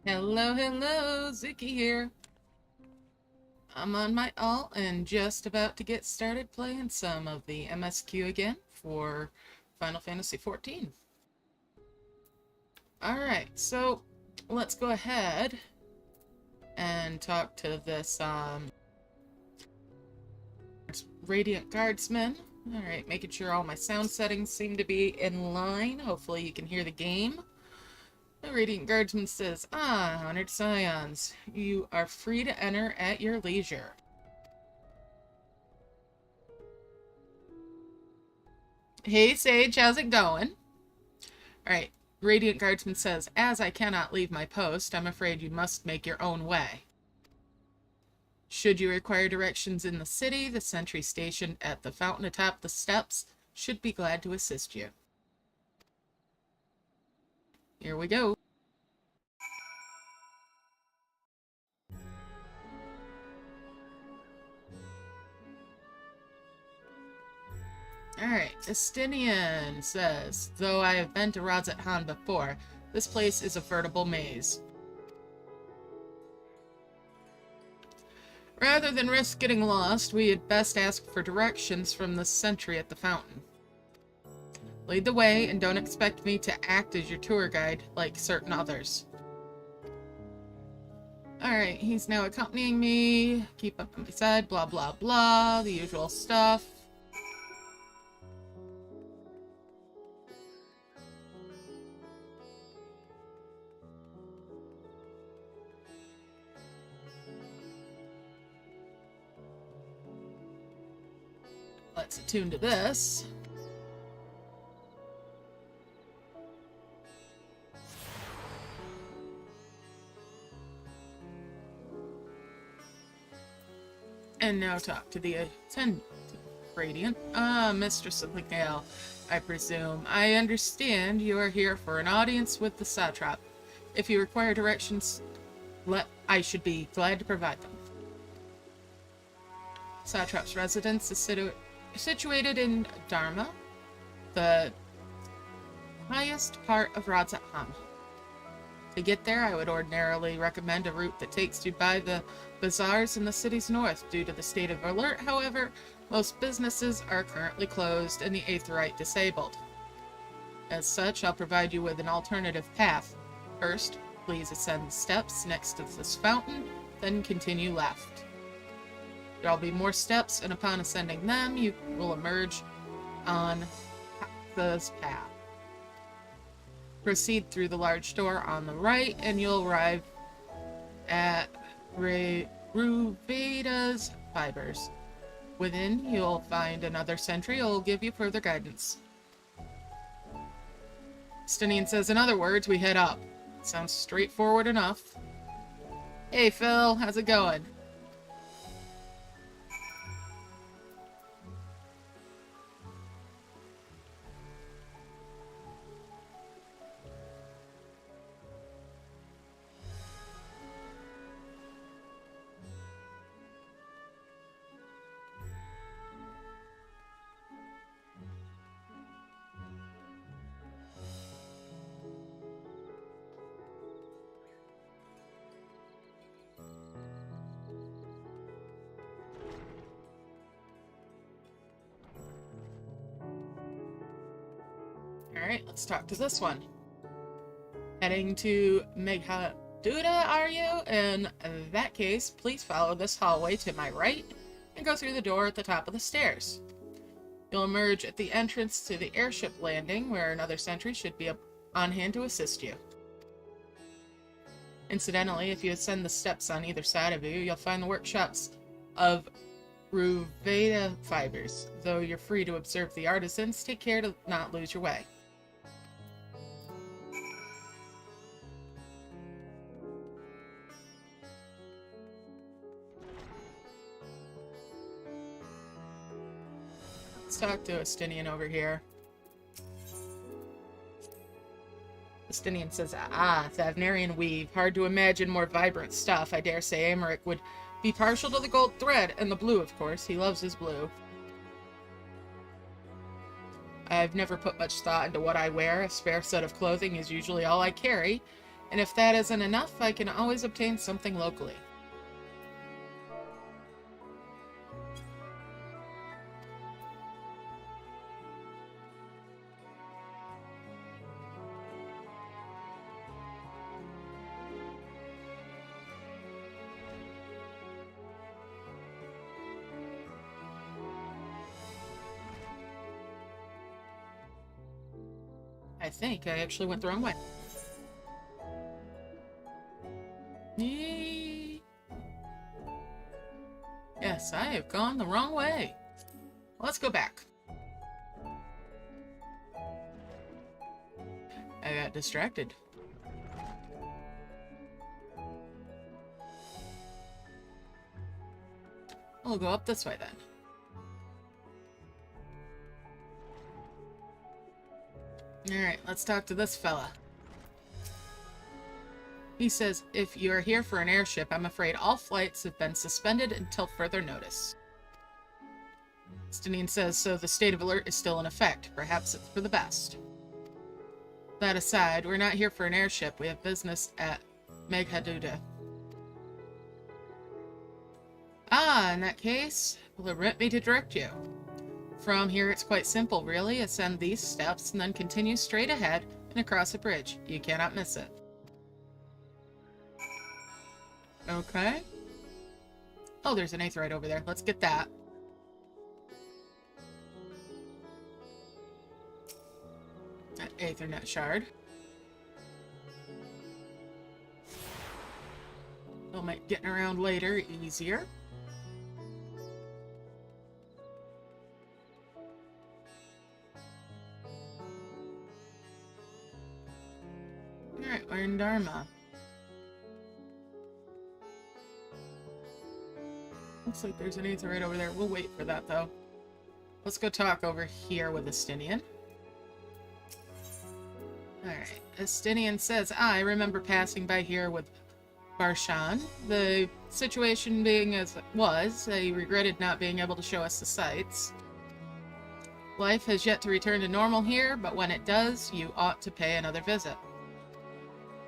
Hello, hello, Zuki here. I'm on my alt and just about to get started playing some of the MSQ again for Final Fantasy XIV. Alright, so let's go ahead and talk to this Radiant Guardsman. Alright, making sure all my sound settings seem to be in line. Hopefully you can hear the game. The Radiant Guardsman says, Honored Scions, you are free to enter at your leisure. Hey Sage, how's it going? Alright, Radiant Guardsman says, as I cannot leave my post, I'm afraid you must make your own way. Should you require directions in the city, the sentry stationed at the fountain atop the steps should be glad to assist you. Here we go. Alright, Estinian says, though I have been to Razat Han before, this place is a veritable maze. Rather than risk getting lost, we had best ask for directions from the sentry at the fountain. Lead the way, and don't expect me to act as your tour guide like certain others. Alright, he's now accompanying me. Keep up on my side, blah blah blah, the usual stuff. Let's attune to this. And now talk to the attendant, Radiant. Mistress of the Gale, I presume. I understand you are here for an audience with the Satrap. If you require directions, I should be glad to provide them. Satrap's residence is situated in Dharma, the highest part of Razat Han. To get there, I would ordinarily recommend a route that takes you by the bazaars in the city's north. Due to the state of alert, however, most businesses are currently closed and the Aetherite disabled. As such, I'll provide you with an alternative path. First, please ascend the steps next to this fountain, then continue left. There'll be more steps, and upon ascending them, you will emerge on this path. Proceed through the large door on the right, and you'll arrive at Ruveda's Fibers. Within, you'll find another sentry who will give you further guidance. Stinian says, in other words, we head up. Sounds straightforward enough. Hey Phil, how's it going? Alright, let's talk to this one. Heading to Meghaduda, are you? In that case, please follow this hallway to my right and go through the door at the top of the stairs. You'll emerge at the entrance to the airship landing, where another sentry should be on hand to assist you. Incidentally, if you ascend the steps on either side of you, you'll find the workshops of Ruveda Fibers. Though you're free to observe the artisans, take care to not lose your way. Let's talk to Estinian over here. Estinian says, Thavnarian weave. Hard to imagine more vibrant stuff. I dare say Emmerich would be partial to the gold thread, and the blue, of course. He loves his blue. I've never put much thought into what I wear. A spare set of clothing is usually all I carry, and if that isn't enough, I can always obtain something locally. I think I actually went the wrong way. Yes, I have gone the wrong way. Let's go back. I got distracted. We'll go up this way then. Alright, let's talk to this fella. He says, if you are here for an airship, I'm afraid all flights have been suspended until further notice. Stinian says, so the state of alert is still in effect. Perhaps it's for the best. That aside, we're not here for an airship. We have business at Meghaduda. Ah, in that case, permit me to direct you. From here, it's quite simple, really. Ascend these steps and then continue straight ahead and across a bridge. You cannot miss it. Okay. Oh, there's an aetherite over there. Let's get that. That Aethernet shard. It'll make getting around later easier. Alright, we're in Dharma. Looks like there's an aetherite over there. We'll wait for that, though. Let's go talk over here with Estinian. Alright, Estinian says, I remember passing by here with Barshan. The situation being as it was, I regretted not being able to show us the sights. Life has yet to return to normal here, but when it does, you ought to pay another visit.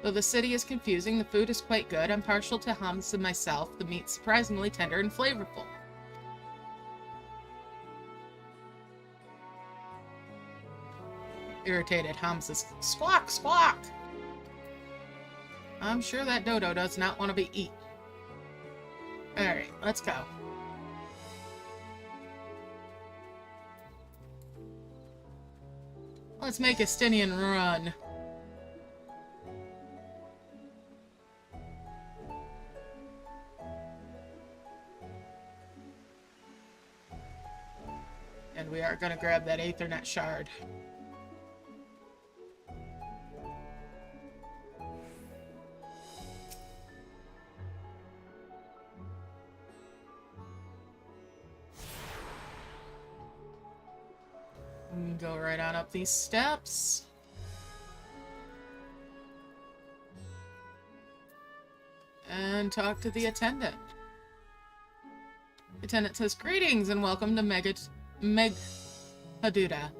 Though the city is confusing, the food is quite good. I'm partial to hums and myself. The meat's surprisingly tender and flavorful. Irritated hums is squawk, squawk! I'm sure that dodo does not want to be eaten. Alright, let's go. Let's make Estinian run. And we are going to grab that Aethernet shard. And go right on up these steps. And talk to the attendant. The attendant says, greetings and welcome to Meghaduda.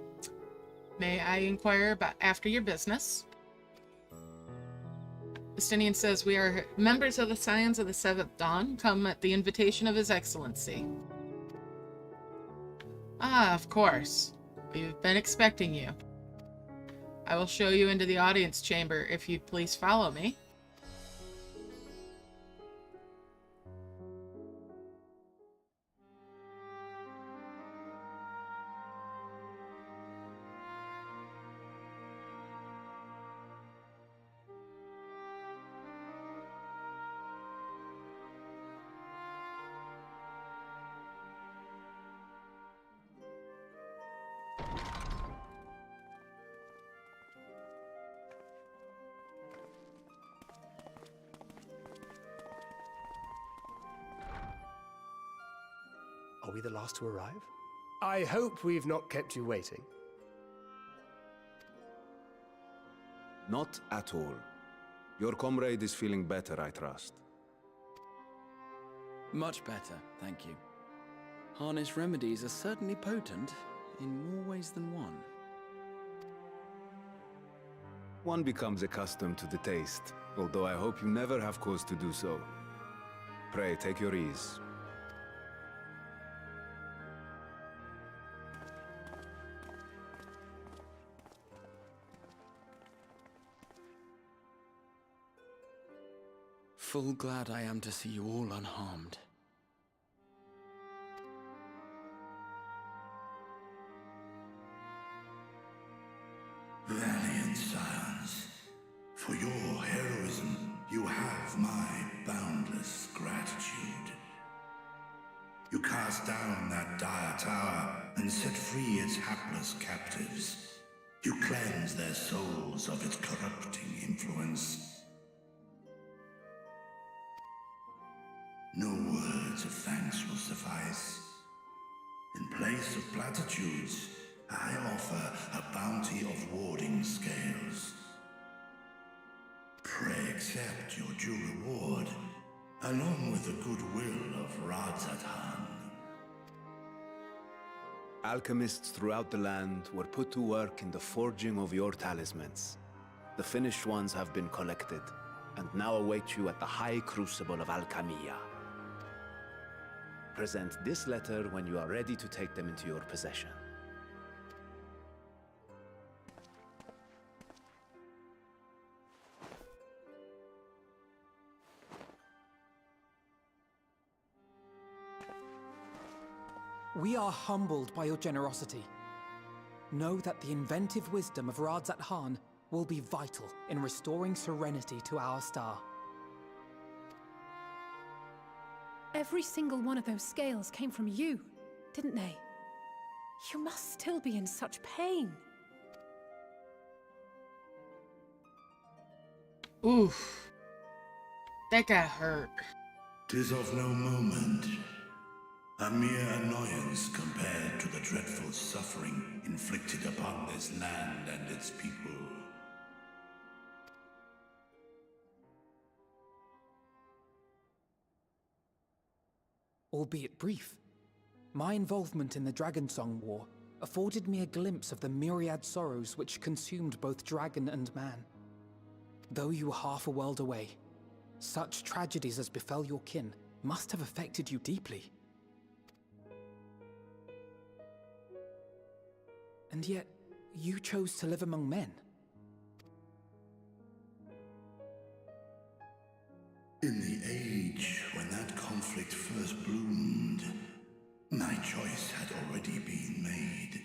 May I inquire about after your business? Estinian says, we are members of the Scions of the Seventh Dawn, come at the invitation of His Excellency. Ah, of course. We've been expecting you. I will show you into the audience chamber if you'd please follow me. Are we the last to arrive? I hope we've not kept you waiting. Not at all. Your comrade is feeling better, I trust. Much better, thank you. Harness remedies are certainly potent, in more ways than one. One becomes accustomed to the taste, although I hope you never have cause to do so. Pray, take your ease. Full glad I am to see you all unharmed. Valiant scions, for your heroism, you have my boundless gratitude. You cast down that dire tower and set free its hapless captives. You cleanse their souls of its corrupting influence. No words of thanks will suffice. In place of platitudes, I offer a bounty of warding scales. Pray accept your due reward, along with the goodwill of Radzatan. Alchemists throughout the land were put to work in the forging of your talismans. The finished ones have been collected, and now await you at the High Crucible of Alchemia. Present this letter when you are ready to take them into your possession. We are humbled by your generosity. Know that the inventive wisdom of Radzatan will be vital in restoring serenity to our star. Every single one of those scales came from you, didn't they? You must still be in such pain. Oof. That got hurt. 'Tis of no moment. A mere annoyance compared to the dreadful suffering inflicted upon this land and its people. Albeit brief, my involvement in the Dragonsong War afforded me a glimpse of the myriad sorrows which consumed both dragon and man. Though you were half a world away, such tragedies as befell your kin must have affected you deeply. And yet, you chose to live among men. In the age when that conflict first bloomed, my choice had already been made.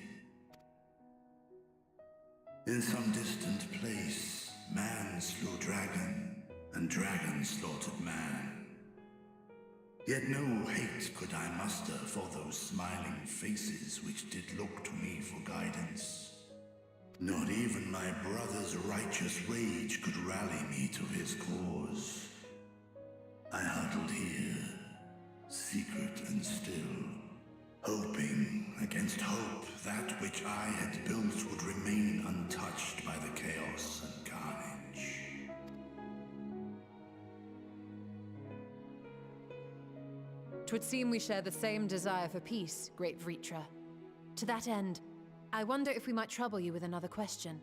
In some distant place, man slew dragon, and dragon slaughtered man. Yet no hate could I muster for those smiling faces which did look to me for guidance. Not even my brother's righteous rage could rally me to his cause. I huddled here, secret and still, hoping against hope that which I had built would remain untouched by the chaos and carnage. Twould seem we share the same desire for peace, great Vritra. To that end, I wonder if we might trouble you with another question.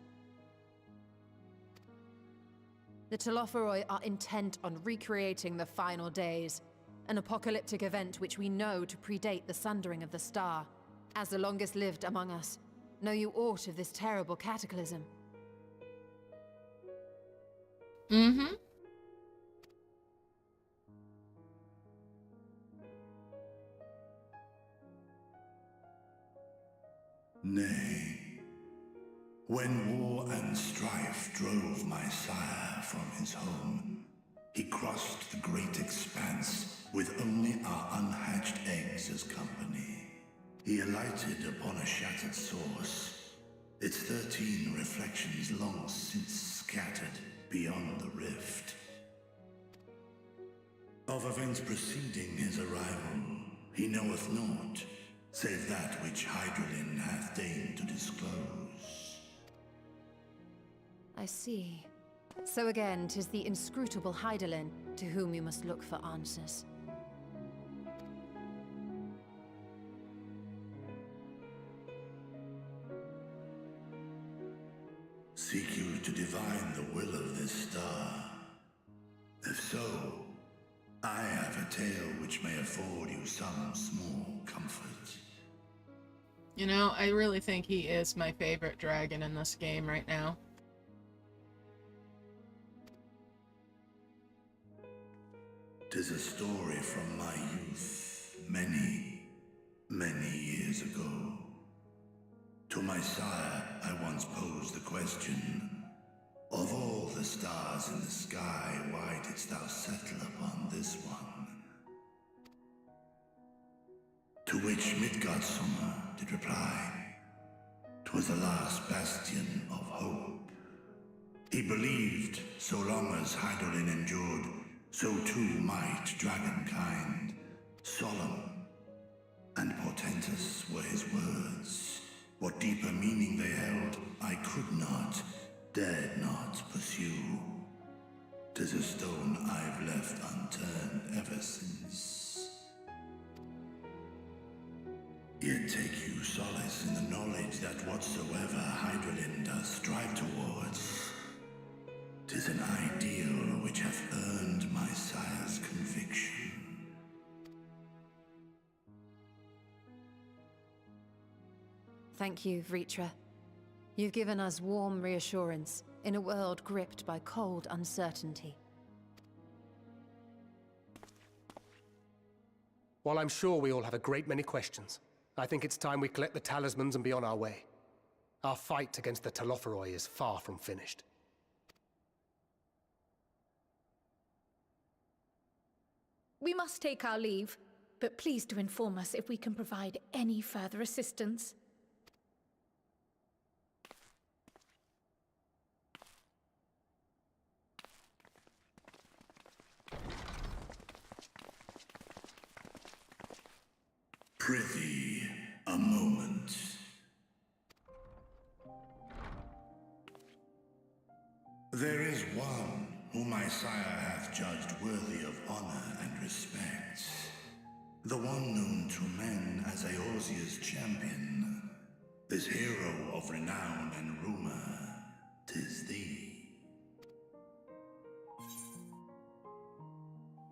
The Telophoroi are intent on recreating the final days, an apocalyptic event which we know to predate the sundering of the star. As the longest lived among us, know you aught of this terrible cataclysm? Mm-hmm. Nay. When war and strife drove my sire from his home, he crossed the great expanse with only our unhatched eggs as company. He alighted upon a shattered source, its 13 reflections long since scattered beyond the rift. Of events preceding his arrival, he knoweth naught, save that which Hydralin hath deigned to disclose. I see. So again, 'tis the inscrutable Hydaelyn to whom you must look for answers. Seek you to divine the will of this star? If so, I have a tale which may afford you some small comfort. You know, I really think he is my favorite dragon in this game right now. Tis a story from my youth, many, many years ago. To my sire, I once posed the question, of all the stars in the sky, why didst thou settle upon this one? To which Midgardsummer did reply, 'twas the last bastion of hope. He believed so long as Hydaelyn endured, so too might dragonkind. Solemn and portentous were his words. What deeper meaning they held, I could not, dared not pursue. 'Tis a stone I've left unturned ever since. Yet take you solace in the knowledge that whatsoever Hydaelyn does strive towards, 'tis an ideal which hath earned my sire's conviction. Thank you, Vritra. You've given us warm reassurance in a world gripped by cold uncertainty. While I'm sure we all have a great many questions, I think it's time we collect the talismans and be on our way. Our fight against the Talismans is far from finished. We must take our leave, but please do inform us if we can provide any further assistance. Prithee, a moment. There is one whom my sire hath judged worthy of honor and respect. The one known to men as Eorzea's champion. This hero of renown and rumor, 'tis thee.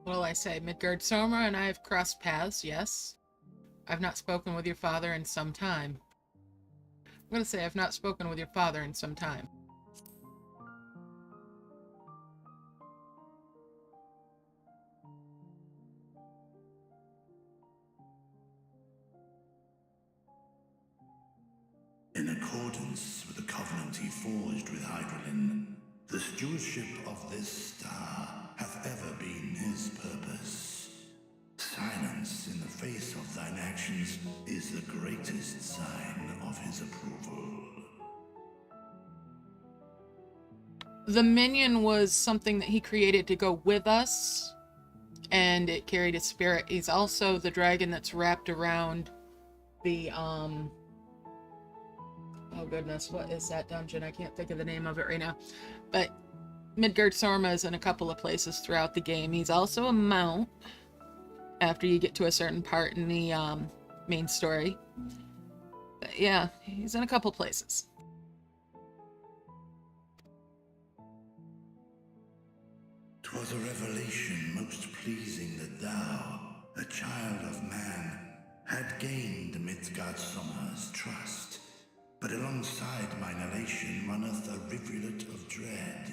What'll I say? Midgardsummer and I have crossed paths, yes. I've not spoken with your father in some time. I'm gonna say I've not spoken with your father in some time. In accordance with the covenant he forged with Hydaelyn, the stewardship of this star hath ever been his purpose. Silence in the face of thine actions is the greatest sign of his approval. The minion was something that he created to go with us, and it carried his spirit. He's also the dragon that's wrapped around the, oh goodness, what is that dungeon? I can't think of the name of it right now. But Midgardsummer is in a couple of places throughout the game. He's also a mount after you get to a certain part in the main story. But yeah, he's in a couple places. 'Twas a revelation most pleasing that thou, a child of man, had gained Midgardsummer's trust. But alongside mine elation runneth a rivulet of dread.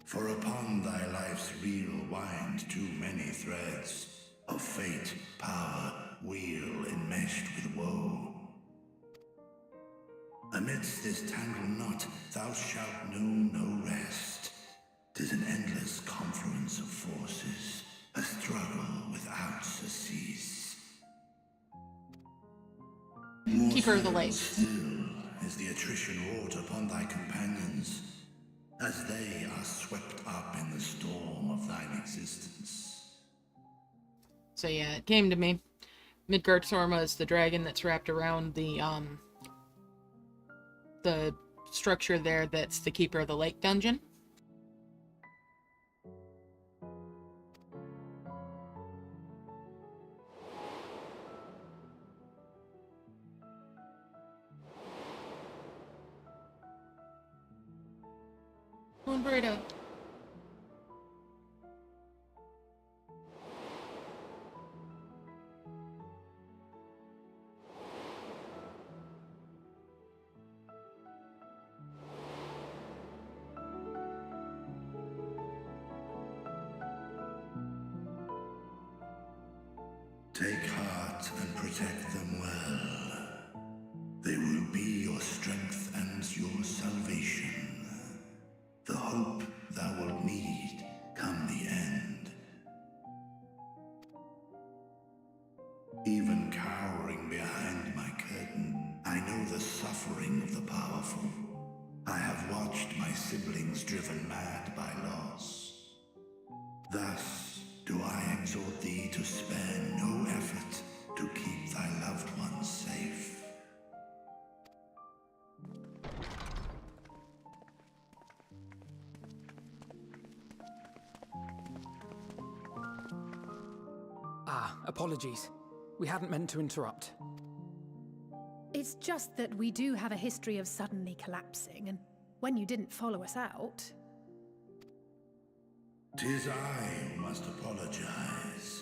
For upon thy life's reel wind too many threads of fate, power, wheel enmeshed with woe. Amidst this tangled knot thou shalt know no rest. 'Tis an endless confluence of forces, a struggle without surcease. Keeper of the Lake. Still is the attrition wrought upon thy companions, as they are swept up in the storm of thine existence. So yeah, it came to me. Midgardsummer is the dragon that's wrapped around the structure there that's the Keeper of the Lake dungeon. Moon burrito. Take heart and protect them well. They will be your strength and your salvation. The hope thou wilt need come the end. Even cowering behind my curtain, I know the suffering of the powerful. I have watched my siblings driven mad by loss. Thus do I exhort thee to spare no effort to keep thy loved ones safe. Apologies. We hadn't meant to interrupt. It's just that we do have a history of suddenly collapsing, and when you didn't follow us out... 'Tis I who must apologize.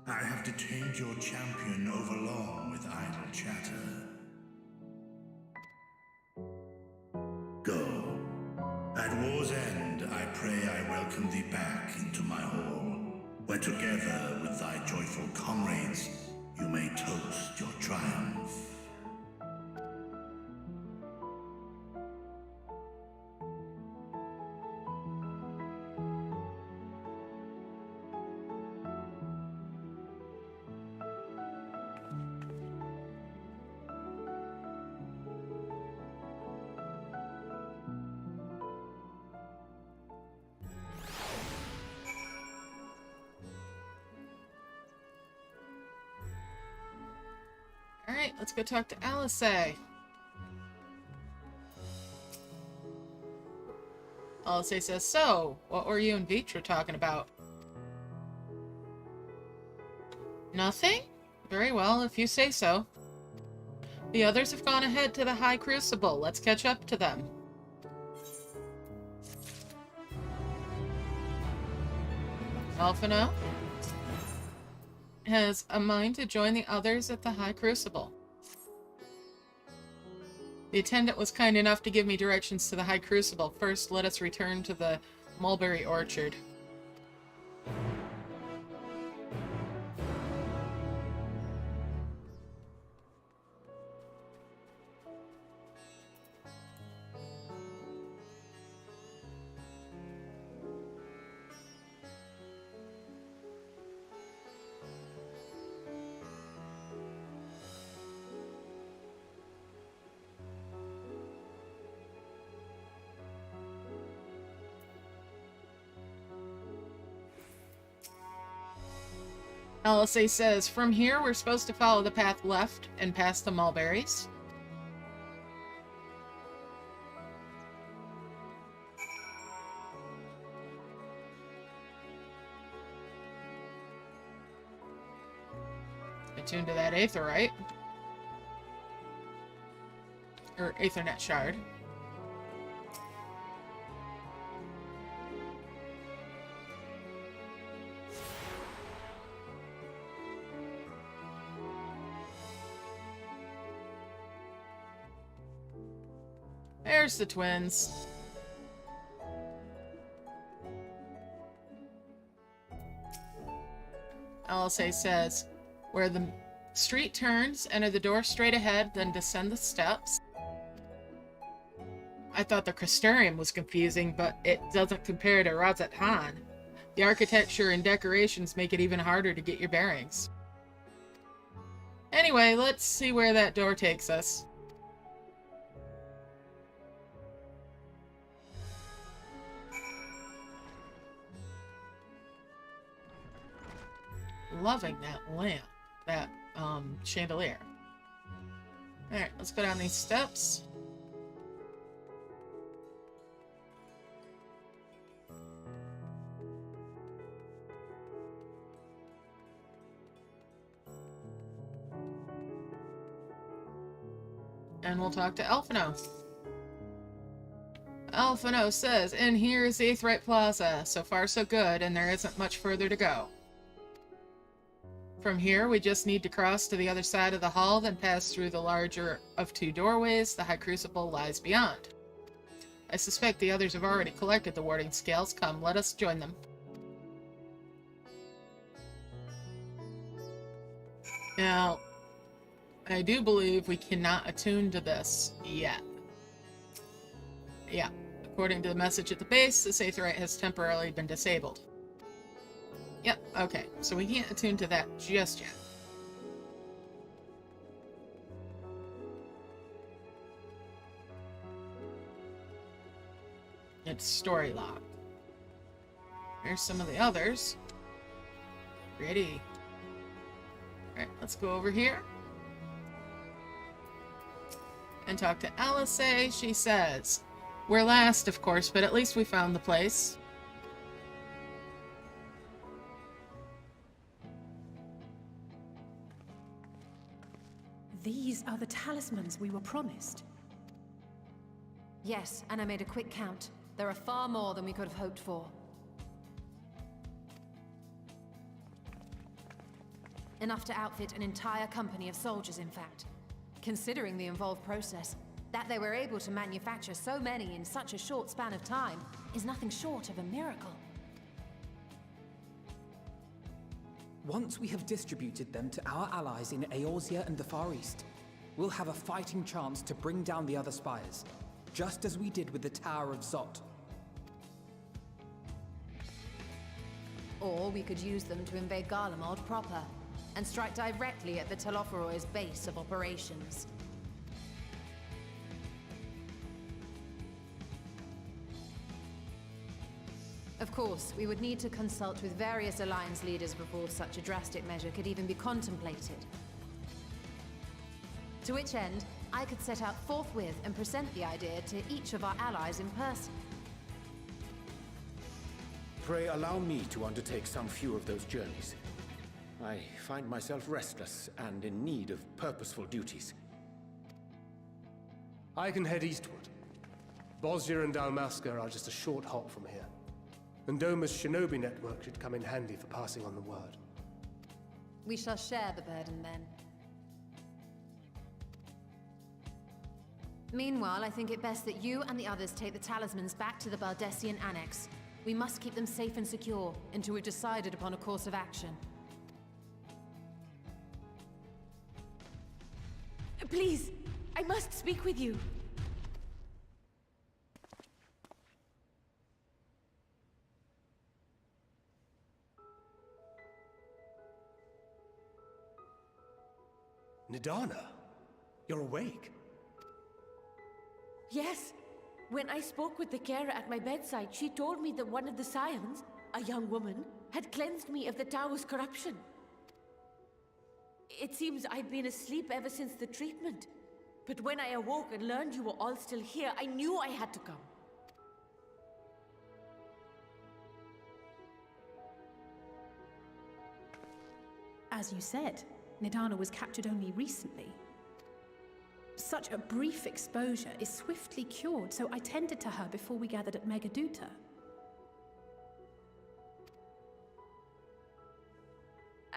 I have detained your champion overlong with idle chatter. Go. At war's end, I pray I welcome thee back into my hall, where together with thy joyful comrades, you may toast your triumph. Alright, let's go talk to Alisei. Alisei says, so, what were you and Vitra talking about? Nothing? Very well, if you say so. The others have gone ahead to the High Crucible. Let's catch up to them. Alphino has a mind to join the others at the High Crucible. The attendant was kind enough to give me directions to the High Crucible. First, let us return to the mulberry orchard. Alisei says, from here we're supposed to follow the path left and past the mulberries. Attuned to that Aetherite. Or Aethernet shard. There's the twins. Alisei says, where the street turns, enter the door straight ahead, then descend the steps. I thought the Crystarium was confusing, but it doesn't compare to Razat Han. The architecture and decorations make it even harder to get your bearings. Anyway, let's see where that door takes us. Loving that lamp, that chandelier. Alright, let's go down these steps. And we'll talk to Alphino. Alphino says, and here is the Aetheryte Plaza. So far so good, and there isn't much further to go. From here, we just need to cross to the other side of the hall, then pass through the larger of two doorways. The High Crucible lies beyond. I suspect the others have already collected the warding scales. Come, let us join them. Now, I do believe we cannot attune to this yet. Yeah, according to the message at the base, this Aetheryte has temporarily been disabled. Yep, okay, so we can't attune to that just yet. It's story log. Here's some of the others. Ready. Alright, let's go over here. And talk to Alice. She says, we're last, of course, but at least we found the place. These are the talismans we were promised. Yes, and I made a quick count. There are far more than we could have hoped for. Enough to outfit an entire company of soldiers, in fact. Considering the involved process, that they were able to manufacture so many in such a short span of time is nothing short of a miracle. Once we have distributed them to our allies in Eorzea and the Far East, we'll have a fighting chance to bring down the other spires, just as we did with the Tower of Zot. Or we could use them to invade Garlemald proper, and strike directly at the Talisman's base of operations. Of course, we would need to consult with various Alliance leaders before such a drastic measure could even be contemplated. To which end, I could set out forthwith and present the idea to each of our allies in person. Pray allow me to undertake some few of those journeys. I find myself restless and in need of purposeful duties. I can head eastward. Bosnia and Dalmasca are just a short hop from here. And Doma's shinobi network should come in handy for passing on the word. We shall share the burden then. Meanwhile, I think it best that you and the others take the talismans back to the Baldessian Annex. We must keep them safe and secure until we've decided upon a course of action. Please, I must speak with you. Nidana, you're awake. Yes. When I spoke with the carer at my bedside, she told me that one of the scions, a young woman, had cleansed me of the tower's corruption. It seems I'd been asleep ever since the treatment. But when I awoke and learned you were all still here, I knew I had to come. As you said, Nidana was captured only recently. Such a brief exposure is swiftly cured, so I tended to her before we gathered at Megaduta.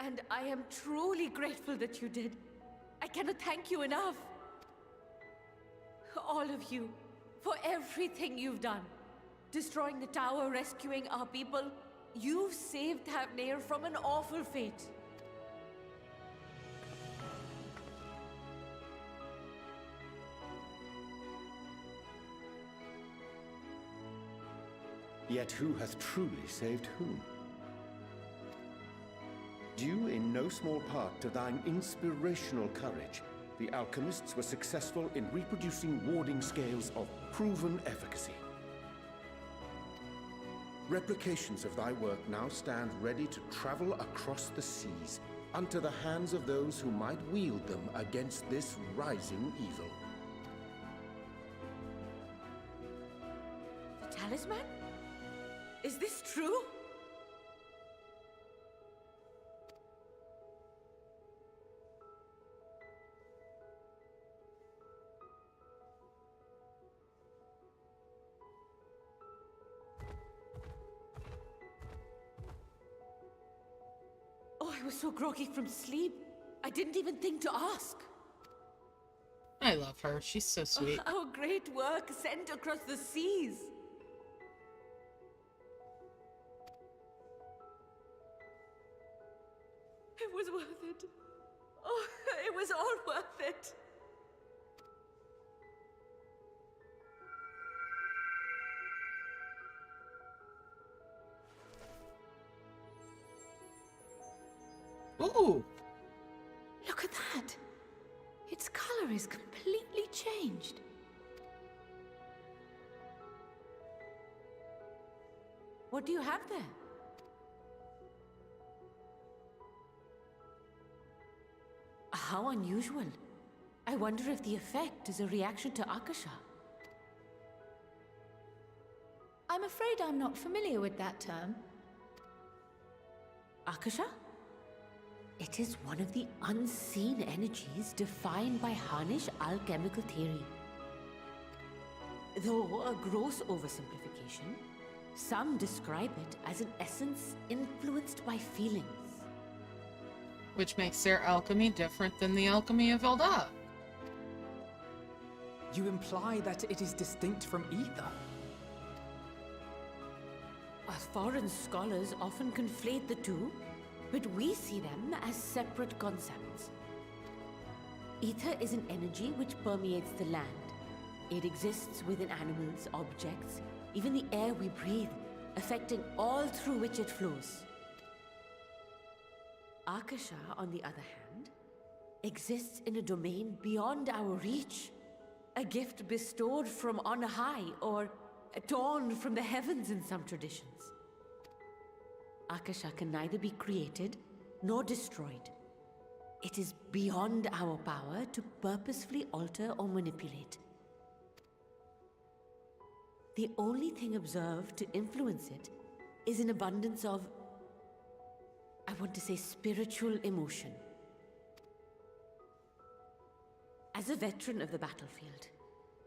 And I am truly grateful that you did. I cannot thank you enough. All of you, for everything you've done. Destroying the tower, rescuing our people. You've saved Thavnair from an awful fate. Yet who hath truly saved whom? Due in no small part to thine inspirational courage, the alchemists were successful in reproducing warding scales of proven efficacy. Replications of thy work now stand ready to travel across the seas, unto the hands of those who might wield them against this rising evil. The talisman? Is this true? was so groggy from sleep, I didn't even think to ask. I love her. She's so sweet. Our great work sent across the seas. It was worth it. Oh, it was all worth it. Ooh! Look at that. Its color is completely changed. What do you have there? How unusual. I wonder if the effect is a reaction to Akasha. I'm afraid I'm not familiar with that term. Akasha? It is one of the unseen energies defined by Harnish alchemical theory. Though a gross oversimplification, some describe it as an essence influenced by feelings. Which makes their alchemy different than the alchemy of Elda. You imply that it is distinct from ether? Foreign scholars often conflate the two, but we see them as separate concepts. Ether is an energy which permeates the land. It exists within animals, objects, even the air we breathe, affecting all through which it flows. Akasha, on the other hand, exists in a domain beyond our reach. A gift bestowed from on high, or torn from the heavens in some traditions. Akasha can neither be created nor destroyed. It is beyond our power to purposefully alter or manipulate. The only thing observed to influence it is an abundance of, I want to say, spiritual emotion. As a veteran of the battlefield,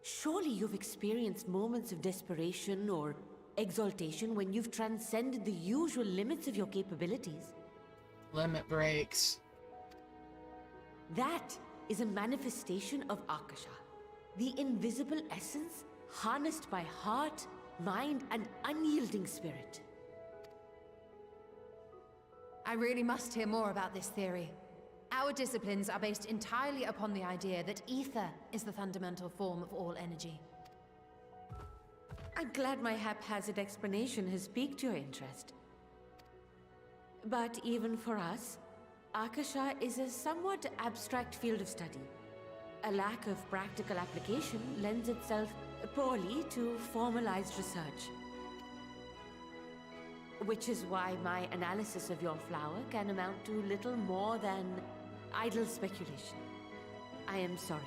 surely you've experienced moments of desperation or exaltation when you've transcended the usual limits of your capabilities. Limit breaks. That is a manifestation of Akasha, the invisible essence harnessed by heart, mind, and unyielding spirit. I really must hear more about this theory. Our disciplines are based entirely upon the idea that ether is the fundamental form of all energy. I'm glad my haphazard explanation has piqued your interest. But even for us, Akasha is a somewhat abstract field of study. A lack of practical application lends itself poorly to formalized research. Which is why my analysis of your flower can amount to little more than idle speculation. I am sorry.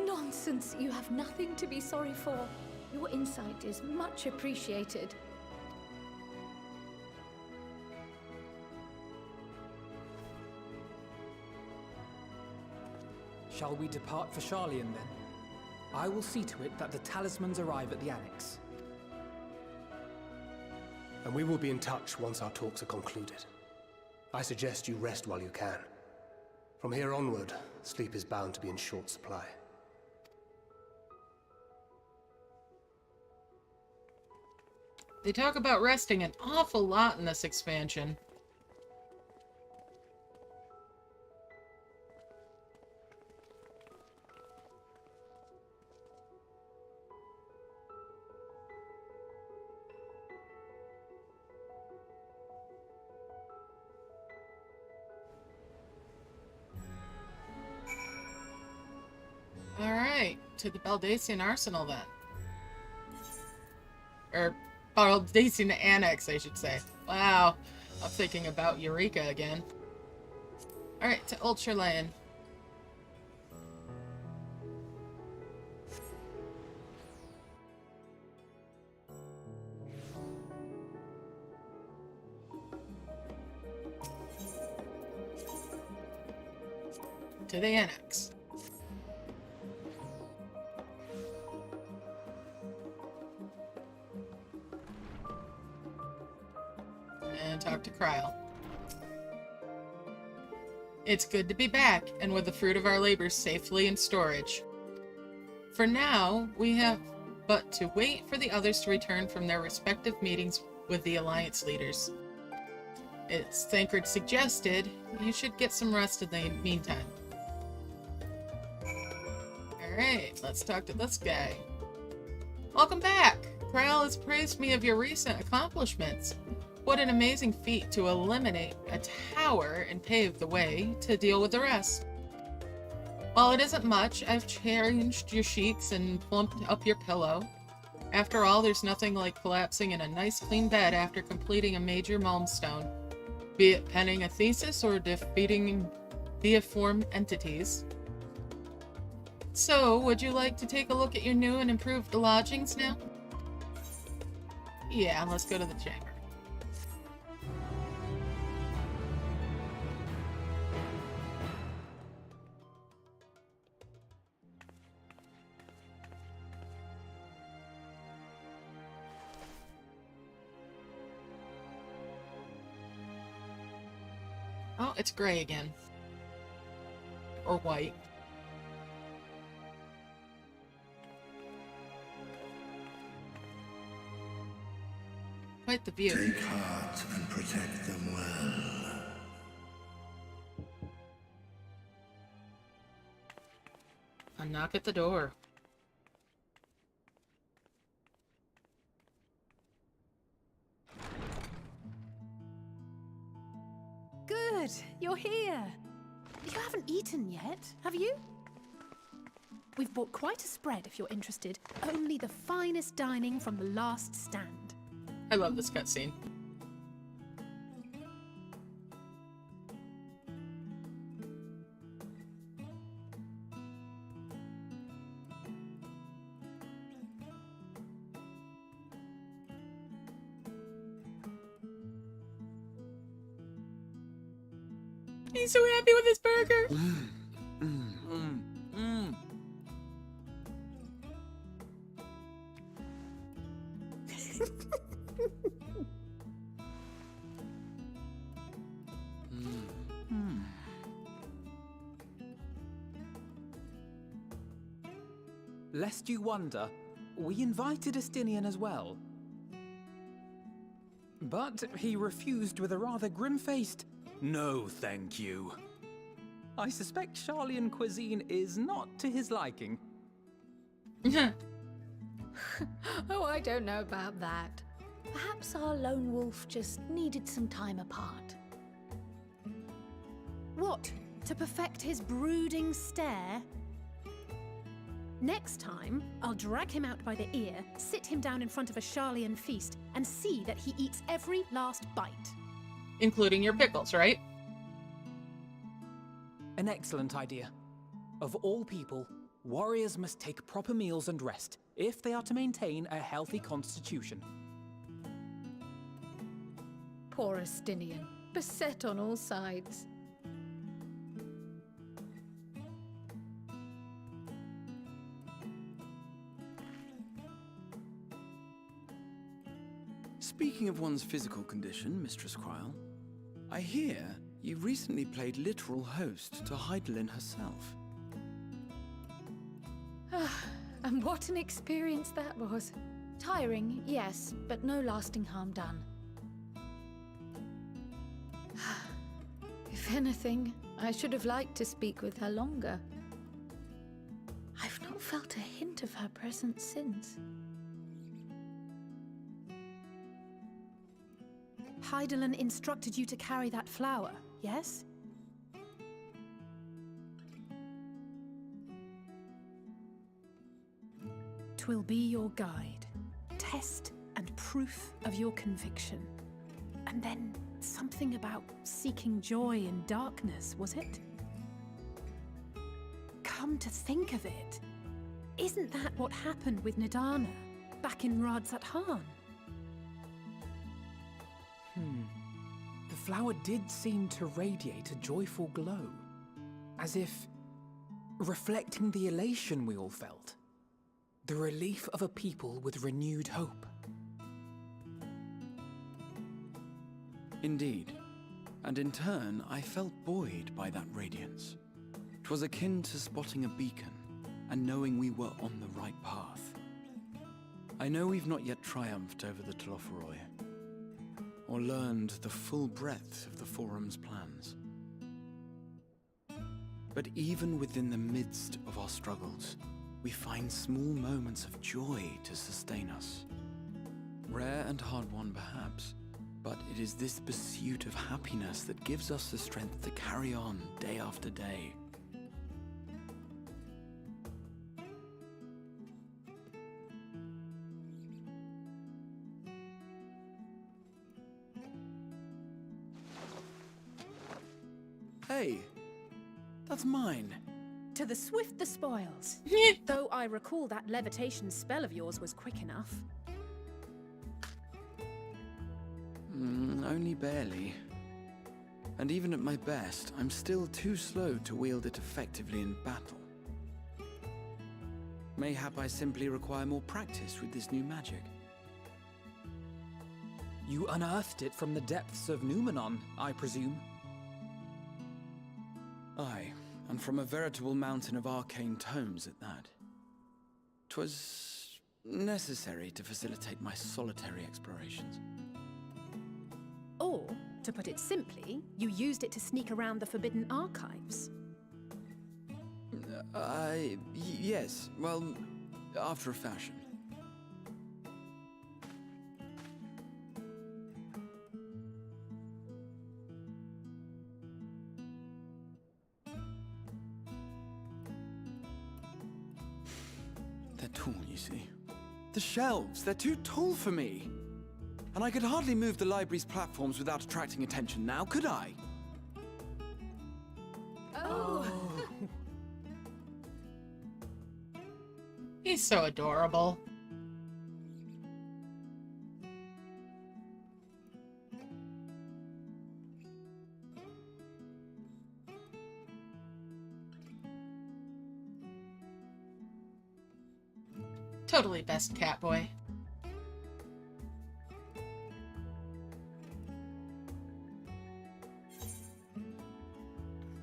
Nonsense. You have nothing to be sorry for. Your insight is much appreciated. Shall we depart for Sharlayan then? I will see to it that the talismans arrive at the Annex. And we will be in touch once our talks are concluded. I suggest you rest while you can. From here onward, sleep is bound to be in short supply. They talk about resting an awful lot in this expansion. Alright, to the Baldacian Arsenal then. Or Baldacian Annex, I should say. Wow, I'm thinking about Eureka again. Alright, to Ultralayan. To the Annex. And trial. It's good to be back, and with the fruit of our labors safely in storage. For now, we have but to wait for the others to return from their respective meetings with the Alliance leaders. As Thancred suggested, you should get some rest in the meantime. Alright, let's talk to this guy. Welcome back! Corel has praised me of your recent accomplishments. What an amazing feat to eliminate a tower and pave the way to deal with the rest. While it isn't much, I've changed your sheets and plumped up your pillow. After all, there's nothing like collapsing in a nice clean bed after completing a major milestone, be it penning a thesis or defeating deiform entities. So, would you like to take a look at your new and improved lodgings now? Yeah, let's go to the chamber. Oh, it's gray again. Or white. Quite the view. Take heart and protect them well. A knock at the door. Good, you're here. You haven't eaten yet, have you? We've bought quite a spread if you're interested. Only the finest dining from the last stand. I love this cutscene. He's so happy with his burger. Lest you wonder, we invited Estinian as well. But he refused with a rather grim-faced, "No, thank you." I suspect Charlian cuisine is not to his liking. Oh, I don't know about that. Perhaps our lone wolf just needed some time apart. What? To perfect his brooding stare? Next time, I'll drag him out by the ear, sit him down in front of a Charlian feast, and see that he eats every last bite. Including your pickles, right? An excellent idea. Of all people, warriors must take proper meals and rest if they are to maintain a healthy constitution. Poor Estinian, beset on all sides. Speaking of one's physical condition, Mistress Cryle, I hear you recently played literal host to Heidelin herself. And what an experience that was. Tiring, yes, but no lasting harm done. If anything, I should have liked to speak with her longer. I've not felt a hint of her presence since. Heidelin instructed you to carry that flower, yes? Twill be your guide, test and proof of your conviction. And then something about seeking joy in darkness, was it? Come to think of it, isn't that what happened with Nidana back in Radzat-Han? The flower did seem to radiate a joyful glow, as if reflecting the elation we all felt, the relief of a people with renewed hope. Indeed. And in turn, I felt buoyed by that radiance. 'Twas akin to spotting a beacon and knowing we were on the right path. I know we've not yet triumphed over the Talophoroi, or learned the full breadth of the Forum's plans. But even within the midst of our struggles, we find small moments of joy to sustain us. Rare and hard-won perhaps, but it is this pursuit of happiness that gives us the strength to carry on day after day. Hey, that's mine. To the swift the spoils. Though I recall that levitation spell of yours was quick enough. Only barely. And even at my best, I'm still too slow to wield it effectively in battle. Mayhap I simply require more practice with this new magic. You unearthed it from the depths of Numenon, I presume? Aye, and from a veritable mountain of arcane tomes at that. 'Twas necessary to facilitate my solitary explorations. Or, to put it simply, you used it to sneak around the Forbidden Archives. Yes, well, after a fashion. They're tall, you see. The shelves, they're too tall for me. And I could hardly move the library's platforms without attracting attention now, could I? Oh. He's so adorable. Totally best cat boy.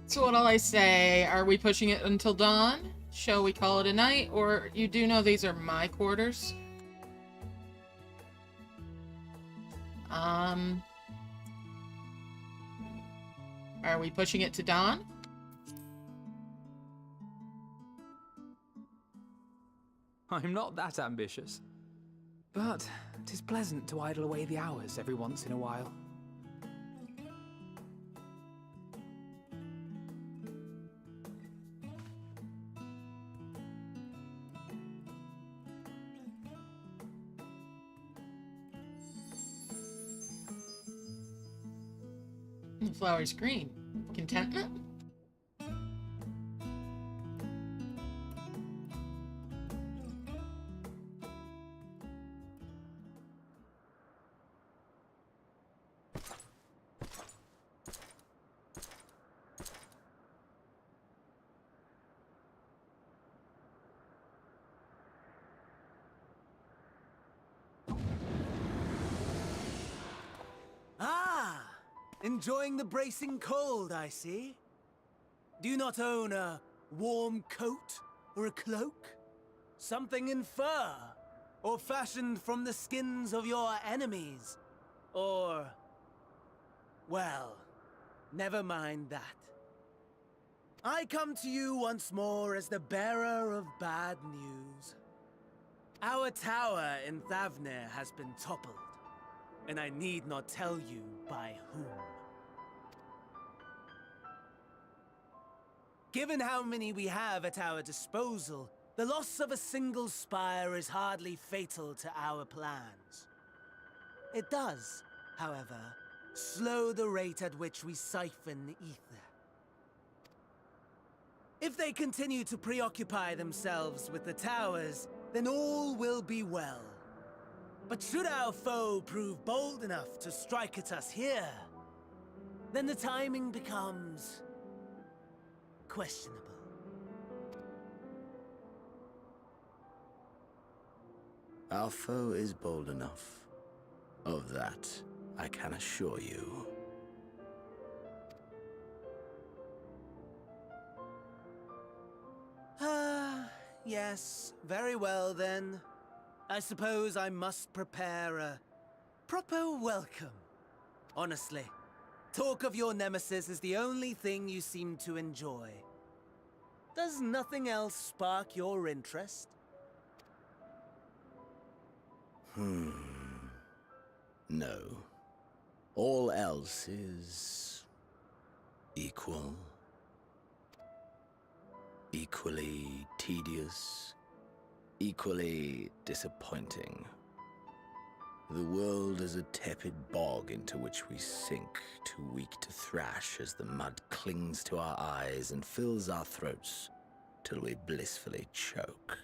So what'll I say? Are we pushing it until dawn? Shall we call it a night? Or you do know these are my quarters? Are we pushing it to dawn? I'm not that ambitious. But 'tis pleasant to idle away the hours every once in a while. The flower's green. Contentment? Enjoying the bracing cold, I see. Do you not own a warm coat or a cloak? Something in fur? Or fashioned from the skins of your enemies? Or... well, never mind that. I come to you once more as the bearer of bad news. Our tower in Thavnir has been toppled, and I need not tell you by whom. Given how many we have at our disposal, the loss of a single spire is hardly fatal to our plans. It does, however, slow the rate at which we siphon ether. If they continue to preoccupy themselves with the towers, then all will be well. But should our foe prove bold enough to strike at us here, then the timing becomes questionable. Our foe is bold enough. Of that, I can assure you. Yes, very well then. I suppose I must prepare a proper welcome. Honestly, talk of your nemesis is the only thing you seem to enjoy. Does nothing else spark your interest? No. All else is equal. Equally tedious. Equally disappointing. The world is a tepid bog into which we sink, too weak to thrash as the mud clings to our eyes and fills our throats till we blissfully choke.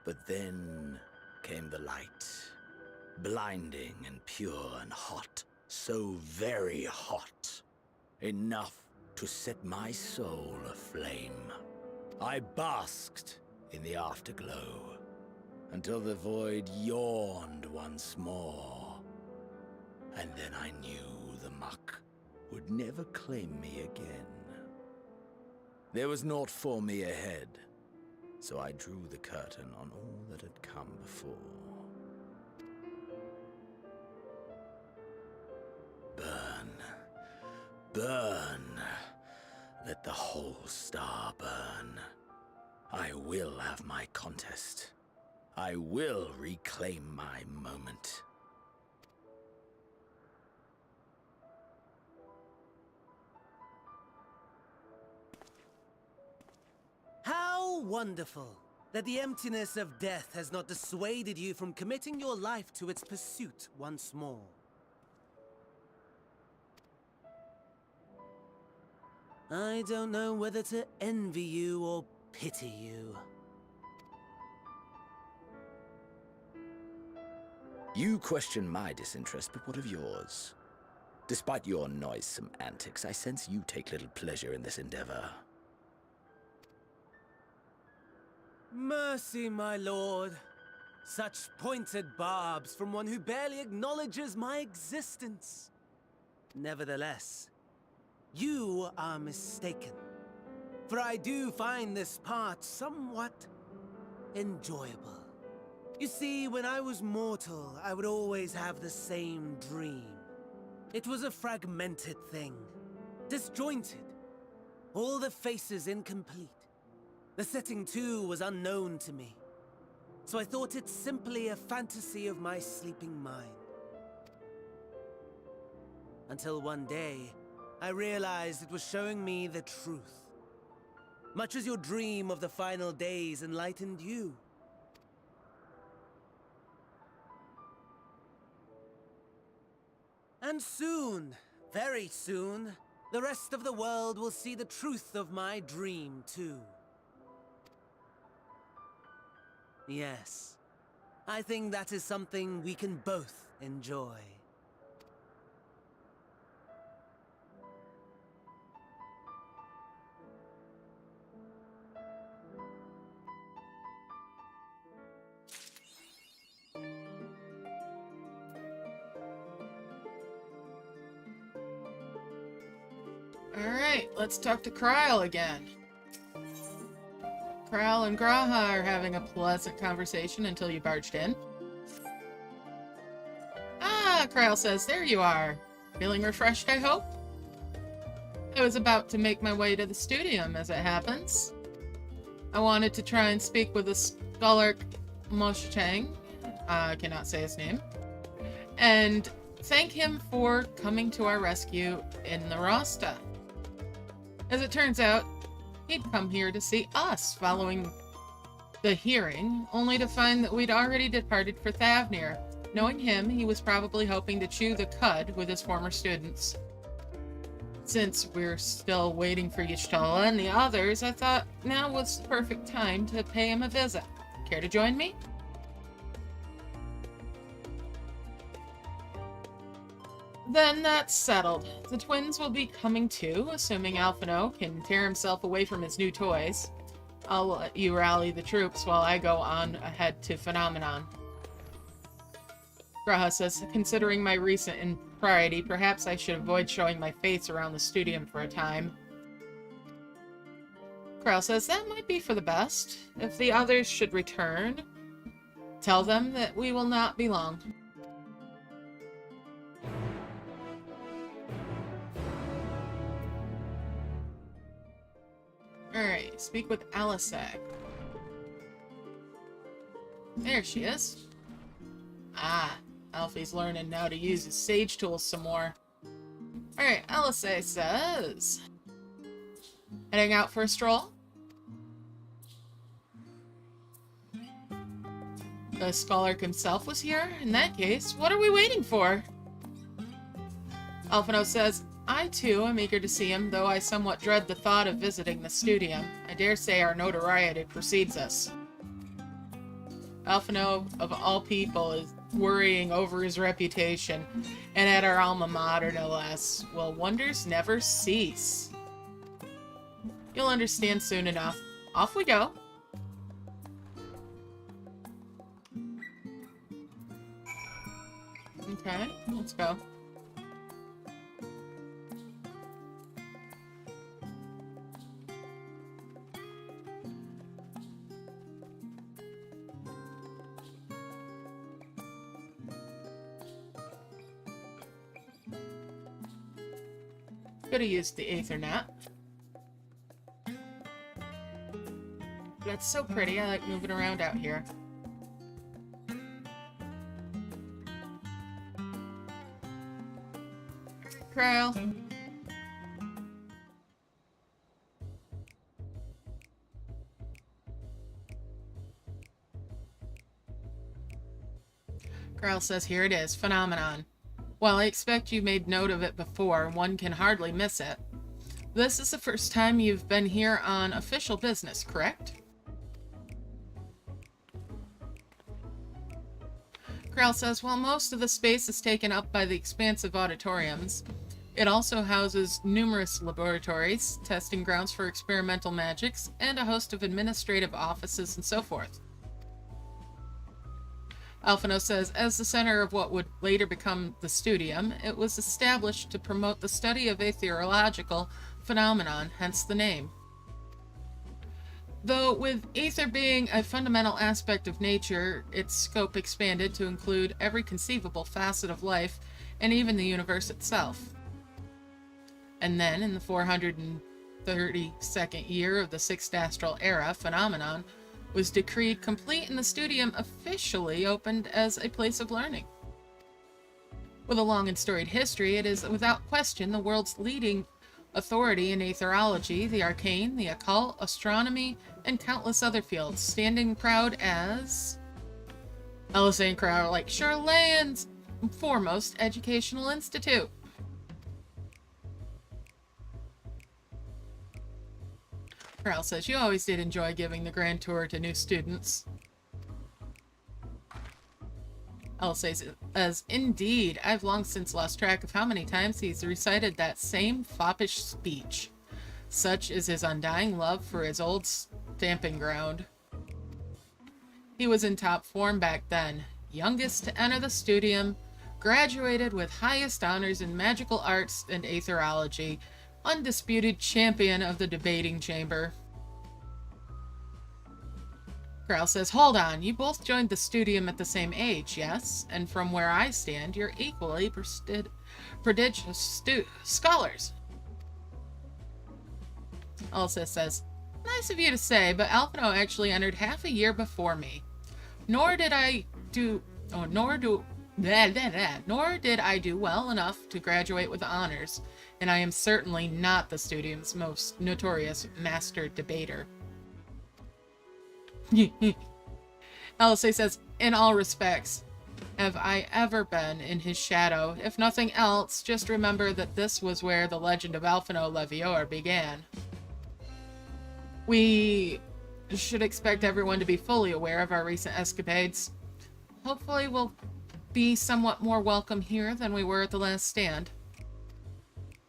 But then came the light, blinding and pure and hot, so very hot, enough to set my soul aflame. I basked in the afterglow, until the void yawned once more. And then I knew the muck would never claim me again. There was naught for me ahead, so I drew the curtain on all that had come before. Burn, burn, let the whole star burn. I will have my contest. I will reclaim my moment. How wonderful that the emptiness of death has not dissuaded you from committing your life to its pursuit once more. I don't know whether to envy you or pity you. You question my disinterest, but what of yours? Despite your noisome antics, I sense you take little pleasure in this endeavor. Mercy, my lord. Such pointed barbs from one who barely acknowledges my existence. Nevertheless, you are mistaken. For I do find this part somewhat enjoyable. You see, when I was mortal, I would always have the same dream. It was a fragmented thing, disjointed, all the faces incomplete. The setting, too, was unknown to me, so I thought it simply a fantasy of my sleeping mind. Until one day, I realized it was showing me the truth. Much as your dream of the final days enlightened you. And soon, very soon, the rest of the world will see the truth of my dream, too. Yes, I think that is something we can both enjoy. Alright, let's talk to Kryl again. Kryl and Graha are having a pleasant conversation until you barged in. Ah, Kryl says, there you are. Feeling refreshed, I hope? I was about to make my way to the studium, as it happens. I wanted to try and speak with the Scholark Moshchang, I cannot say his name, and thank him for coming to our rescue in the Rasta. As it turns out, he'd come here to see us following the hearing, only to find that we'd already departed for Thavnir. Knowing him, he was probably hoping to chew the cud with his former students. Since we're still waiting for Y'shtola and the others, I thought now was the perfect time to pay him a visit. Care to join me? Then that's settled. The twins will be coming too, assuming Alphino can tear himself away from his new toys. I'll let you rally the troops while I go on ahead to Phenomenon. Graha says, considering my recent impropriety, perhaps I should avoid showing my face around the studium for a time. Corel says that might be for the best. If the others should return, tell them that we will not be long. Alright, speak with Alisag. There she is. Ah, Alfie's learning now to use his sage tools some more. Alright, Alisag says... Heading out for a stroll? The scholar himself was here? In that case, what are we waiting for? Alphino says, I too am eager to see him, though I somewhat dread the thought of visiting the studium. I dare say our notoriety precedes us. Alphino, of all people, is worrying over his reputation, and at our alma mater, no less. Well, wonders never cease. You'll understand soon enough. Off we go. Okay, let's go. Could have used the Ethernet. But it's so pretty, I like moving around out here. Cryle. Cryle says, here it is, Phenomenon. While I expect you made note of it before, one can hardly miss it. This is the first time you've been here on official business, correct? Cryle says, while most of the space is taken up by the expansive auditoriums, it also houses numerous laboratories, testing grounds for experimental magics, and a host of administrative offices and so forth. Alphino says, as the center of what would later become the studium, it was established to promote the study of etherological phenomenon, hence the name. Though with ether being a fundamental aspect of nature, its scope expanded to include every conceivable facet of life and even the universe itself. And then, in the 432nd year of the Sixth Astral Era, Phenomenon was decreed complete and the studium officially opened as a place of learning. With a long and storied history, it is without question the world's leading authority in etherology, the arcane, the occult, astronomy, and countless other fields, standing proud as Alice and Crowd like Shoreland's foremost educational institute. Crowell says, you always did enjoy giving the grand tour to new students. Alice says, as indeed, I've long since lost track of how many times he's recited that same foppish speech. Such is his undying love for his old stamping ground. He was in top form back then, youngest to enter the studium, graduated with highest honors in magical arts and etherology, undisputed champion of the debating chamber. Crowell says, hold on, you both joined the studium at the same age, yes? And from where I stand, you're equally prodigious scholars. Elsa says, nice of you to say, but Alphino actually entered half a year before me. Nor did I do well enough to graduate with honors, and I am certainly not the studium's most notorious master debater. Alice says, in all respects, have I ever been in his shadow? If nothing else, just remember that this was where the legend of Alphino Levior began. We should expect everyone to be fully aware of our recent escapades. Hopefully we'll be somewhat more welcome here than we were at the last stand.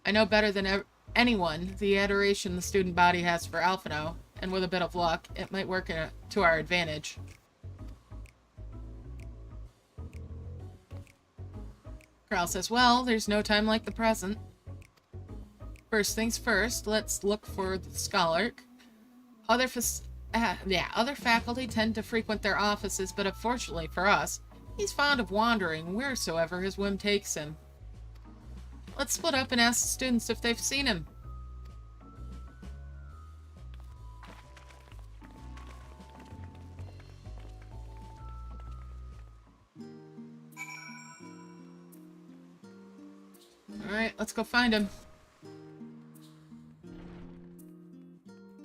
I know better than anyone the adoration the student body has for Alphino, and with a bit of luck, it might work to our advantage. Crowell says, well, there's no time like the present. First things first, let's look for the scholar. Other faculty tend to frequent their offices, but unfortunately for us, he's fond of wandering wheresoever his whim takes him. Let's split up and ask the students if they've seen him. Alright, let's go find him.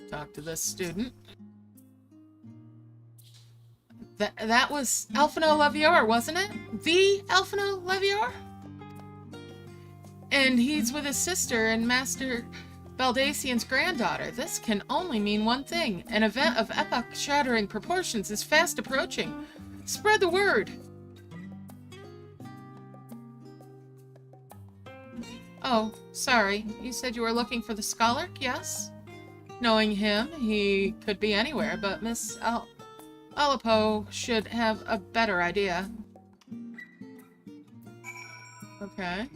Talk to this student. That was Elfino Levior, wasn't it? The Elfino Levior? And he's with his sister and Master Baldacian's granddaughter. This can only mean one thing. An event of epoch-shattering proportions is fast approaching. Spread the word. Oh, sorry. You said you were looking for the scholar, yes? Knowing him, he could be anywhere, but Miss Alipo should have a better idea. Okay.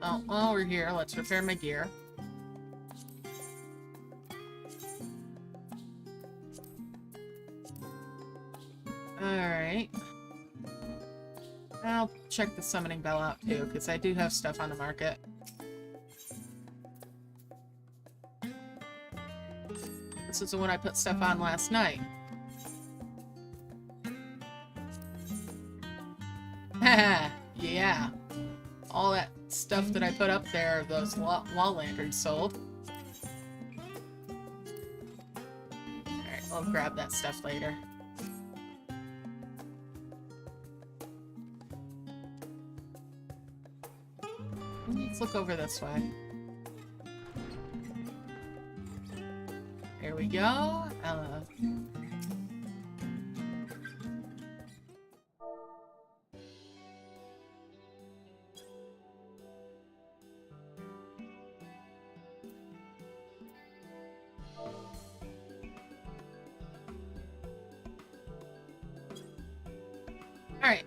Oh, while we're here, let's repair my gear. Alright. I'll check the summoning bell out too, because I do have stuff on the market. This is the one I put stuff on last night. Haha, yeah. All that stuff that I put up there, those wall lanterns sold. Alright, I'll grab that stuff later. Let's look over this way. Here we go. Alright.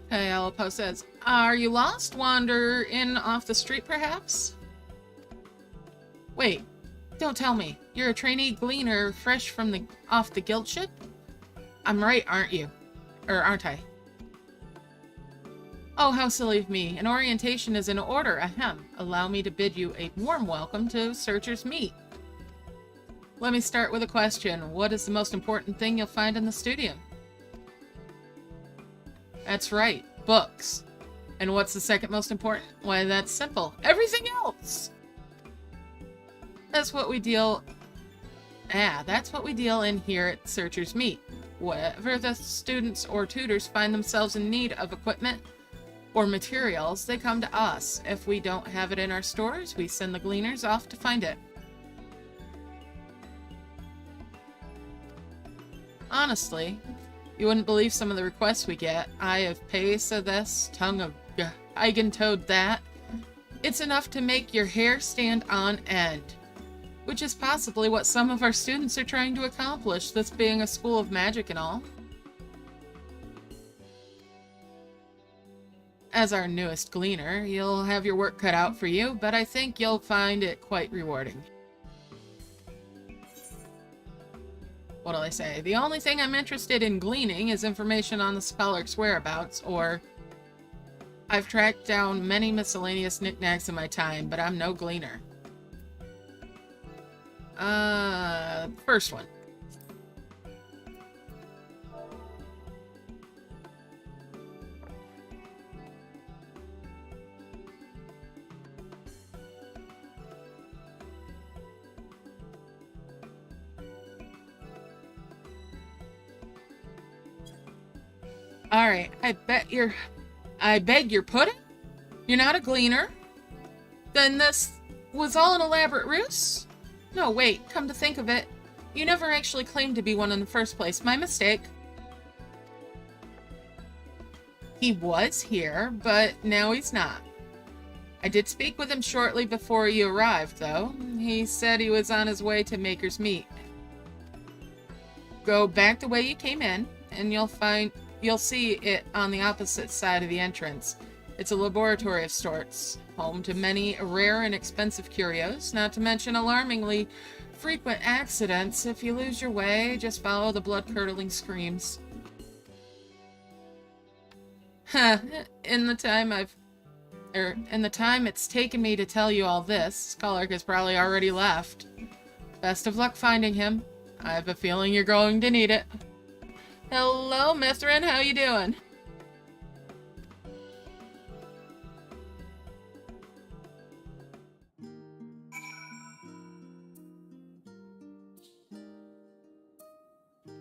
Hey, Alipo says, are you lost? Wander in off the street, perhaps? Wait, don't tell me. You're a trainee gleaner fresh from off the guild ship? I'm right, aren't you? Or aren't I? Oh, how silly of me. An orientation is in order, ahem. Allow me to bid you a warm welcome to Searcher's Meet. Let me start with a question. What is the most important thing you'll find in the studio? That's right, books. And what's the second most important? Why, that's simple. Everything else! That's what we deal in here at Searcher's Meet. Wherever the students or tutors find themselves in need of equipment or materials, they come to us. If we don't have it in our stores, we send the gleaners off to find it. Honestly, you wouldn't believe some of the requests we get. Eye of Pesa this, tongue of Eigentoad that. It's enough to make your hair stand on end. Which is possibly what some of our students are trying to accomplish, this being a school of magic and all. As our newest gleaner, you'll have your work cut out for you, but I think you'll find it quite rewarding. What'll I say? The only thing I'm interested in gleaning is information on the scholar's whereabouts, or I've tracked down many miscellaneous knickknacks in my time, but I'm no gleaner. First one. Alright, I beg your pudding? You're not a gleaner? Then this was all an elaborate ruse? No, wait, come to think of it, you never actually claimed to be one in the first place. My mistake. He was here, but now he's not. I did speak with him shortly before you arrived, though. He said he was on his way to Maker's Meet. Go back the way you came in, and you'll see it on the opposite side of the entrance. It's a laboratory of sorts, home to many rare and expensive curios, not to mention alarmingly frequent accidents. If you lose your way, just follow the blood-curdling screams. Huh, in the time it's taken me to tell you all this, Skullark has probably already left. Best of luck finding him. I have a feeling you're going to need it. Hello, Mithrin, how you doing?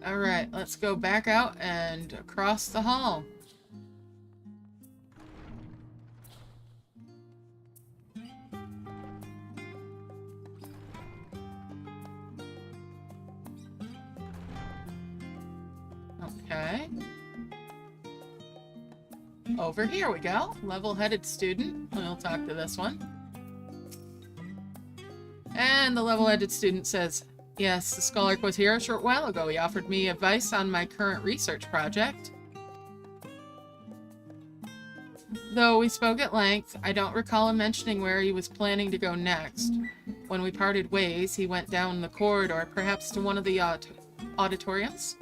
Alright, let's go back out and across the hall. Okay. Over here we go. Level-headed student. We'll talk to this one. And the level-headed student says, yes, the Skullark was here a short while ago. He offered me advice on my current research project. Though we spoke at length, I don't recall him mentioning where he was planning to go next. When we parted ways, he went down the corridor, perhaps to one of the auditoriums.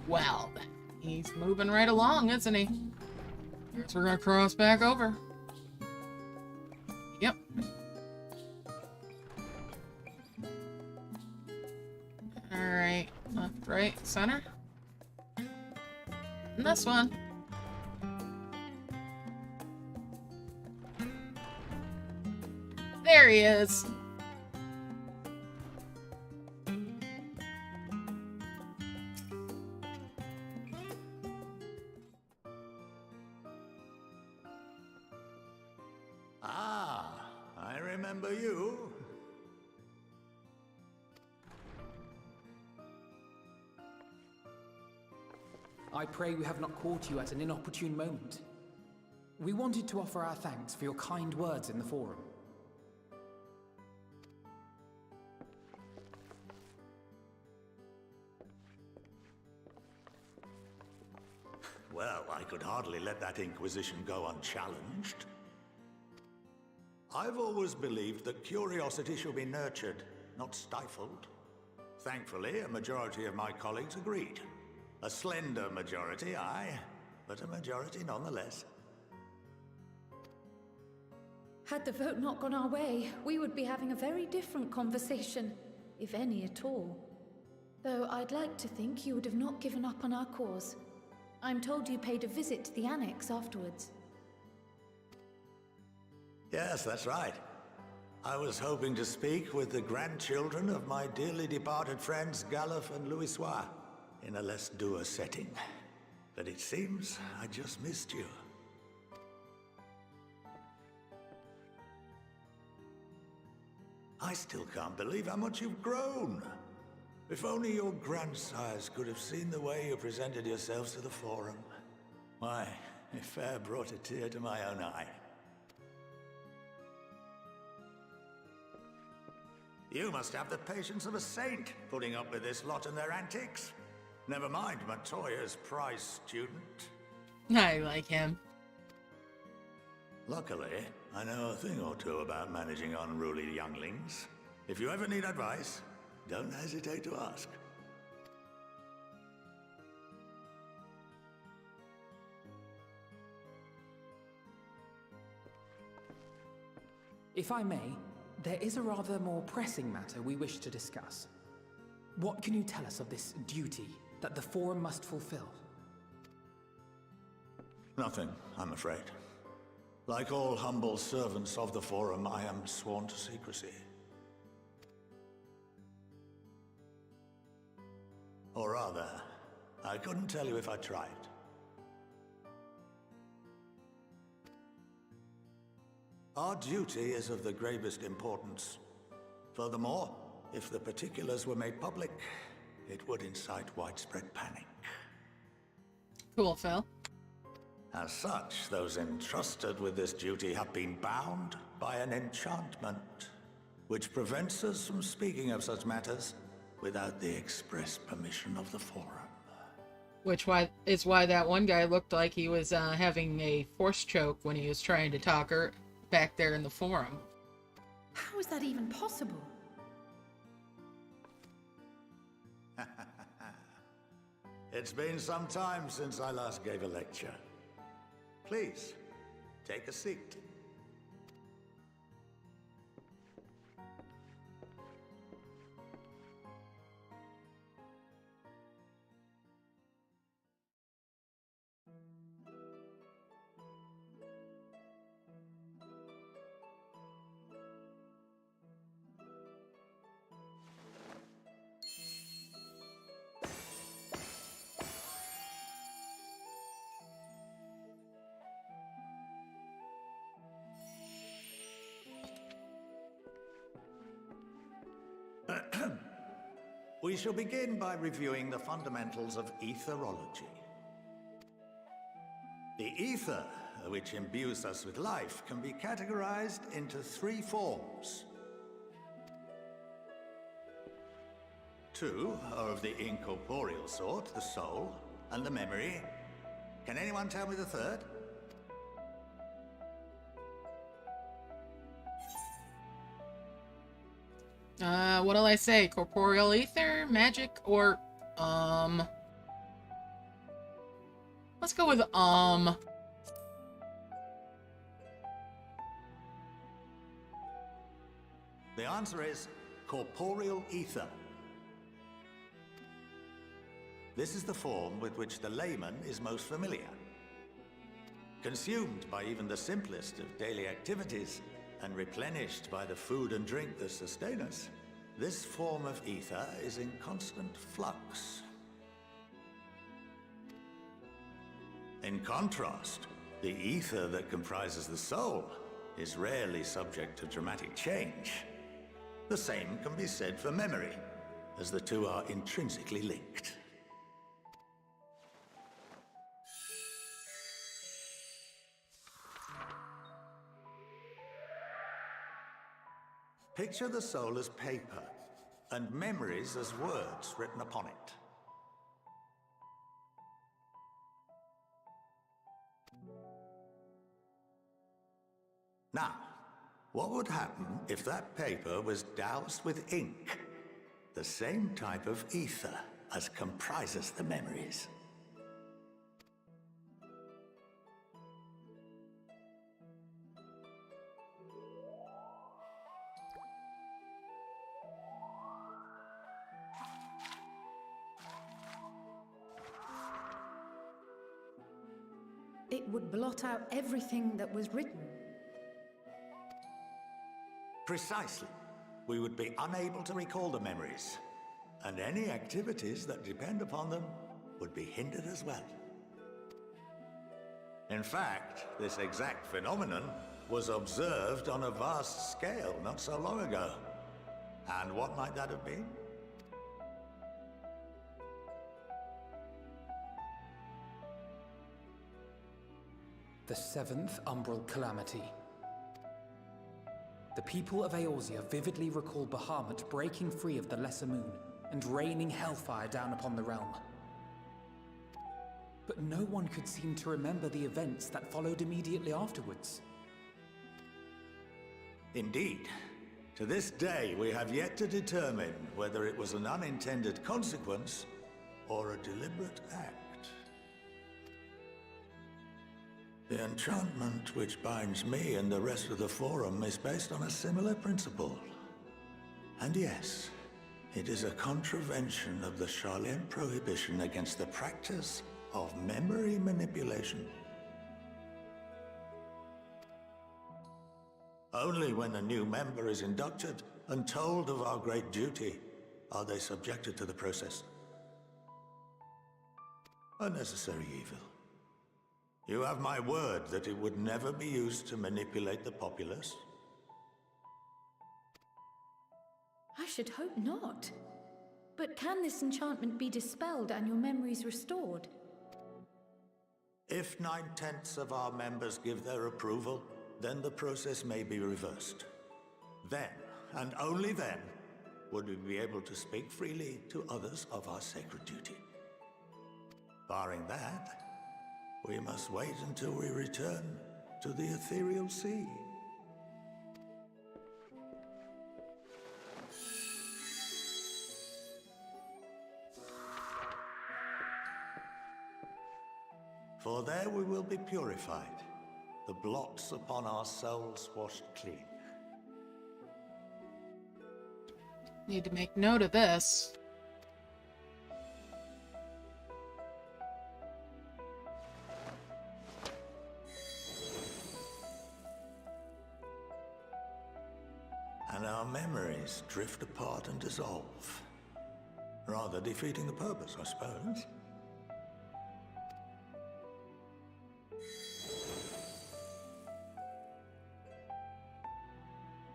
Well, then, he's moving right along, isn't he? Guess we're gonna cross back over. Yep. Alright, left, right, center. And this one. There he is. I remember you. I pray we have not caught you at an inopportune moment. We wanted to offer our thanks for your kind words in the forum. Well, I could hardly let that inquisition go unchallenged. I've always believed that curiosity should be nurtured, not stifled. Thankfully, a majority of my colleagues agreed. A slender majority, aye, but a majority nonetheless. Had the vote not gone our way, we would be having a very different conversation, if any at all. Though I'd like to think you would have not given up on our cause. I'm told you paid a visit to the Annex afterwards. Yes, that's right. I was hoping to speak with the grandchildren of my dearly departed friends Galuf and Louisoix in a less dour setting. But it seems I just missed you. I still can't believe how much you've grown. If only your grandsires could have seen the way you presented yourselves to the Forum. Why, it fair brought a tear to my own eye. You must have the patience of a saint, putting up with this lot and their antics. Never mind Matoya's prize student. I like him. Luckily, I know a thing or two about managing unruly younglings. If you ever need advice, don't hesitate to ask. If I may, there is a rather more pressing matter we wish to discuss. What can you tell us of this duty that the Forum must fulfill? Nothing, I'm afraid. Like all humble servants of the Forum, I am sworn to secrecy. Or rather, I couldn't tell you if I tried. Our duty is of the gravest importance. Furthermore, if the particulars were made public, it would incite widespread panic. Cool, Phil. As such, those entrusted with this duty have been bound by an enchantment, which prevents us from speaking of such matters without the express permission of the Forum. Which is why that one guy looked like he was having a force choke when he was trying to talk her back there in the forum. How is that even possible? It's been some time since I last gave a lecture. Please, take a seat. We shall begin by reviewing the fundamentals of etherology. The ether, which imbues us with life, can be categorized into 3 forms. 2 are of the incorporeal sort, the soul and the memory. Can anyone tell me the third? What'll I say? Corporeal Ether, magic, or, let's go with, The answer is Corporeal Ether. This is the form with which the layman is most familiar. Consumed by even the simplest of daily activities, and replenished by the food and drink that sustain us, this form of ether is in constant flux. In contrast, the ether that comprises the soul is rarely subject to dramatic change. The same can be said for memory, as the two are intrinsically linked. Picture the soul as paper, and memories as words written upon it. Now, what would happen if that paper was doused with ink? The same type of ether as comprises the memories. It would blot out everything that was written. Precisely. We would be unable to recall the memories, and any activities that depend upon them would be hindered as well. In fact, this exact phenomenon was observed on a vast scale not so long ago. And what might that have been? The 7th Umbral Calamity. The people of Eorzea vividly recall Bahamut breaking free of the Lesser Moon and raining hellfire down upon the realm. But no one could seem to remember the events that followed immediately afterwards. Indeed. To this day, we have yet to determine whether it was an unintended consequence or a deliberate act. The enchantment which binds me and the rest of the Forum is based on a similar principle. And yes, it is a contravention of the Sharlayan prohibition against the practice of memory manipulation. Only when a new member is inducted and told of our great duty are they subjected to the process. A necessary evil. You have my word that it would never be used to manipulate the populace? I should hope not. But can this enchantment be dispelled and your memories restored? If 9/10 of our members give their approval, then the process may be reversed. Then, and only then, would we be able to speak freely to others of our sacred duty. Barring that, we must wait until we return to the ethereal sea. For there we will be purified, the blots upon our souls washed clean. Need to make note of this. And our memories drift apart and dissolve, rather defeating the purpose, I suppose.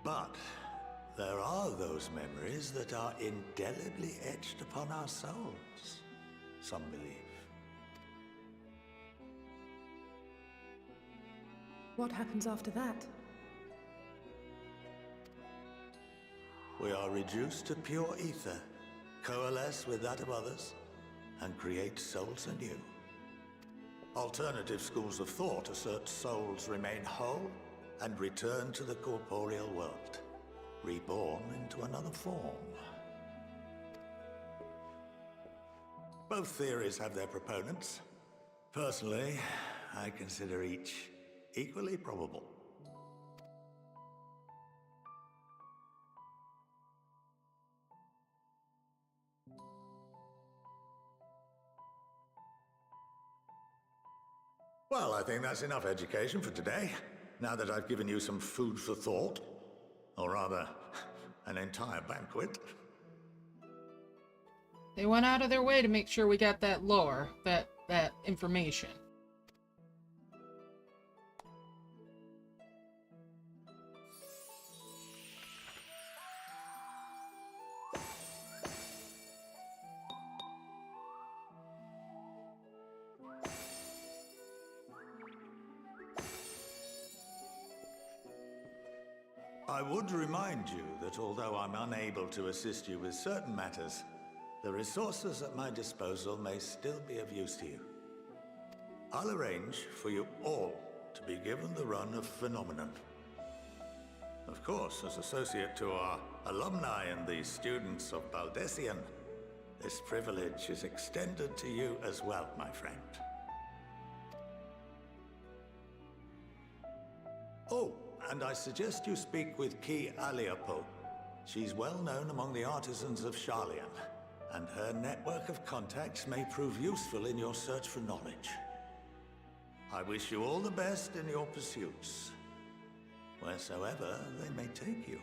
But there are those memories that are indelibly etched upon our souls, some believe. What happens after that? We are reduced to pure ether, coalesce with that of others, and create souls anew. Alternative schools of thought assert souls remain whole and return to the corporeal world, reborn into another form. Both theories have their proponents. Personally, I consider each equally probable. Well, I think that's enough education for today. Now that I've given you some food for thought, or rather, an entire banquet. They went out of their way to make sure we got that lore, that information. I would remind you that although I'm unable to assist you with certain matters, the resources at my disposal may still be of use to you. I'll arrange for you all to be given the run of Phenomenon. Of course, as associate to our alumni and the students of Baldessian, this privilege is extended to you as well, my friend. Oh, and I suggest you speak with Ki Aliapo. She's well known among the artisans of Sharlayan, and her network of contacts may prove useful in your search for knowledge. I wish you all the best in your pursuits, wheresoever they may take you.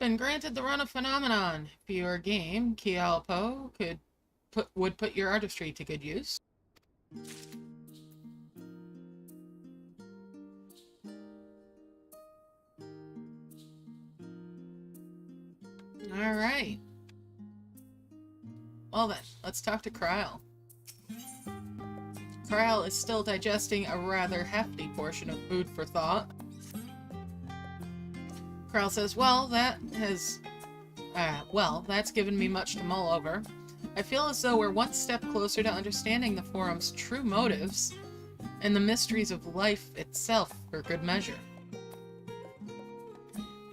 Been granted the run of Phenomenon. For your game, Kialpo would put your artistry to good use. Alright. Well then, let's talk to Kryl. Kryl is still digesting a rather hefty portion of food for thought. Kryl says, well, that's given me much to mull over. I feel as though we're one step closer to understanding the Forum's true motives and the mysteries of life itself for good measure.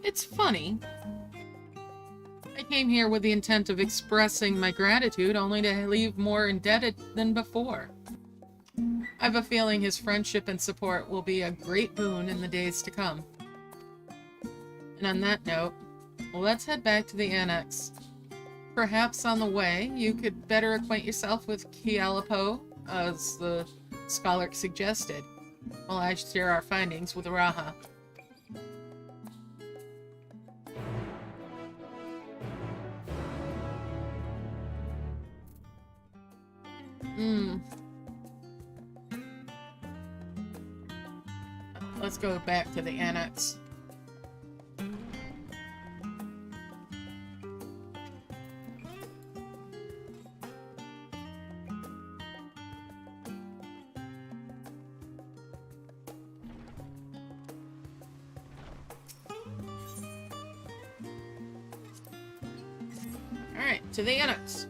It's funny. I came here with the intent of expressing my gratitude, only to leave more indebted than before. I have a feeling his friendship and support will be a great boon in the days to come. And on that note, let's head back to the Annex. Perhaps on the way, you could better acquaint yourself with Kialapo, as the scholar suggested, while I share our findings with Raha. Let's go back to the Annex. Alright, to the annex.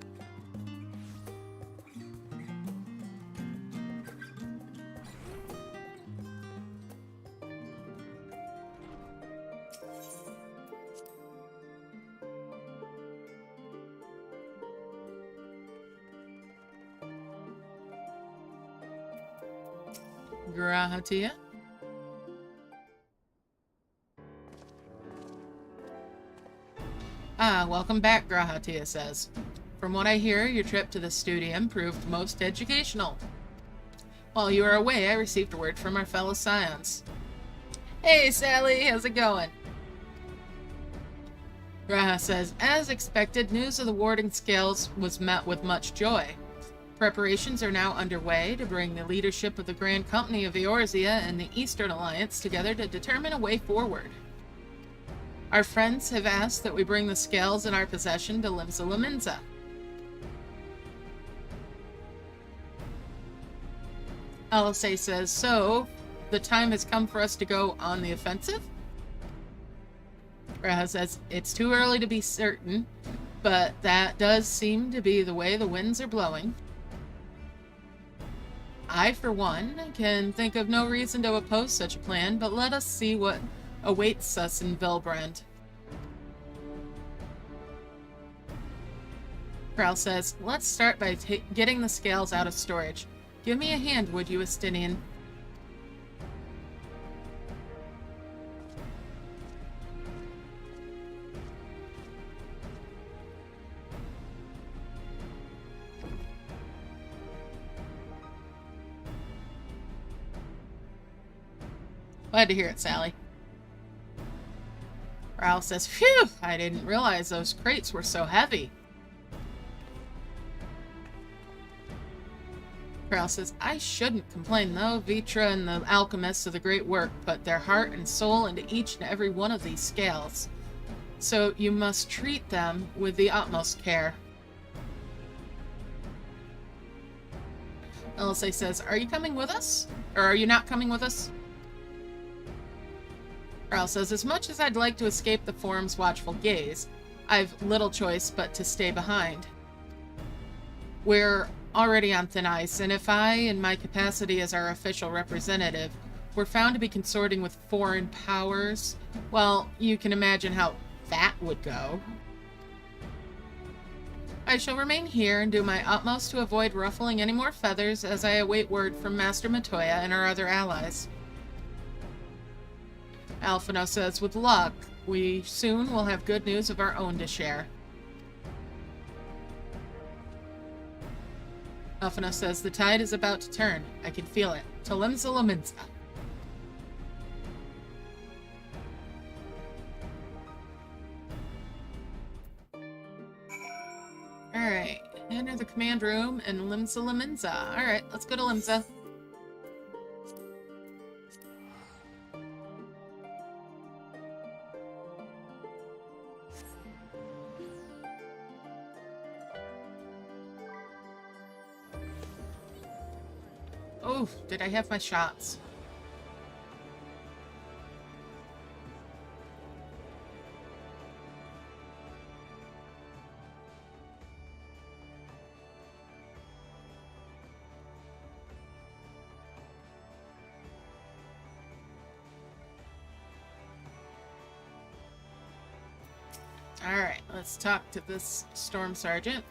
Grahatia. Ah, welcome back, Grahatia says. From what I hear, your trip to the Studium proved most educational. While you were away, I received word from our fellow Scions. Hey, Sally, how's it going? Graha says, as expected, news of the warding scales was met with much joy. Preparations are now underway to bring the leadership of the Grand Company of Eorzea and the Eastern Alliance together to determine a way forward. Our friends have asked that we bring the scales in our possession to Limsa Laminza. Alisei says, so, the time has come for us to go on the offensive? Graha says, it's too early to be certain, but that does seem to be the way the winds are blowing. I, for one, can think of no reason to oppose such a plan, but let us see what awaits us in Vilbrand. Kral says, let's start by getting the scales out of storage. Give me a hand, would you, Estinian? Glad to hear it, Sally. Kral says, phew, I didn't realize those crates were so heavy. Kral says, I shouldn't complain though. Vitra and the alchemists of the great work put their heart and soul into each and every one of these scales. So you must treat them with the utmost care. Alisei says, are you coming with us? Or are you not coming with us? Kral says, as much as I'd like to escape the Forum's watchful gaze, I've little choice but to stay behind. We're already on thin ice, and if I, in my capacity as our official representative, were found to be consorting with foreign powers, well, you can imagine how that would go. I shall remain here and do my utmost to avoid ruffling any more feathers as I await word from Master Matoya and our other allies. Alphino says, with luck, we soon will have good news of our own to share. Alphino says, the tide is about to turn. I can feel it. To Limsa Laminza. Alright, enter the command room in Limsa Laminza. Alright, let's go to Limsa. Oh, did I have my shots? Alright, let's talk to this Storm Sergeant.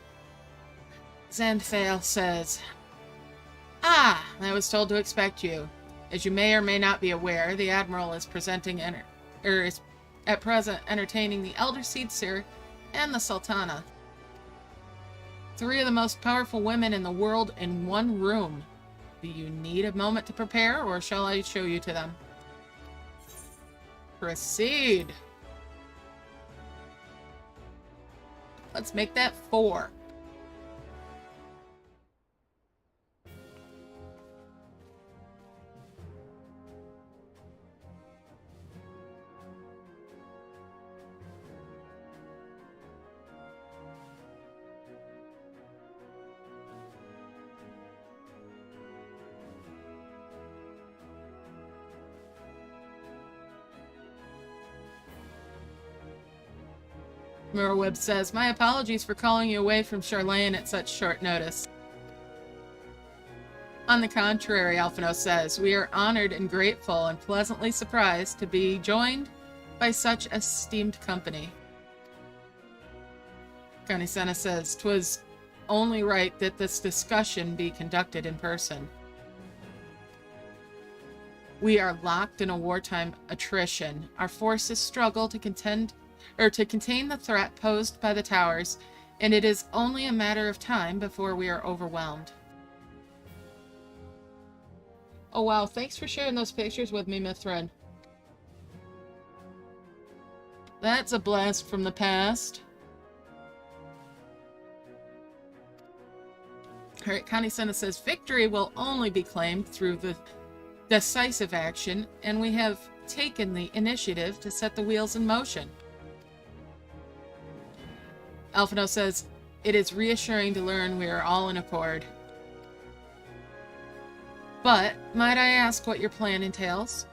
Zandfael says, ah, I was told to expect you. As you may or may not be aware, the Admiral is is at present entertaining the Elder Seer and the Sultana. 3 of the most powerful women in the world in one room. Do you need a moment to prepare, or shall I show you to them? Proceed. Let's make that 4. Merweb says, my apologies for calling you away from Charlene at such short notice. On the contrary, Alphino says, we are honored and grateful and pleasantly surprised to be joined by such esteemed company. Reconnaissance says, 'twas only right that this discussion be conducted in person. We are locked in a wartime attrition. Our forces struggle to contain the threat posed by the towers, and it is only a matter of time before we are overwhelmed. Oh wow, thanks for sharing those pictures with me, Mithrin. That's a blast from the past. Alright, Connie Senna says, victory will only be claimed through the decisive action, and we have taken the initiative to set the wheels in motion. Alphino says, it is reassuring to learn we are all in accord. But, might I ask what your plan entails?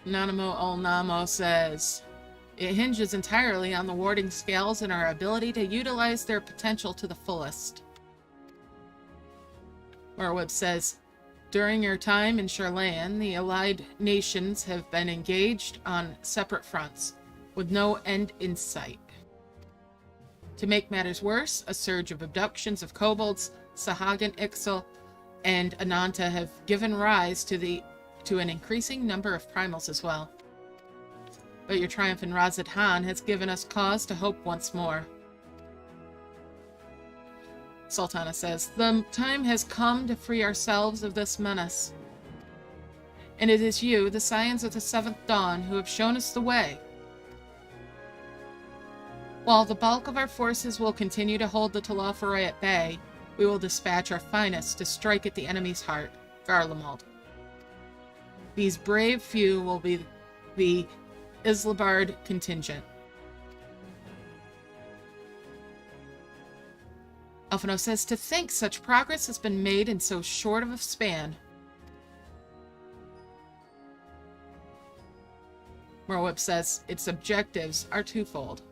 Nanamo Olnamo says, it hinges entirely on the warding scales and our ability to utilize their potential to the fullest. Morweb says, during your time in Charlene, the allied nations have been engaged on separate fronts, with no end in sight. To make matters worse, a surge of abductions of kobolds, Sahagin, Ixal, and Ananta have given rise to an increasing number of primals as well. But your triumph in Razad Han has given us cause to hope once more. Sultana says, the time has come to free ourselves of this menace. And it is you, the Scions of the Seventh Dawn, who have shown us the way. While the bulk of our forces will continue to hold the Talophoroi at bay, we will dispatch our finest to strike at the enemy's heart, Garlemald. These brave few will be the Islabard Contingent. Alphino says, to think such progress has been made in so short of a span. Morweb says, its objectives are twofold.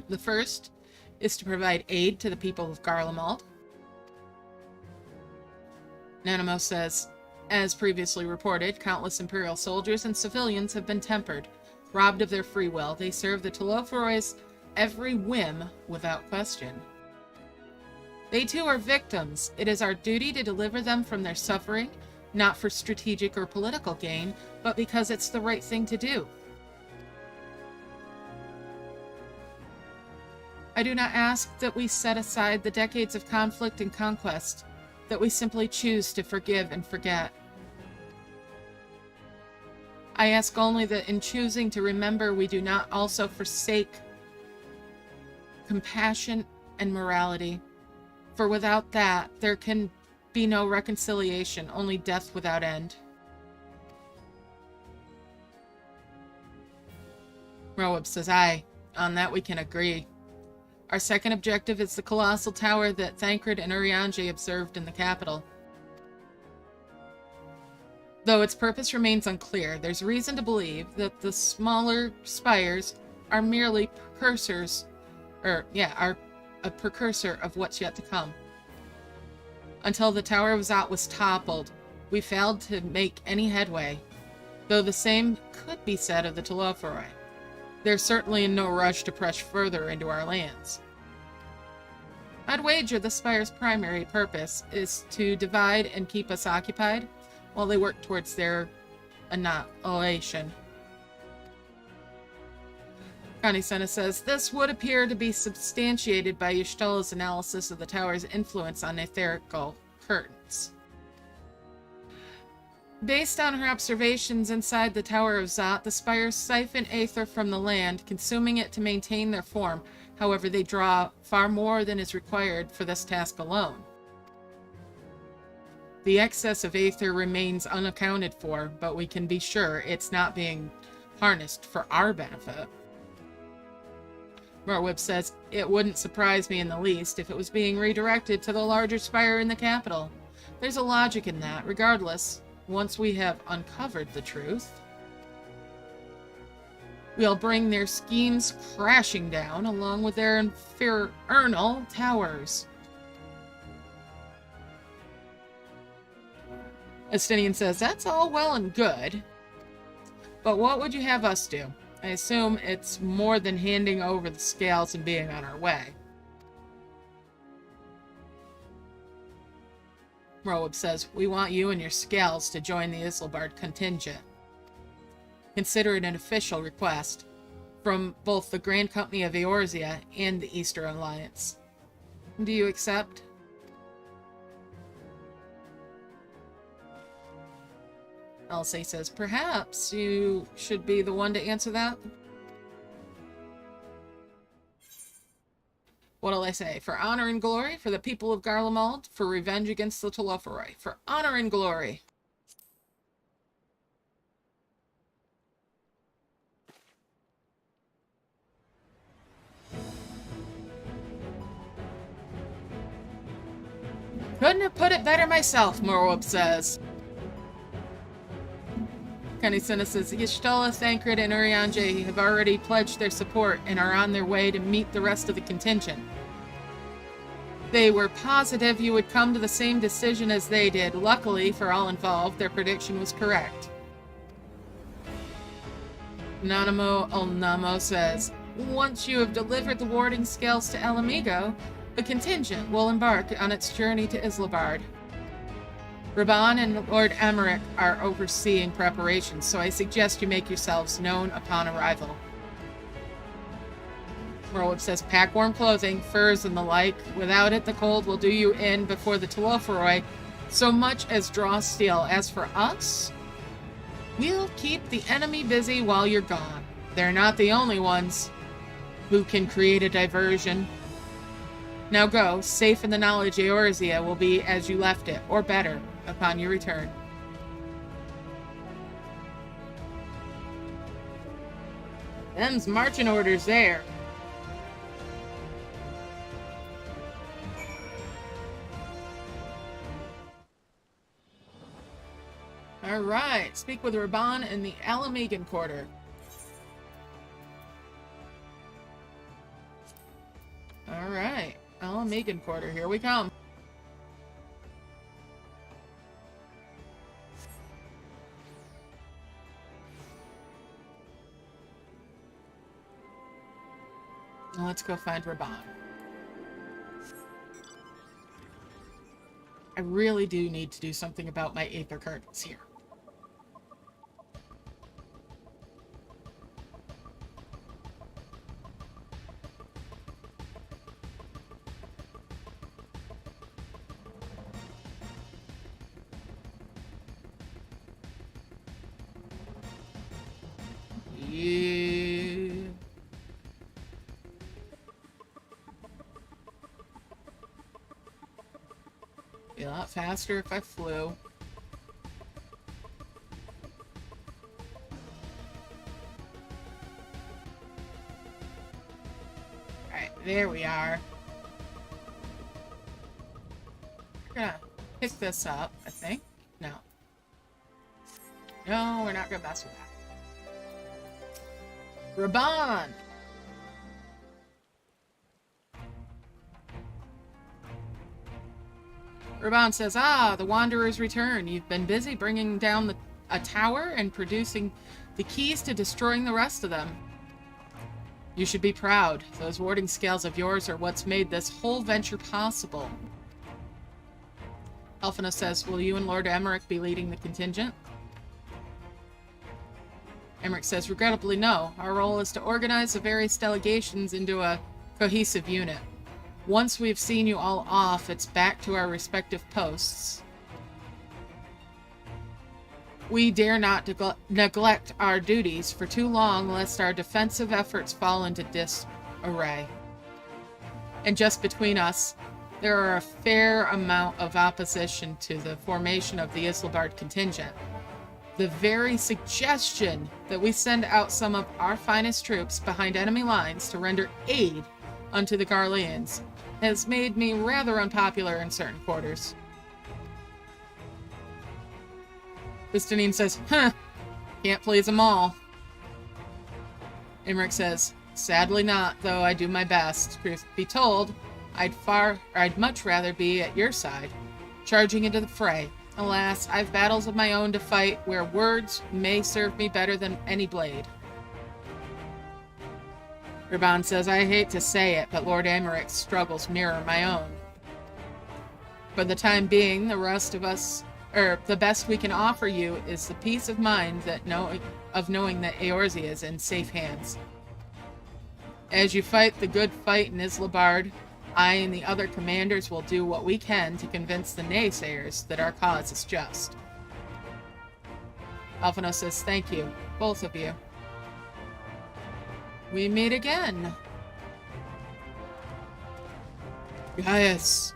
The first is to provide aid to the people of Garlemald. Nanamo says, as previously reported, countless Imperial soldiers and civilians have been tempered, robbed of their free will. They serve the Talophoroi's every whim without question. They too are victims. It is our duty to deliver them from their suffering, not for strategic or political gain, but because it's the right thing to do. I do not ask that we set aside the decades of conflict and conquest, that we simply choose to forgive and forget. I ask only that in choosing to remember, we do not also forsake compassion and morality, for without that, there can be no reconciliation, only death without end. Roab says, aye, on that we can agree. Our second objective is the Colossal Tower that Thancred and Urianger observed in the capital. Though its purpose remains unclear, there's reason to believe that the smaller spires are merely precursors, are a precursor of what's yet to come. Until the Tower of Zot was toppled, we failed to make any headway, though the same could be said of the Talophoroi. They're certainly in no rush to press further into our lands. I'd wager the Spire's primary purpose is to divide and keep us occupied while they work towards their annihilation. Connie Senna says, this would appear to be substantiated by Y'shtola's analysis of the tower's influence on etherical currents. Based on her observations inside the Tower of Zot, the spires siphon aether from the land, consuming it to maintain their form. However, they draw far more than is required for this task alone. The excess of aether remains unaccounted for, but we can be sure it's not being harnessed for our benefit. Morweb says, it wouldn't surprise me in the least if it was being redirected to the larger spire in the capital. There's a logic in that. Regardless, once we have uncovered the truth, we'll bring their schemes crashing down along with their infernal towers. Estinian says, that's all well and good, but what would you have us do? I assume it's more than handing over the scales and being on our way. Roab says, we want you and your scales to join the Islabard contingent. Consider it an official request from both the Grand Company of Eorzea and the Eastern Alliance. Do you accept? Elsie says, perhaps you should be the one to answer that. What'll I say? For honor and glory, for the people of Garlemald, for revenge against the Taloforoi. For honor and glory. Couldn't have put it better myself, Morwub says. Kanisina says, Y'shtola, Thancred, and Urianger have already pledged their support and are on their way to meet the rest of the contingent. They were positive you would come to the same decision as they did. Luckily, for all involved, their prediction was correct. Nanamo Olnamo says, once you have delivered the warding scales to El Amigo, the contingent will embark on its journey to Islabard. Raban and Lord Emmerich are overseeing preparations, so I suggest you make yourselves known upon arrival. Morwood says, pack warm clothing, furs, and the like. Without it, the cold will do you in before the Taloforoi so much as draw steel. As for us, we'll keep the enemy busy while you're gone. They're not the only ones who can create a diversion. Now go, safe in the knowledge Eorzea will be as you left it, or better, upon your return. Them's marching orders there. Alright, speak with Raban in the Alamegan Quarter. Alright, Alamegan Quarter, here we come. Now let's go find Raban. I really do need to do something about my Aether curtains here. Be a lot faster if I flew. Alright, there we are. We're gonna pick this up, I think. No. No, we're not gonna mess with that. Raban! Raban says, the Wanderers return. You've been busy bringing down a tower and producing the keys to destroying the rest of them. You should be proud. Those warding scales of yours are what's made this whole venture possible. Elfina says, will you and Lord Emmerich be leading the contingent? Emmerich says, regrettably no. Our role is to organize the various delegations into a cohesive unit. Once we've seen you all off, it's back to our respective posts. We dare not neglect our duties for too long, lest our defensive efforts fall into disarray. And just between us, there are a fair amount of opposition to the formation of the Islabard contingent. The very suggestion that we send out some of our finest troops behind enemy lines to render aid unto the Garleans has made me rather unpopular in certain quarters. Justinian says, huh, can't please them all. Imric says, sadly not, though I do my best. Truth be told, I'd much rather be at your side, charging into the fray. Alas, I've battles of my own to fight where words may serve me better than any blade. Raban says, I hate to say it, but Lord Amaric's struggles mirror my own. For the time being, the rest of us, the best we can offer you is the peace of mind of knowing that Eorzea is in safe hands. As you fight the good fight in Islabard, I and the other commanders will do what we can to convince the naysayers that our cause is just. Alphonse says, thank you, both of you. We meet again. Gaius,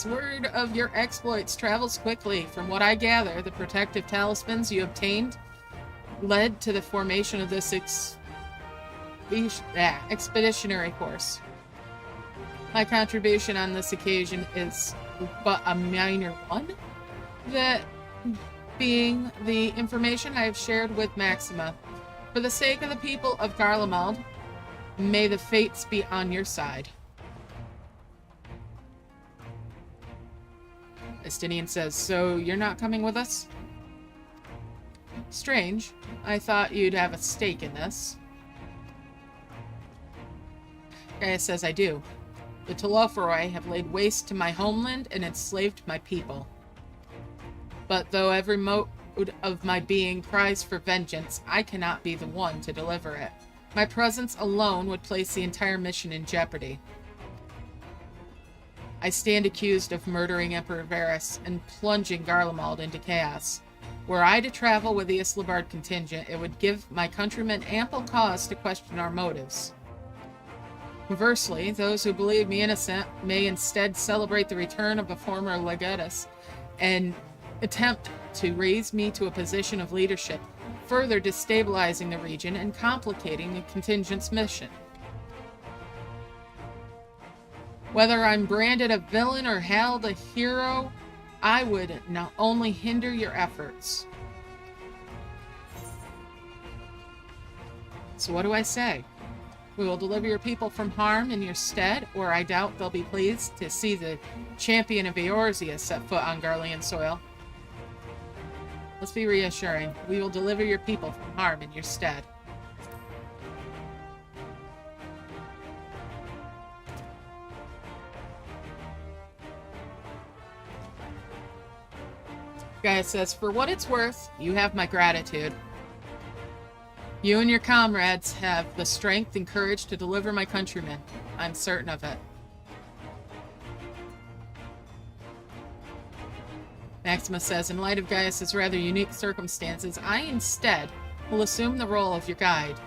word of your exploits travels quickly. From what I gather, the protective talismans you obtained led to the formation of this expeditionary force. My contribution on this occasion is but a minor one, that being the information I have shared with Maxima. For the sake of the people of Garlemald, may the fates be on your side. Estinian says, so you're not coming with us? Strange. I thought you'd have a stake in this. Gaius says, I do. The Taloforoi have laid waste to my homeland and enslaved my people. But though every mode of my being cries for vengeance, I cannot be the one to deliver it. My presence alone would place the entire mission in jeopardy. I stand accused of murdering Emperor Varys and plunging Garlemald into chaos. Were I to travel with the Islabard contingent, it would give my countrymen ample cause to question our motives. Conversely, those who believe me innocent may instead celebrate the return of a former legatus and attempt to raise me to a position of leadership, further destabilizing the region and complicating the contingent's mission. Whether I'm branded a villain or hailed a hero, I would not only hinder your efforts. So what do I say? We will deliver your people from harm in your stead, or I doubt they'll be pleased to see the champion of Eorzea set foot on Garlean soil. Let's be reassuring. We will deliver your people from harm in your stead. Gaius says, for what it's worth, you have my gratitude. You and your comrades have the strength and courage to deliver my countrymen. I'm certain of it. Maxima says, in light of Gaius's rather unique circumstances, I instead will assume the role of your guide.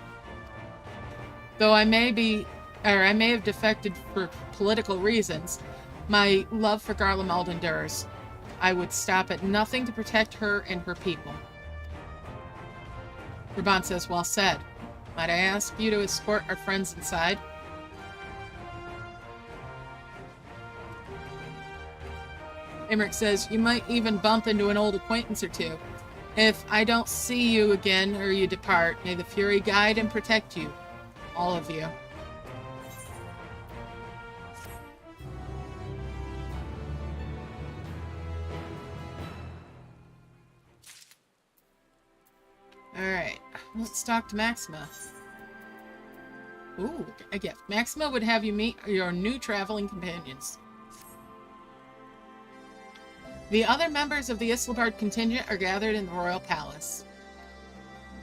Though I may have defected for political reasons, my love for Garlemald endures. I would stop at nothing to protect her and her people. Raban says, well said. Might I ask you to escort our friends inside? Imric says, you might even bump into an old acquaintance or two. If I don't see you again or you depart, may the Fury guide and protect you. All of you. Alright, let's talk to Maxima. Ooh, a gift. Maxima would have you meet your new traveling companions. The other members of the Islabard contingent are gathered in the Royal Palace.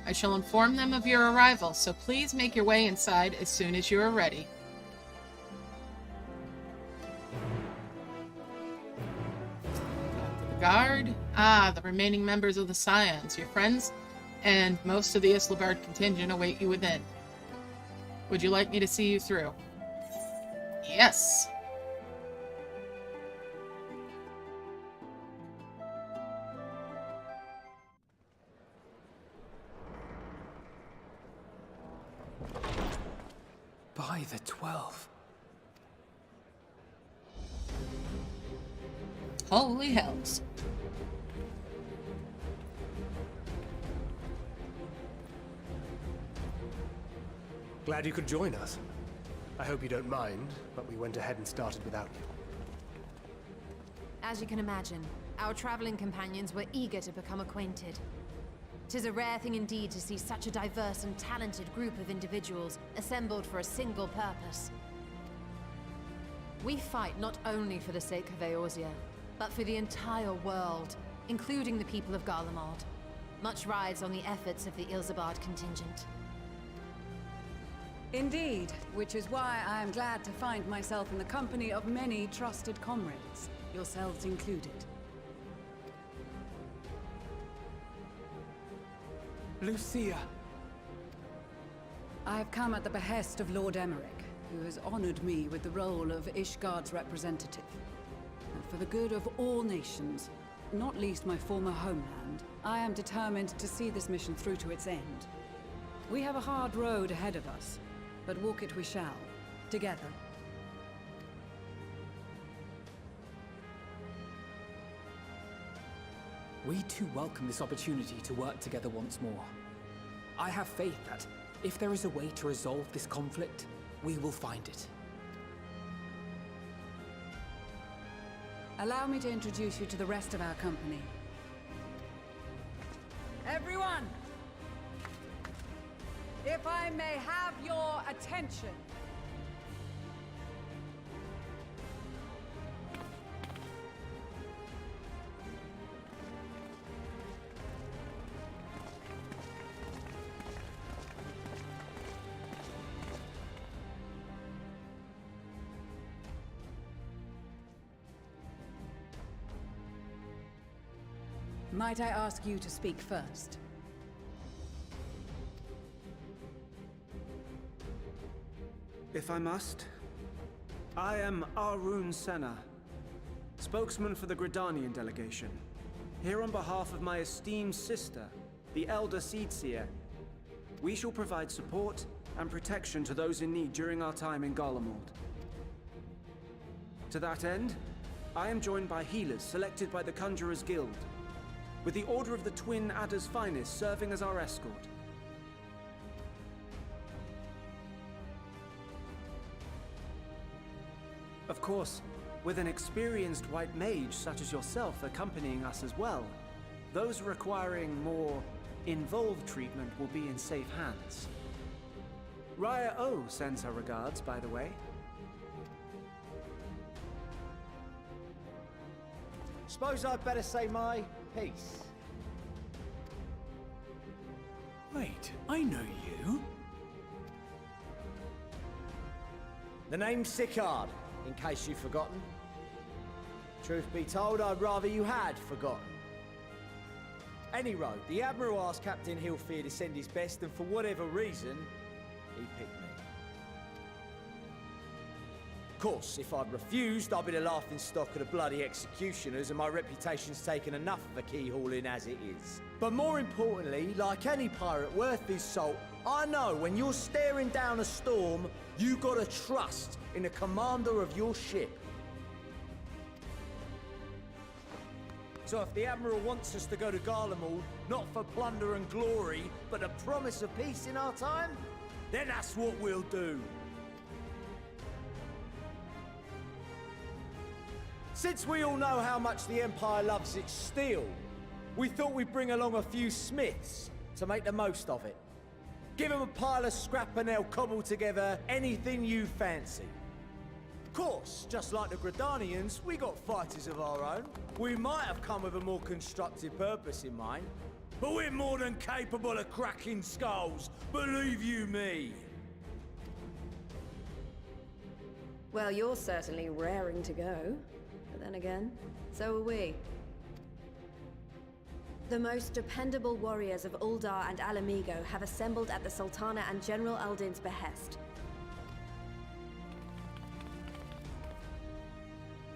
I shall inform them of your arrival, so please make your way inside as soon as you are ready. The guard? Ah, the remaining members of the Scions, your friends, and most of the Islabard contingent await you within. Would you like me to see you through? Yes! By the 12. Holy hells. Glad you could join us. I hope you don't mind, but we went ahead and started without you. As you can imagine, our traveling companions were eager to become acquainted. 'Tis a rare thing indeed to see such a diverse and talented group of individuals assembled for a single purpose. We fight not only for the sake of Eorzea, but for the entire world, including the people of Garlemald. Much rides on the efforts of the Ilzabard contingent. Indeed, which is why I am glad to find myself in the company of many trusted comrades, yourselves included. Lucia! I have come at the behest of Lord Emmerich, who has honored me with the role of Ishgard's representative. And for the good of all nations, not least my former homeland, I am determined to see this mission through to its end. We have a hard road ahead of us, but walk it we shall, together. We too welcome this opportunity to work together once more. I have faith that, if there is a way to resolve this conflict, we will find it. Allow me to introduce you to the rest of our company. Everyone! If I may have your attention. Might I ask you to speak first? If I must. I am Arun Senna, spokesman for the Gridanian delegation. Here on behalf of my esteemed sister, the Elder Seedseer. We shall provide support and protection to those in need during our time in Garlemald. To that end, I am joined by healers selected by the Conjurers Guild, with the Order of the Twin Adder's Finest serving as our escort. Of course, with an experienced white mage such as yourself accompanying us as well, those requiring more involved treatment will be in safe hands. Raya O sends her regards, by the way. Suppose I'd better say my piece. Wait, I know you. The name's Sicard, in case you've forgotten. Truth be told, I'd rather you had forgotten. Any road, the Admiral asked Captain Hilfear to send his best, and for whatever reason, he picked me. Of course, if I'd refused, I'd be the laughingstock of the bloody executioners, and my reputation's taken enough of a keyhauling as it is. But more importantly, like any pirate worth his salt, I know when you're staring down a storm, you gotta trust in the commander of your ship. So if the Admiral wants us to go to Garlemald, not for plunder and glory, but the promise of peace in our time, then that's what we'll do. Since we all know how much the Empire loves its steel, we thought we'd bring along a few smiths to make the most of it. Give them a pile of scrap and they'll cobble together anything you fancy. Of course, just like the Gridanians, we got fighters of our own. We might have come with a more constructive purpose in mind, but we're more than capable of cracking skulls, believe you me. Well, you're certainly raring to go. But then again, so are we. The most dependable warriors of Uldar and Alamigo have assembled at the Sultana and General Aldin's behest.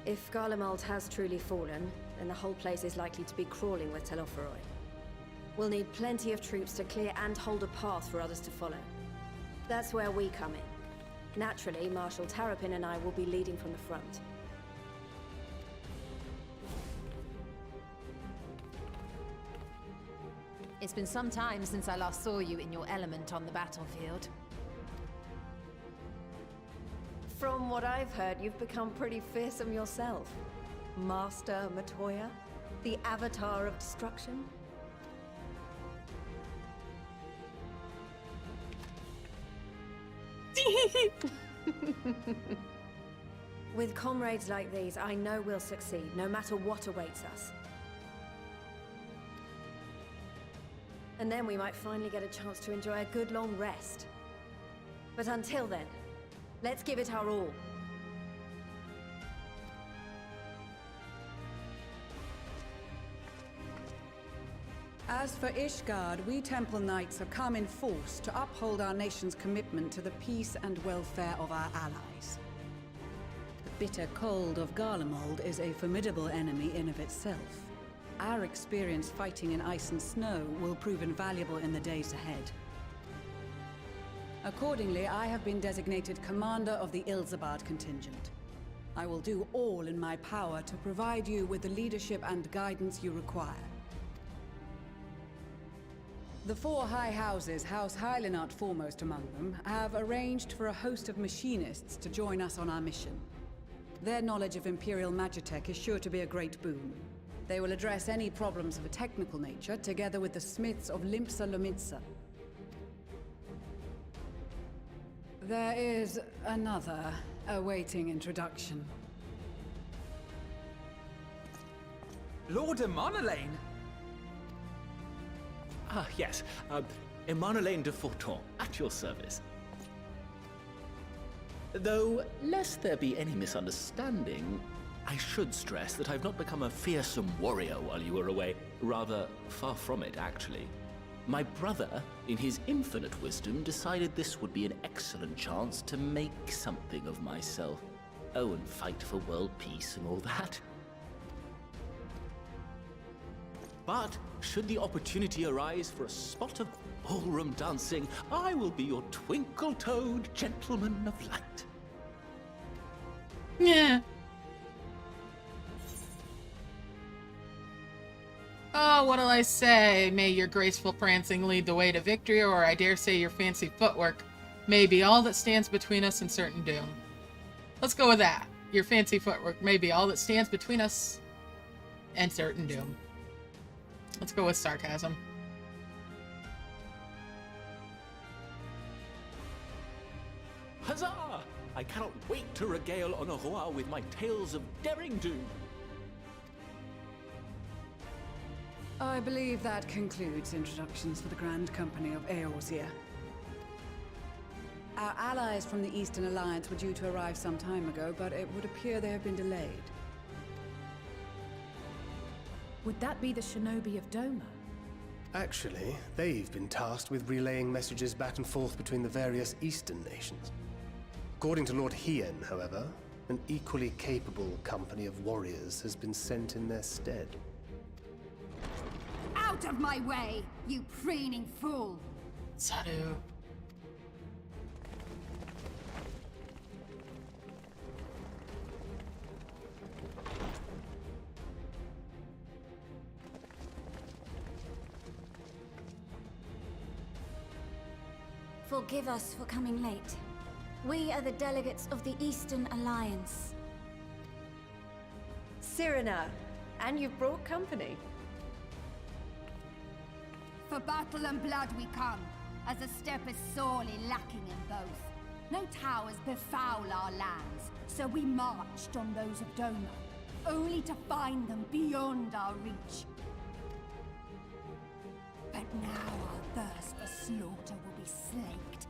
If Garlemald has truly fallen, then the whole place is likely to be crawling with Telophoroi. We'll need plenty of troops to clear and hold a path for others to follow. That's where we come in. Naturally, Marshal Terrapin and I will be leading from the front. It's been some time since I last saw you in your element on the battlefield. what I've heard, you've become pretty fearsome yourself. Master Matoya, the avatar of destruction. With comrades like these, I know we'll succeed, no matter what awaits us. And then we might finally get a chance to enjoy a good long rest. But until then, let's give it our all. As for Ishgard, we Temple Knights have come in force to uphold our nation's commitment to the peace and welfare of our allies. The bitter cold of Garlemald is a formidable enemy in of itself. Our experience fighting in ice and snow will prove invaluable in the days ahead. Accordingly, I have been designated commander of the Ilzabard contingent. I will do all in my power to provide you with the leadership and guidance you require. The four high houses, House Hylinart foremost among them, have arranged for a host of machinists to join us on our mission. Their knowledge of Imperial Magitech is sure to be a great boon. They will address any problems of a technical nature, together with the smiths of Limpsa Lomitsa. There is another awaiting introduction. Lord Emanolain! Ah, yes. Emanolain de Forton, at your service. Though, lest there be any misunderstanding, I should stress that I've not become a fearsome warrior while you were away. Rather, far from it, actually. My brother, in his infinite wisdom, decided this would be an excellent chance to make something of myself. Oh, and fight for world peace and all that. But, should the opportunity arise for a spot of ballroom dancing, I will be your twinkle-toed gentleman of light. Yeah. Oh, what'll I say? May your graceful prancing lead the way to victory, or I dare say your fancy footwork may be all that stands between us and certain doom. Let's go with that. Your fancy footwork may be all that stands between us and certain doom. Let's go with sarcasm. Huzzah! I cannot wait to regale Honoroa with my tales of daring do. I believe that concludes introductions for the Grand Company of Eorzea. Our allies from the Eastern Alliance were due to arrive some time ago, but it would appear they have been delayed. Would that be the Shinobi of Doma? Actually, they've been tasked with relaying messages back and forth between the various Eastern nations. According to Lord Hien, however, an equally capable company of warriors has been sent in their stead. Out of my way, you preening fool! Sadu. Forgive us for coming late. We are the delegates of the Eastern Alliance. Cyrena, and you've brought company. For battle and blood we come, as a step is sorely lacking in both. No towers befoul our lands, so we marched on those of Doma, only to find them beyond our reach. But now our thirst for slaughter will be slaked.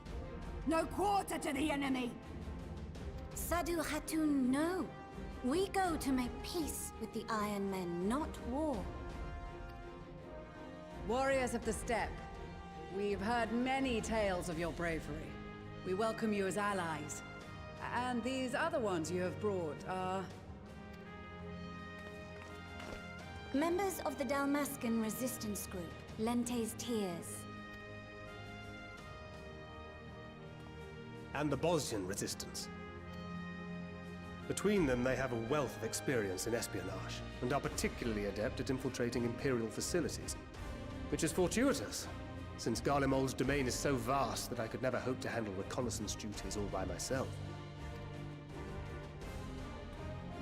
No quarter to the enemy! Sadu Hatun, no. We go to make peace with the Iron Men, not war. Warriors of the Steppe, we've heard many tales of your bravery. We welcome you as allies. And these other ones you have brought are... Members of the Dalmascan resistance group, Lente's Tears. And the Bosnian resistance. Between them, they have a wealth of experience in espionage, and are particularly adept at infiltrating Imperial facilities. Which is fortuitous, since Garlemald's domain is so vast that I could never hope to handle reconnaissance duties all by myself.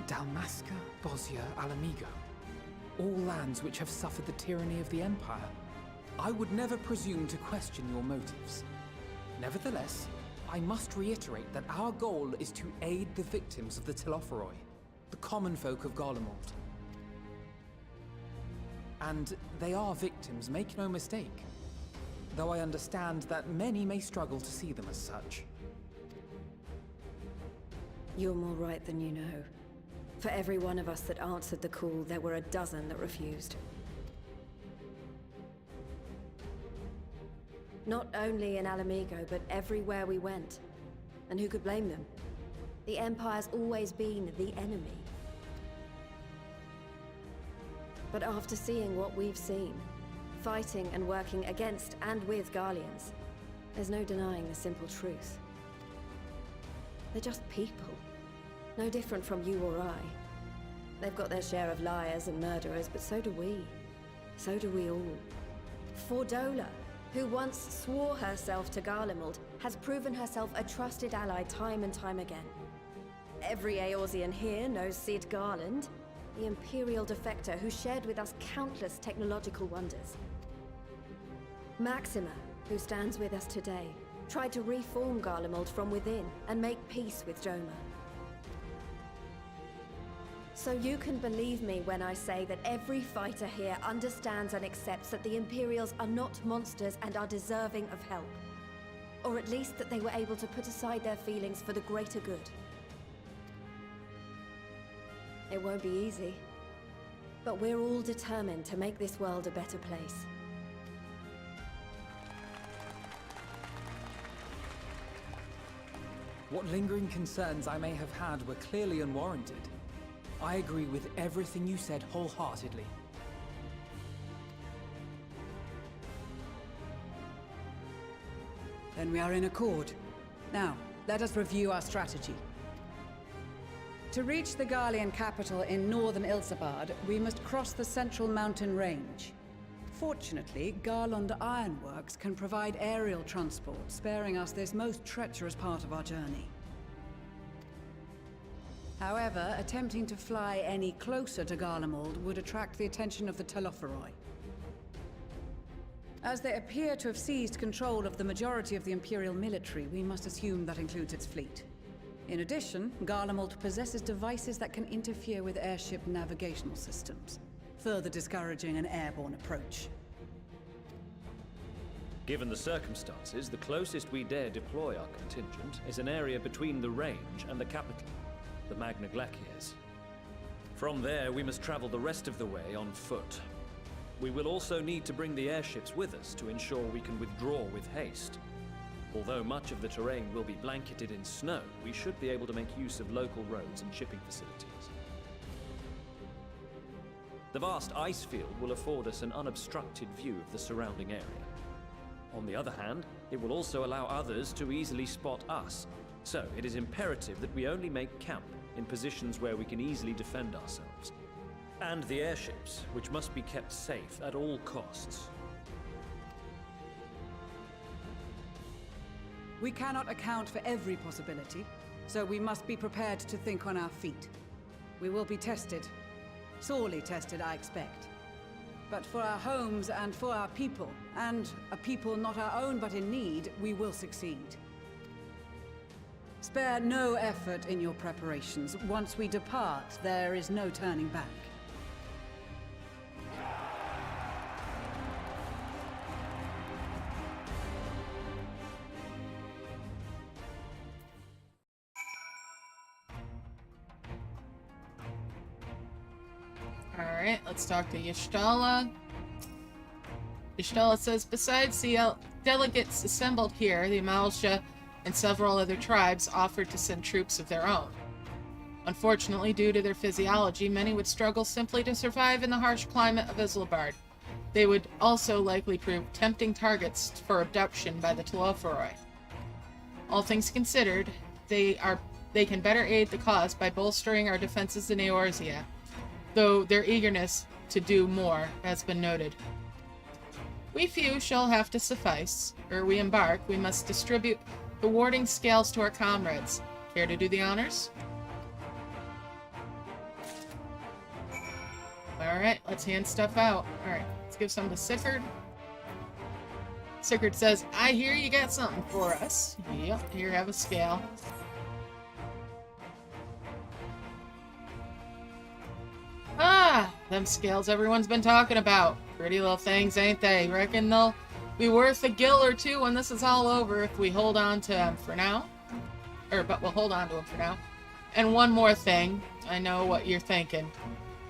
Dalmasca, Bosnia, Alamigo. All lands which have suffered the tyranny of the Empire. I would never presume to question your motives. Nevertheless, I must reiterate that our goal is to aid the victims of the Telophoroi, the common folk of Garlemald. And they are victims, make no mistake. Though I understand that many may struggle to see them as such. You're more right than you know. For every one of us that answered the call, there were a dozen that refused. Not only in Alamigo, but everywhere we went. And who could blame them? The Empire's always been the enemy. But after seeing what we've seen, fighting and working against and with Garleans, there's no denying the simple truth. They're just people. No different from you or I. They've got their share of liars and murderers, but so do we. So do we all. Fordola, who once swore herself to Garlemald, has proven herself a trusted ally time and time again. Every Eorzean here knows Cid Garland, the Imperial defector who shared with us countless technological wonders. Maxima, who stands with us today, tried to reform Garlemald from within and make peace with Doma. So you can believe me when I say that every fighter here understands and accepts that the Imperials are not monsters and are deserving of help. Or at least that they were able to put aside their feelings for the greater good. It won't be easy, but we're all determined to make this world a better place. What lingering concerns I may have had were clearly unwarranted. I agree with everything you said wholeheartedly. Then we are in accord. Now, let us review our strategy. To reach the Garlean capital in northern Ilsabard, we must cross the central mountain range. Fortunately, Garland Ironworks can provide aerial transport, sparing us this most treacherous part of our journey. However, attempting to fly any closer to Garlemald would attract the attention of the Telophoroi. As they appear to have seized control of the majority of the Imperial military, we must assume that includes its fleet. In addition, Garlemald possesses devices that can interfere with airship navigational systems, further discouraging an airborne approach. Given the circumstances, the closest we dare deploy our contingent is an area between the range and the capital, the Magna Glaciers. From there, we must travel the rest of the way on foot. We will also need to bring the airships with us to ensure we can withdraw with haste. Although much of the terrain will be blanketed in snow, we should be able to make use of local roads and shipping facilities. The vast ice field will afford us an unobstructed view of the surrounding area. On the other hand, it will also allow others to easily spot us, so it is imperative that we only make camp in positions where we can easily defend ourselves. And the airships, which must be kept safe at all costs. We cannot account for every possibility, so we must be prepared to think on our feet. We will be tested. Sorely tested, I expect. But for our homes and for our people, and a people not our own but in need, we will succeed. Spare no effort in your preparations. Once we depart, there is no turning back. Alright, let's talk to Y'Shtala. Y'Shtala says, besides the delegates assembled here, the Amalsha and several other tribes offered to send troops of their own. Unfortunately, due to their physiology, many would struggle simply to survive in the harsh climate of Islabard. They would also likely prove tempting targets for abduction by the Telophoroi. All things considered, they can better aid the cause by bolstering our defenses in Eorzea, though their eagerness to do more has been noted. We few shall have to suffice. Ere we embark, we must distribute the warding scales to our comrades. Care to do the honors? Alright, let's hand stuff out. Alright, let's give some to Sickard. Sickard says, I hear you got something for us. Yep, here, have a scale. Ah, them scales everyone's been talking about. Pretty little things, ain't they? Reckon they'll be worth a gill or two when this is all over if we hold on to them for now. But we'll hold on to them for now. And one more thing. I know what you're thinking.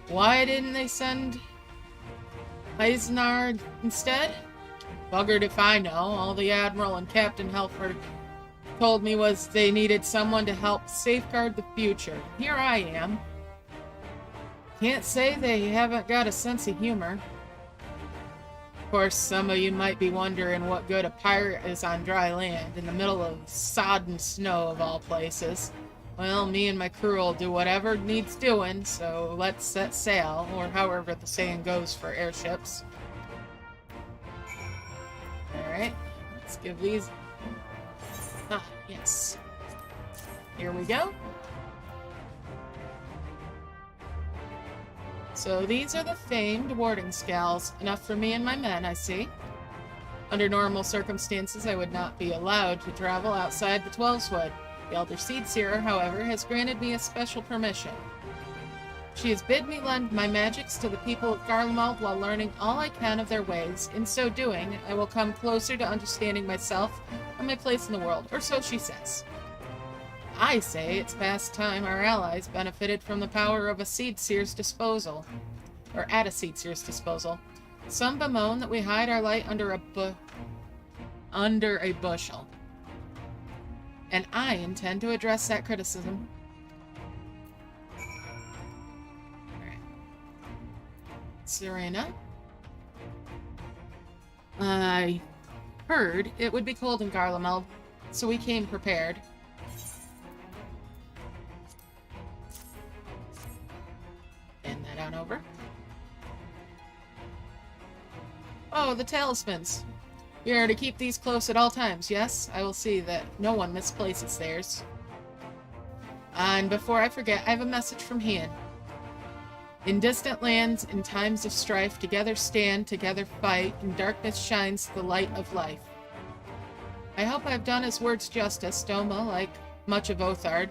Why didn't they send Eisner instead? Buggered if I know. All the Admiral and Captain Helford told me was they needed someone to help safeguard the future. Here I am. Can't say they haven't got a sense of humor. Of course, some of you might be wondering what good a pirate is on dry land, in the middle of sodden snow of all places. Well, me and my crew will do whatever needs doing, so let's set sail, or however the saying goes for airships. Alright, let's give these... Ah, yes. Here we go. So these are the famed warding scales. Enough for me and my men, I see. Under normal circumstances, I would not be allowed to travel outside the 12's-Wood. The Elder Seedseer, however, has granted me a special permission. She has bid me lend my magics to the people of Garland while learning all I can of their ways. In so doing, I will come closer to understanding myself and my place in the world, or so she says. I say it's past time our allies benefited from the power of a Seedseer's disposal. Or at a Seedseer's disposal. Some bemoan that we hide our light under a bushel. And I intend to address that criticism. Alright. Serena. I heard it would be cold in Garland, so we came prepared. Hand that on over. Oh, the Talismans. We are to keep these close at all times, yes? I will see that no one misplaces theirs. And before I forget, I have a message from Hien. In distant lands, in times of strife, together stand, together fight, in darkness shines the light of life. I hope I have done his words justice. Doma, like much of Othard,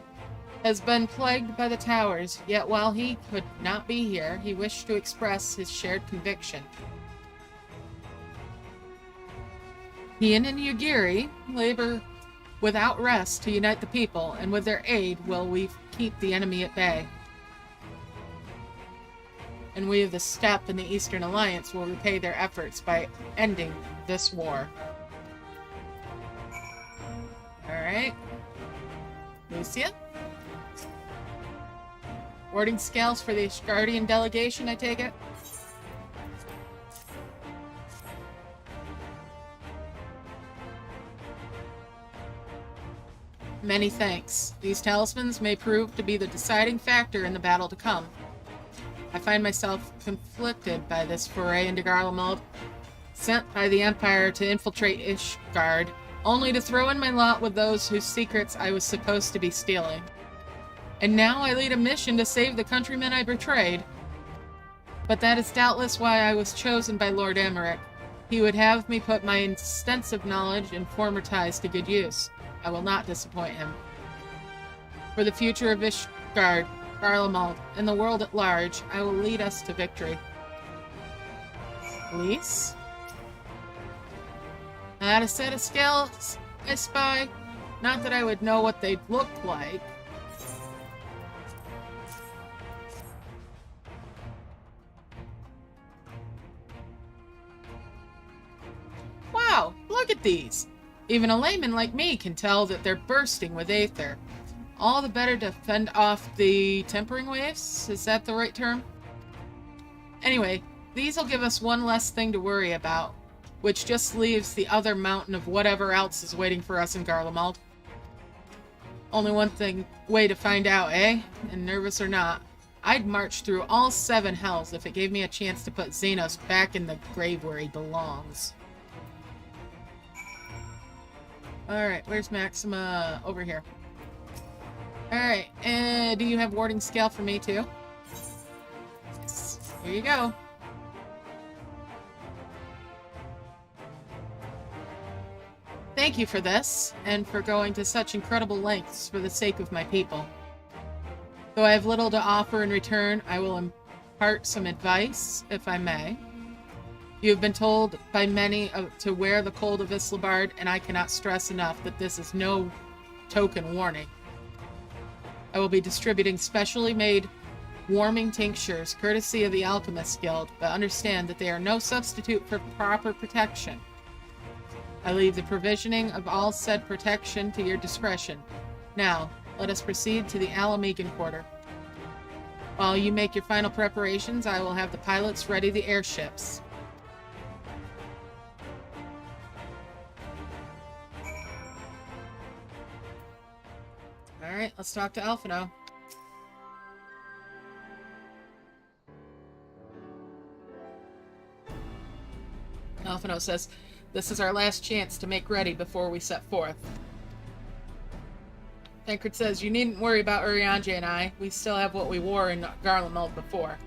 has been plagued by the towers, yet while he could not be here, he wished to express his shared conviction. Hien and Yugiri labor without rest to unite the people, and with their aid will we keep the enemy at bay. And we of the Steppe and the Eastern Alliance will repay their efforts by ending this war. Alright. Lucia? Warding scales for the Ishgardian delegation, I take it? Many thanks. These talismans may prove to be the deciding factor in the battle to come. I find myself conflicted by this foray into Garland, sent by the Empire to infiltrate Ishgard, only to throw in my lot with those whose secrets I was supposed to be stealing. And now I lead a mission to save the countrymen I betrayed. But that is doubtless why I was chosen by Lord Emmerich. He would have me put my extensive knowledge and former ties to good use. I will not disappoint him. For the future of Ishgard, Garland, and the world at large, I will lead us to victory. Please? I had a set of scales, I spy. Not that I would know what they'd look like. Wow, look at these! Even a layman like me can tell that they're bursting with Aether. All the better to fend off the tempering waves? Is that the right term? Anyway, these will give us one less thing to worry about, which just leaves the other mountain of whatever else is waiting for us in Garland. Only one way to find out, eh? And nervous or not, I'd march through all 7 hells if it gave me a chance to put Xenos back in the grave where he belongs. Alright, where's Maxima? Over here. Alright, do you have warding scale for me too? Yes. Here you go. Thank you for this, and for going to such incredible lengths for the sake of my people. Though I have little to offer in return, I will impart some advice, if I may. You have been told by many to wear the cold of Islabard, and I cannot stress enough that this is no token warning. I will be distributing specially made warming tinctures, courtesy of the Alchemist Guild, but understand that they are no substitute for proper protection. I leave the provisioning of all said protection to your discretion. Now, let us proceed to the Alamegan quarter. While you make your final preparations, I will have the pilots ready the airships. Alright, let's talk to Alphino. Alphino says, "This is our last chance to make ready before we set forth." Tancred says, "You needn't worry about Urianger and I. We still have what we wore in Garland before."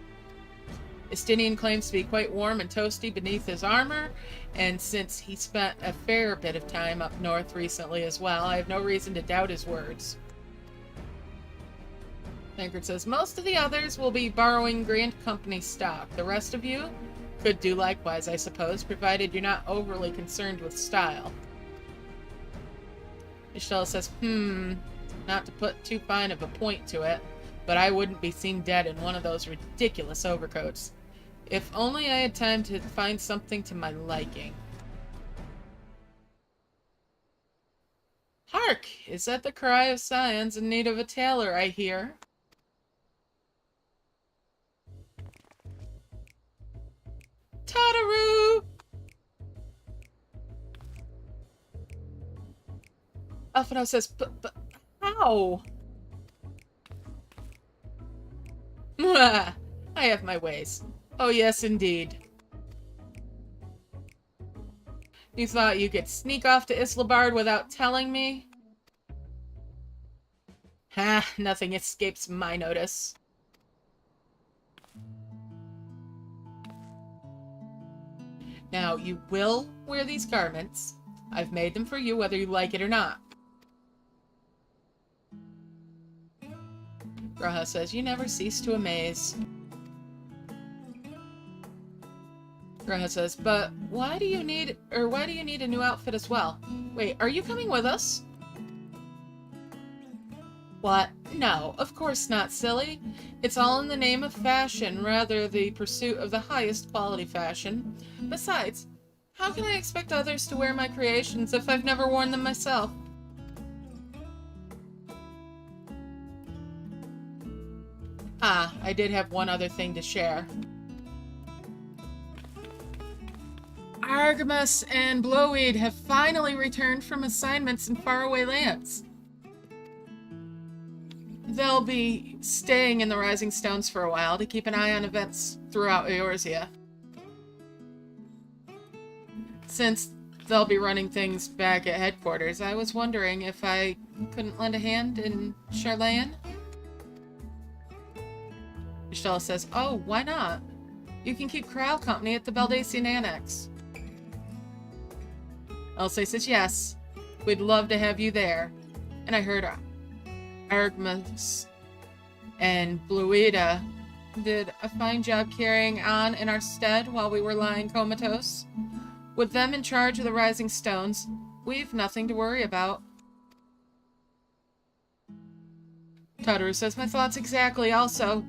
Estinian claims to be quite warm and toasty beneath his armor, and since he spent a fair bit of time up north recently as well, I have no reason to doubt his words. Tancred says, "Most of the others will be borrowing Grand Company stock. The rest of you could do likewise, I suppose, provided you're not overly concerned with style." Michelle says, not to put too fine of a point to it, but I wouldn't be seen dead in one of those ridiculous overcoats. If only I had time to find something to my liking. Hark! Is that the cry of scions in need of a tailor, I hear? Tataru! Alphino says, but how? Mwah! I have my ways. Oh yes, indeed. You thought you could sneak off to Islabard without telling me? Ha! Nothing escapes my notice. Now, you will wear these garments. I've made them for you whether you like it or not. Graha says, "You never cease to amaze." Graha says, "But why do you need a new outfit as well? Wait, are you coming with us?" What? No, of course not, silly. It's all in the name of fashion, rather the pursuit of the highest quality fashion. Besides, how can I expect others to wear my creations if I've never worn them myself? Ah, I did have one other thing to share. Argamus and Blowweed have finally returned from assignments in faraway lands. They'll be staying in the Rising Stones for a while to keep an eye on events throughout Eorzea. Since they'll be running things back at headquarters, I was wondering if I couldn't lend a hand in Charlayan? Michelle says, "Oh, why not? You can keep Corral company at the Baldacian Annex." Elsa says, "Yes, we'd love to have you there." And I heard Argmus and Bluida did a fine job carrying on in our stead while we were lying comatose. With them in charge of the Rising Stones, we've nothing to worry about. Tataru says, "My thoughts exactly. Also,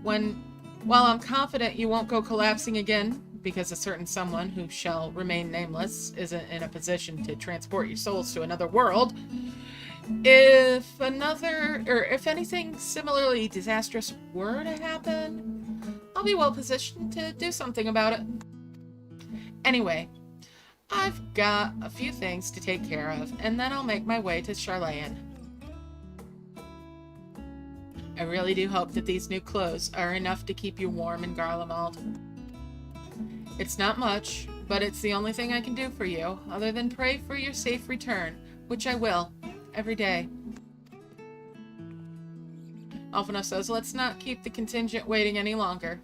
while I'm confident you won't go collapsing again, because a certain someone who shall remain nameless isn't in a position to transport your souls to another world, if anything similarly disastrous were to happen, I'll be well positioned to do something about it. Anyway, I've got a few things to take care of, and then I'll make my way to Charlayan. I really do hope that these new clothes are enough to keep you warm in Garlemald. It's not much, but it's the only thing I can do for you, other than pray for your safe return, which I will, every day." Alphino says, "Let's not keep the contingent waiting any longer."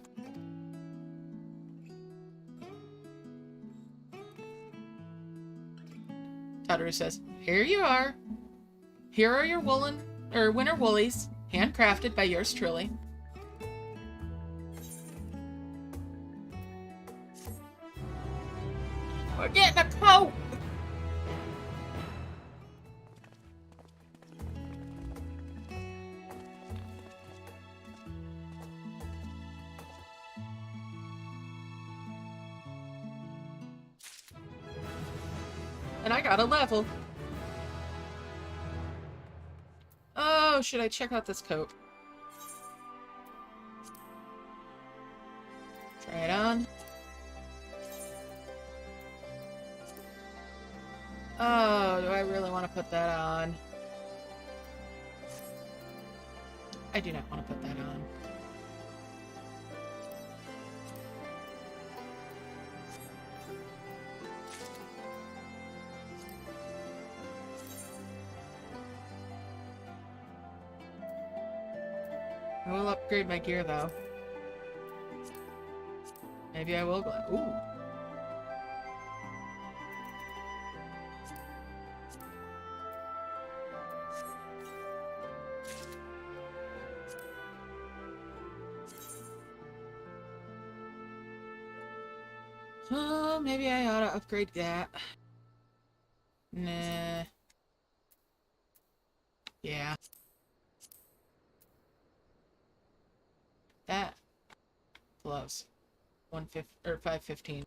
Tataru says, "Here you are. Here are your winter woolies, handcrafted by yours truly." We're getting a coat! And I got a level. Oh, should I check out this coat? Try it on. Oh, do I really want to put that on? I do not want to put that on. I will upgrade my gear, though. Maybe I will go. Ooh. Oh, maybe I ought to upgrade that. Nah. Yeah. That gloves. 515.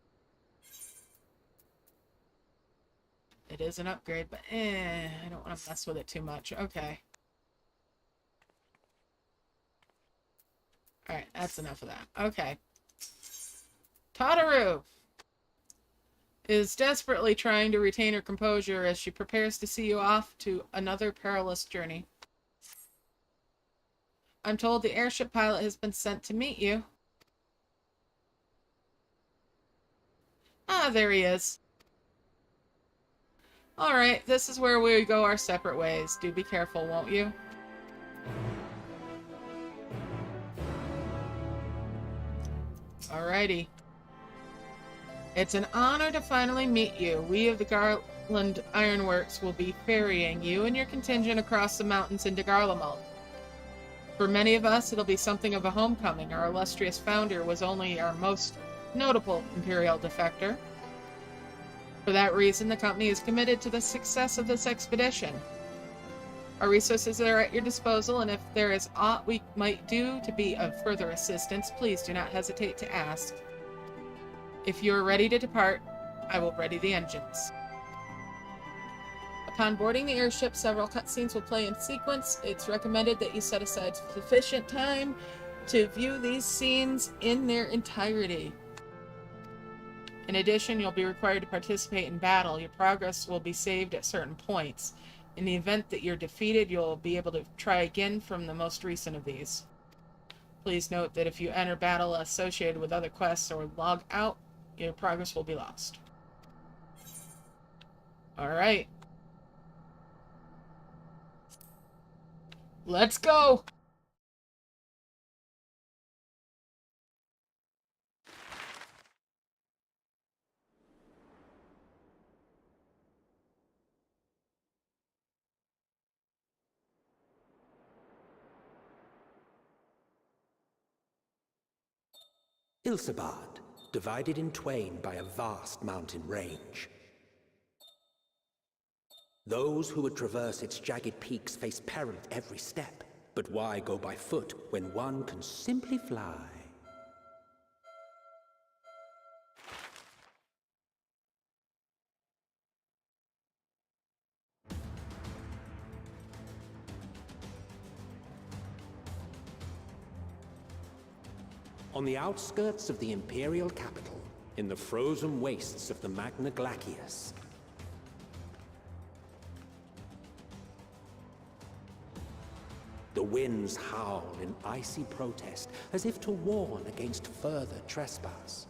It is an upgrade, but I don't want to mess with it too much. Okay. Alright, that's enough of that. Okay. Tataru is desperately trying to retain her composure as she prepares to see you off to another perilous journey. I'm told the airship pilot has been sent to meet you. Ah, there he is. Alright, this is where we go our separate ways. Do be careful, won't you? Alrighty. It's an honor to finally meet you. We of the Garland Ironworks will be ferrying you and your contingent across the mountains into Garlemald. For many of us, it'll be something of a homecoming. Our illustrious founder was only our most notable Imperial defector. For that reason, the company is committed to the success of this expedition. Our resources are at your disposal, and if there is aught we might do to be of further assistance, please do not hesitate to ask. If you are ready to depart, I will ready the engines. Upon boarding the airship, several cutscenes will play in sequence. It's recommended that you set aside sufficient time to view these scenes in their entirety. In addition, you'll be required to participate in battle. Your progress will be saved at certain points. In the event that you're defeated, you'll be able to try again from the most recent of these. Please note that if you enter battle associated with other quests or log out, your progress will be lost. Alright. Let's go! Ilsabad, divided in twain by a vast mountain range. Those who would traverse its jagged peaks face peril at every step. But why go by foot when one can simply fly? On the outskirts of the Imperial capital, in the frozen wastes of the Magna Glacius, the winds howl in icy protest, as if to warn against further trespass.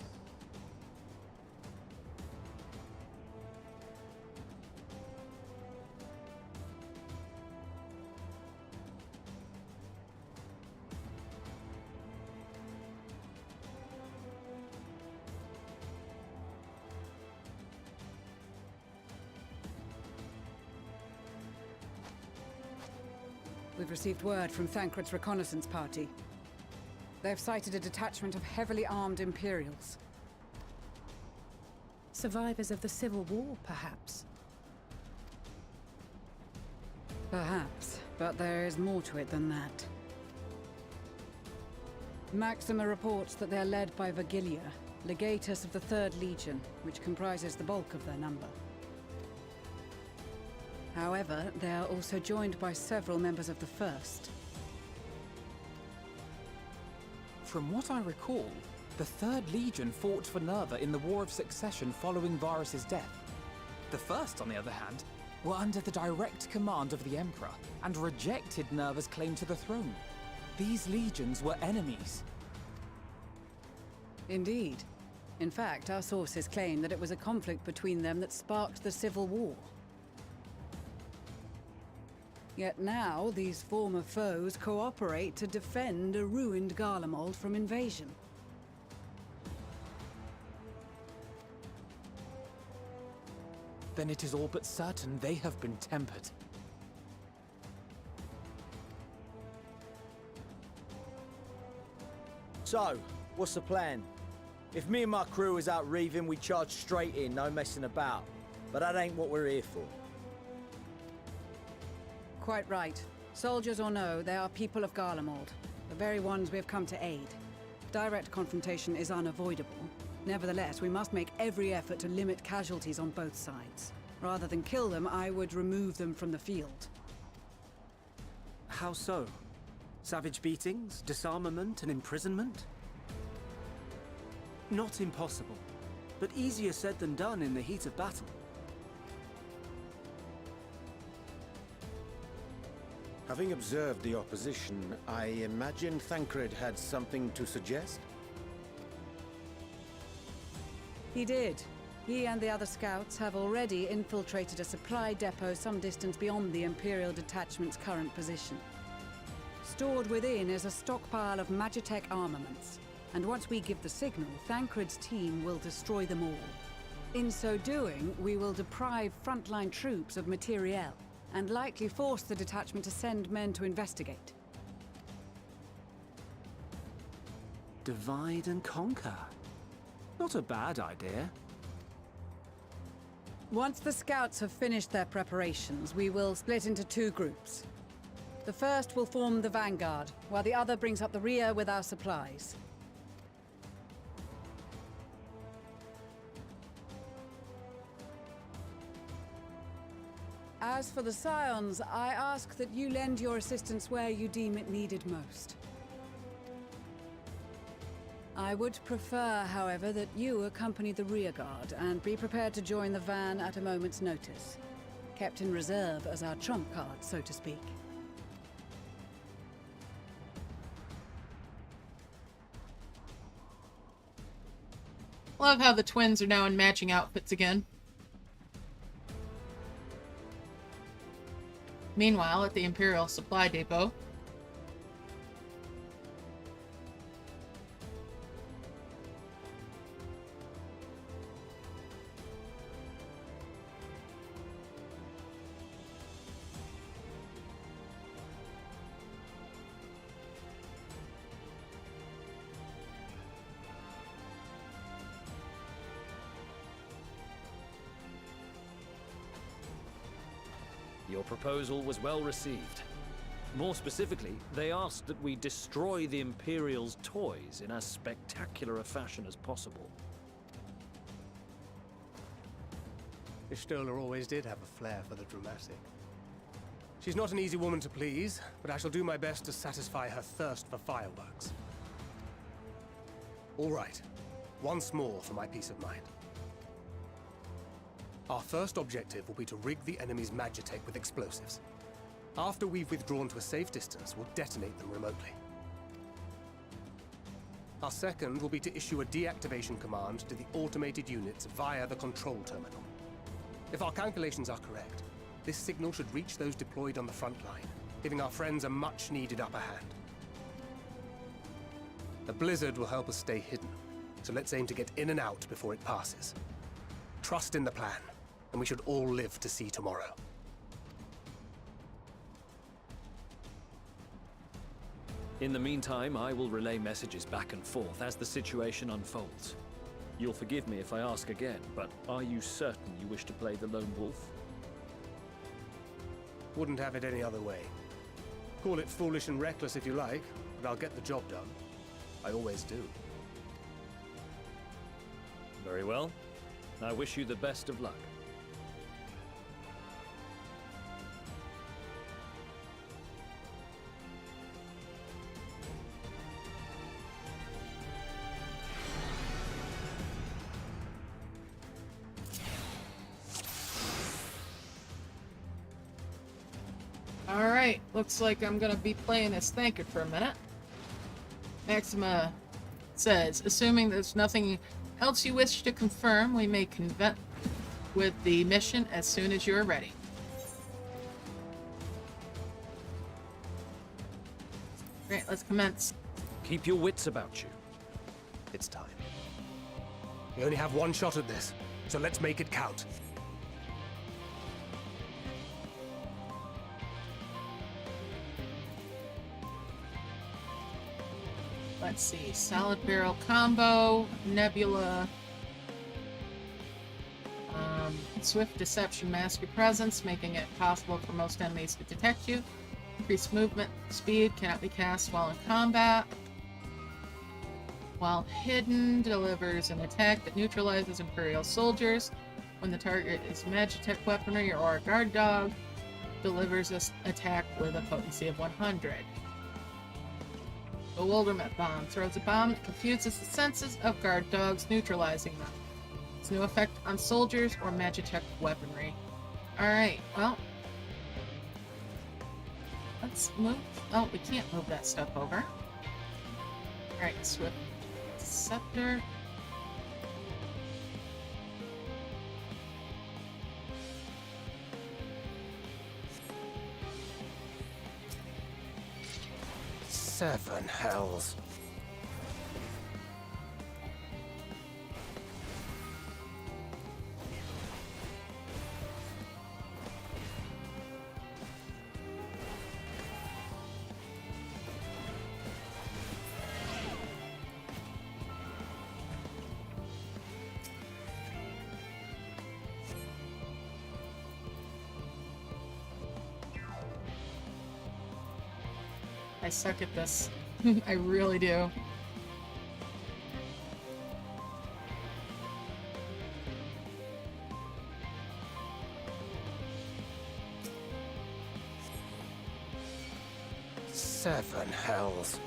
We've received word from Thancred's reconnaissance party. They've sighted a detachment of heavily armed Imperials. Survivors of the Civil War, perhaps? Perhaps, but there is more to it than that. Maxima reports that they are led by Vergilia, legatus of the 3rd Legion, which comprises the bulk of their number. However, they are also joined by several members of the 1st. From what I recall, the 3rd Legion fought for Nerva in the War of Succession following Varus's death. The 1st, on the other hand, were under the direct command of the Emperor and rejected Nerva's claim to the throne. These legions were enemies. Indeed. In fact, our sources claim that it was a conflict between them that sparked the Civil War. Yet now, these former foes cooperate to defend a ruined Garlemald from invasion. Then it is all but certain they have been tempered. So, what's the plan? If me and my crew is out reaving, we charge straight in, no messing about. But that ain't what we're here for. Quite right. Soldiers or no, they are people of Garlemald, the very ones we have come to aid. Direct confrontation is unavoidable. Nevertheless, we must make every effort to limit casualties on both sides. Rather than kill them, I would remove them from the field. How so? Savage beatings, disarmament, and imprisonment? Not impossible, but easier said than done in the heat of battle. Having observed the opposition, I imagine Thancred had something to suggest? He did. He and the other scouts have already infiltrated a supply depot some distance beyond the Imperial detachment's current position. Stored within is a stockpile of Magitech armaments, and once we give the signal, Thancred's team will destroy them all. In so doing, we will deprive frontline troops of materiel, and likely force the detachment to send men to investigate. Divide and conquer. Not a bad idea. Once the scouts have finished their preparations, we will split into 2 groups. The first will form the vanguard, while the other brings up the rear with our supplies. As for the Scions, I ask that you lend your assistance where you deem it needed most. I would prefer, however, that you accompany the rearguard and be prepared to join the van at a moment's notice. Kept in reserve as our trump card, so to speak. Love how the twins are now in matching outfits again. Meanwhile, at the Imperial Supply Depot, Your proposal was well received. More specifically, they asked that we destroy the Imperial's toys in as spectacular a fashion as possible. Ishtola always did have a flair for the dramatic. She's not an easy woman to please, but I shall do my best to satisfy her thirst for fireworks. All right, once more for my peace of mind. Our first objective will be to rig the enemy's Magitech with explosives. After we've withdrawn to a safe distance, we'll detonate them remotely. Our second will be to issue a deactivation command to the automated units via the control terminal. If our calculations are correct, this signal should reach those deployed on the front line, giving our friends a much-needed upper hand. The blizzard will help us stay hidden, so let's aim to get in and out before it passes. Trust in the plan, and we should all live to see tomorrow. In the meantime, I will relay messages back and forth as the situation unfolds. You'll forgive me if I ask again, but are you certain you wish to play the lone wolf? Wouldn't have it any other way. Call it foolish and reckless if you like, but I'll get the job done. I always do. Very well. I wish you the best of luck. Alright, looks like I'm gonna be playing as Thankard for a minute. Maxima says, assuming there's nothing else you wish to confirm, we may convent with the mission as soon as you're ready. Great, let's commence. Keep your wits about you. It's time. We only have one shot at this, so let's make it count. Let's see, solid barrel combo, nebula, swift deception, mask your presence, making it possible for most enemies to detect you. Increased movement speed, cannot be cast while in combat. While hidden, delivers an attack that neutralizes Imperial soldiers. When the target is Magitech weaponry or a guard dog, delivers this attack with a potency of 100. Bewilderment bomb throws a bomb that confuses the senses of guard dogs, neutralizing them. It's no effect on soldiers or Magitech weaponry. Alright, well. Let's move. Oh, we can't move that stuff over. Alright, Swift Scepter. Seven hells. I suck at this. I really do. Seven hells.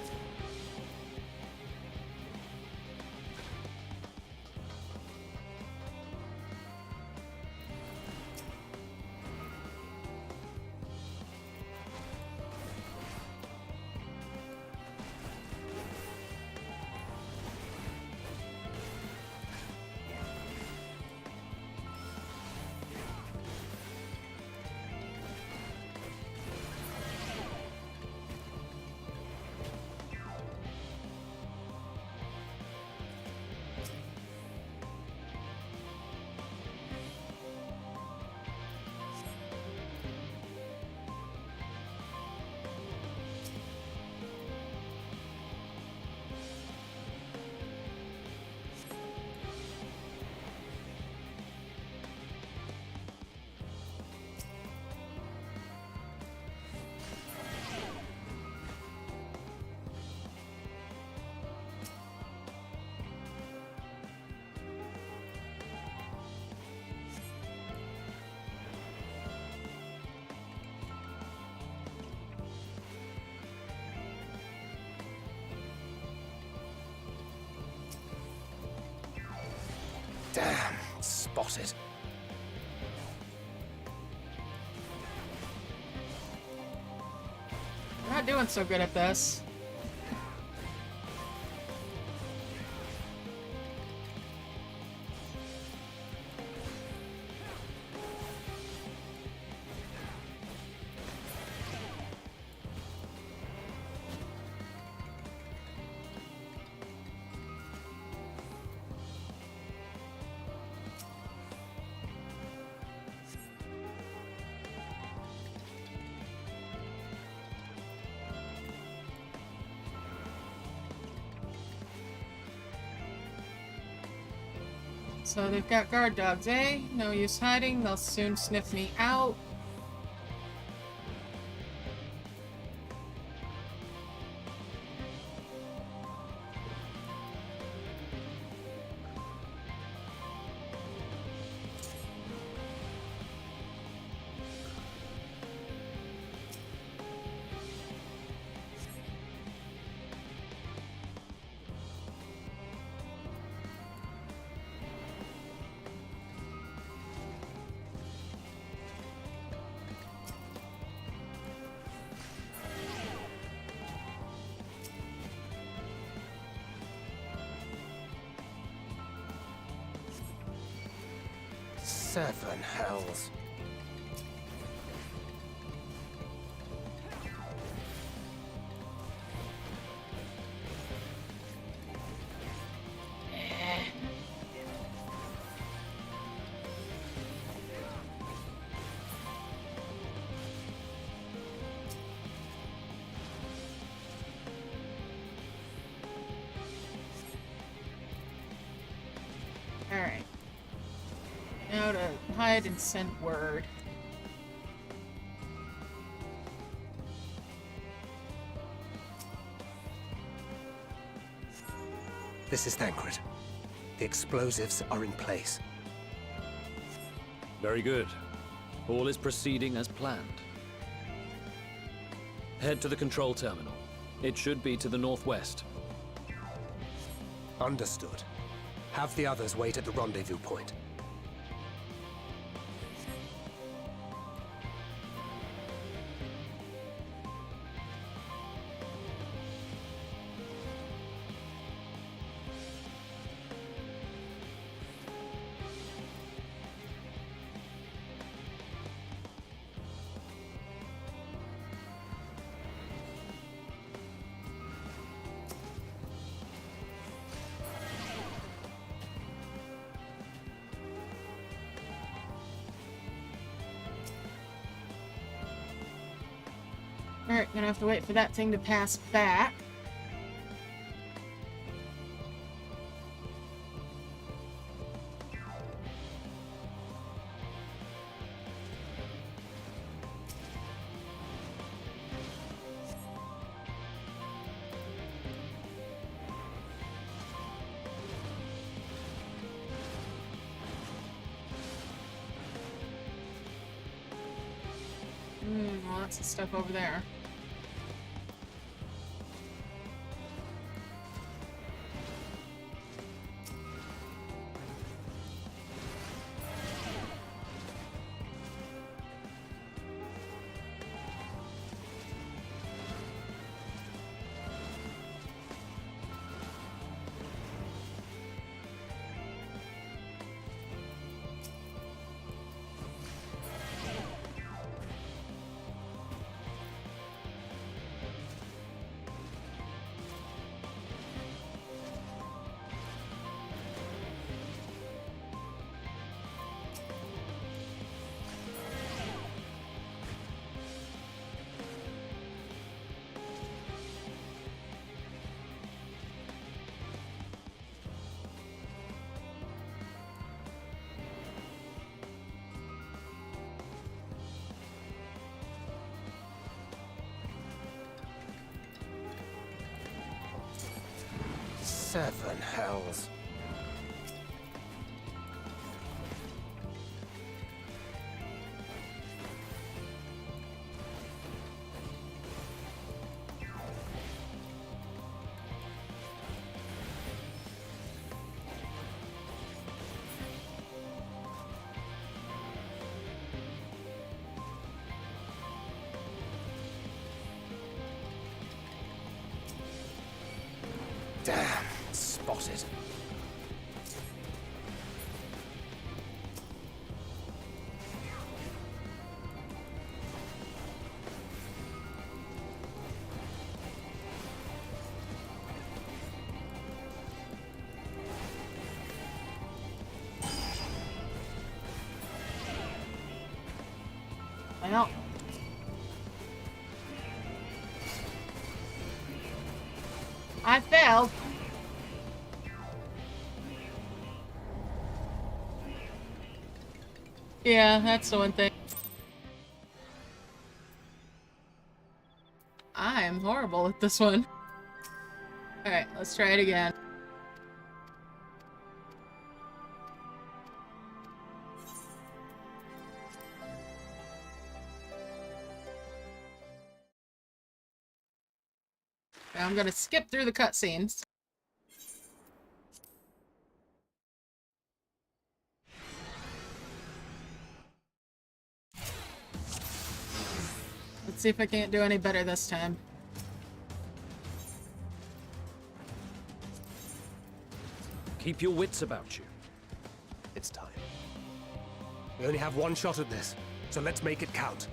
Damn, spotted. We're not doing so good at this. So they've got guard dogs, eh? No use hiding, they'll soon sniff me out. Seven hells. Alright. Now to hide and send word. This is Thancred. The explosives are in place. Very good. All is proceeding as planned. Head to the control terminal. It should be to the northwest. Understood. Have the others wait at the rendezvous point. Alright, gonna have to wait for that thing to pass back. Lots of stuff over there. Seven hells. Damn, spotted. Well. I failed. Yeah, that's the one thing. I am horrible at this one. Alright, let's try it again. Now I'm gonna skip through the cutscenes. Let's see if I can't do any better this time. Keep your wits about you. It's time. We only have one shot at this, so let's make it count.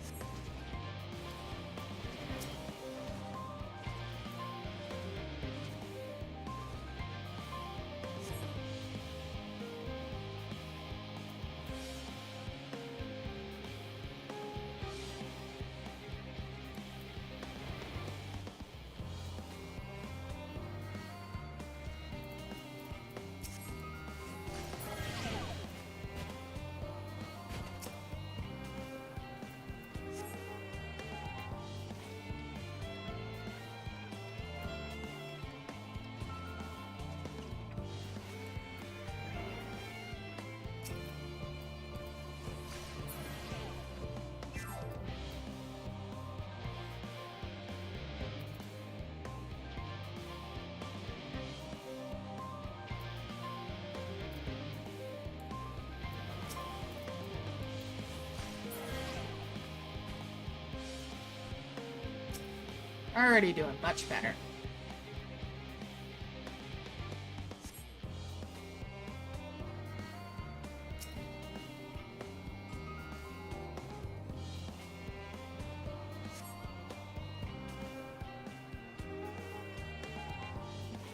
Already doing much better.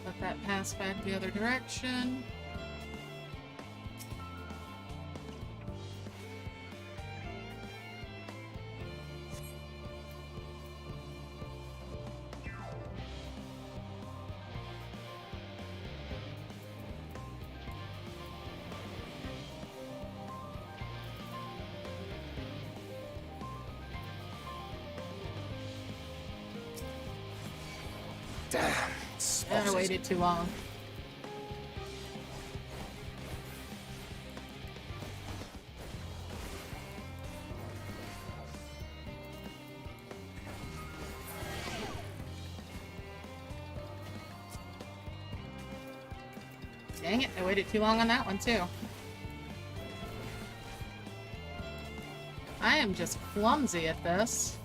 Let that pass back the other direction. Damn. I waited too long. Dang it, I waited too long on that one too. I am just clumsy at this.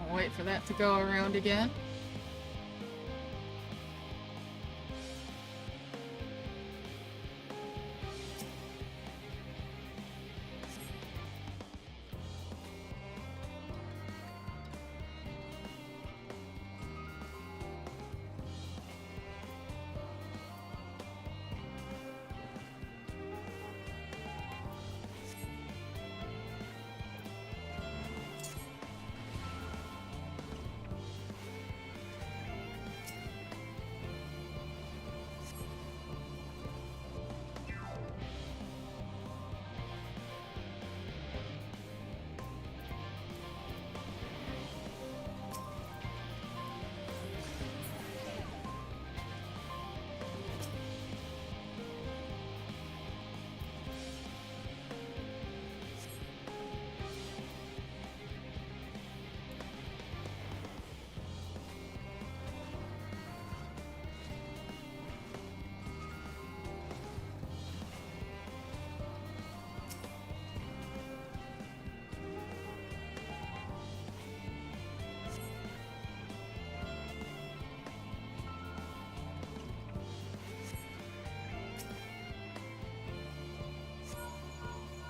I'll wait for that to go around again.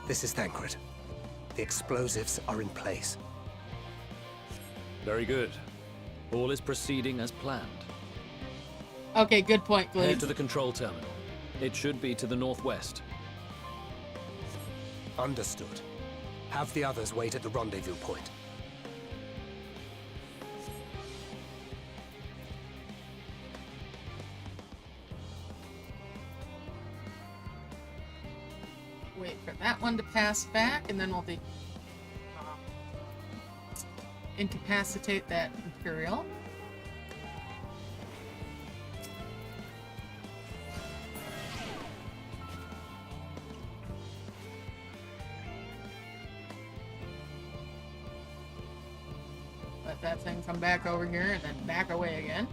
This is Thancred. The explosives are in place. Very good. All is proceeding as planned. Okay, good point, Glade. Head to the control terminal. It should be to the northwest. Understood. Have the others wait at the rendezvous point. Wait for that one to pass back, and then we'll incapacitate that Imperial. Let that thing come back over here and then back away again.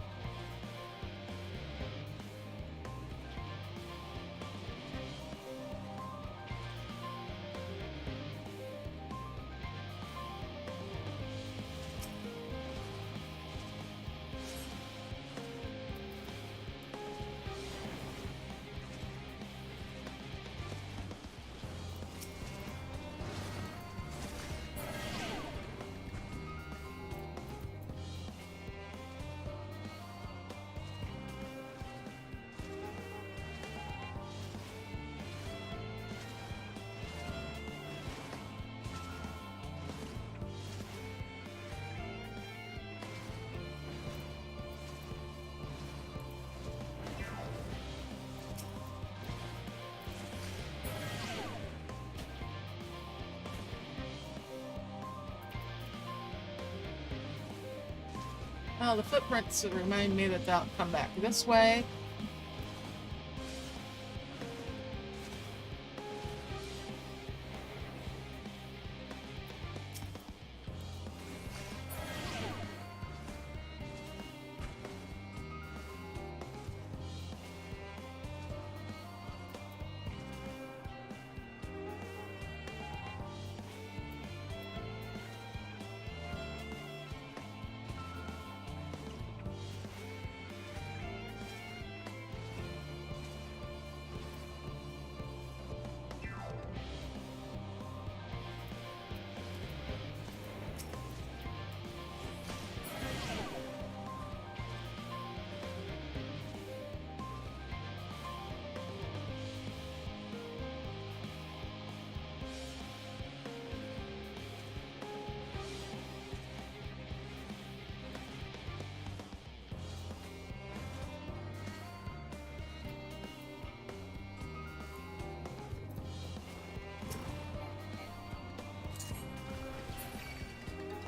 Well, the footprints remind me that they'll come back this way.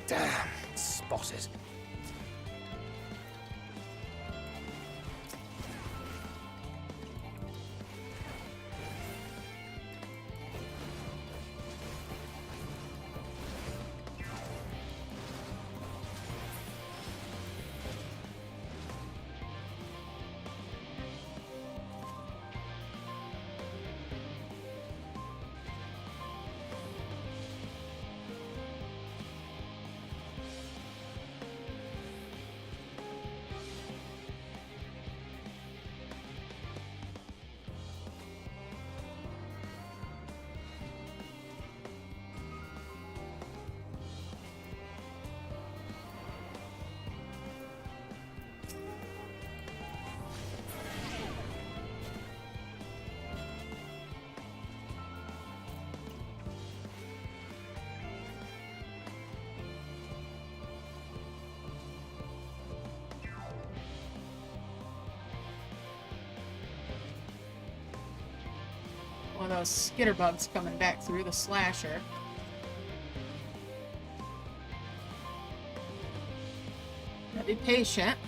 Damn, spotted. One of those skitterbugs coming back through the slasher. Gotta be patient.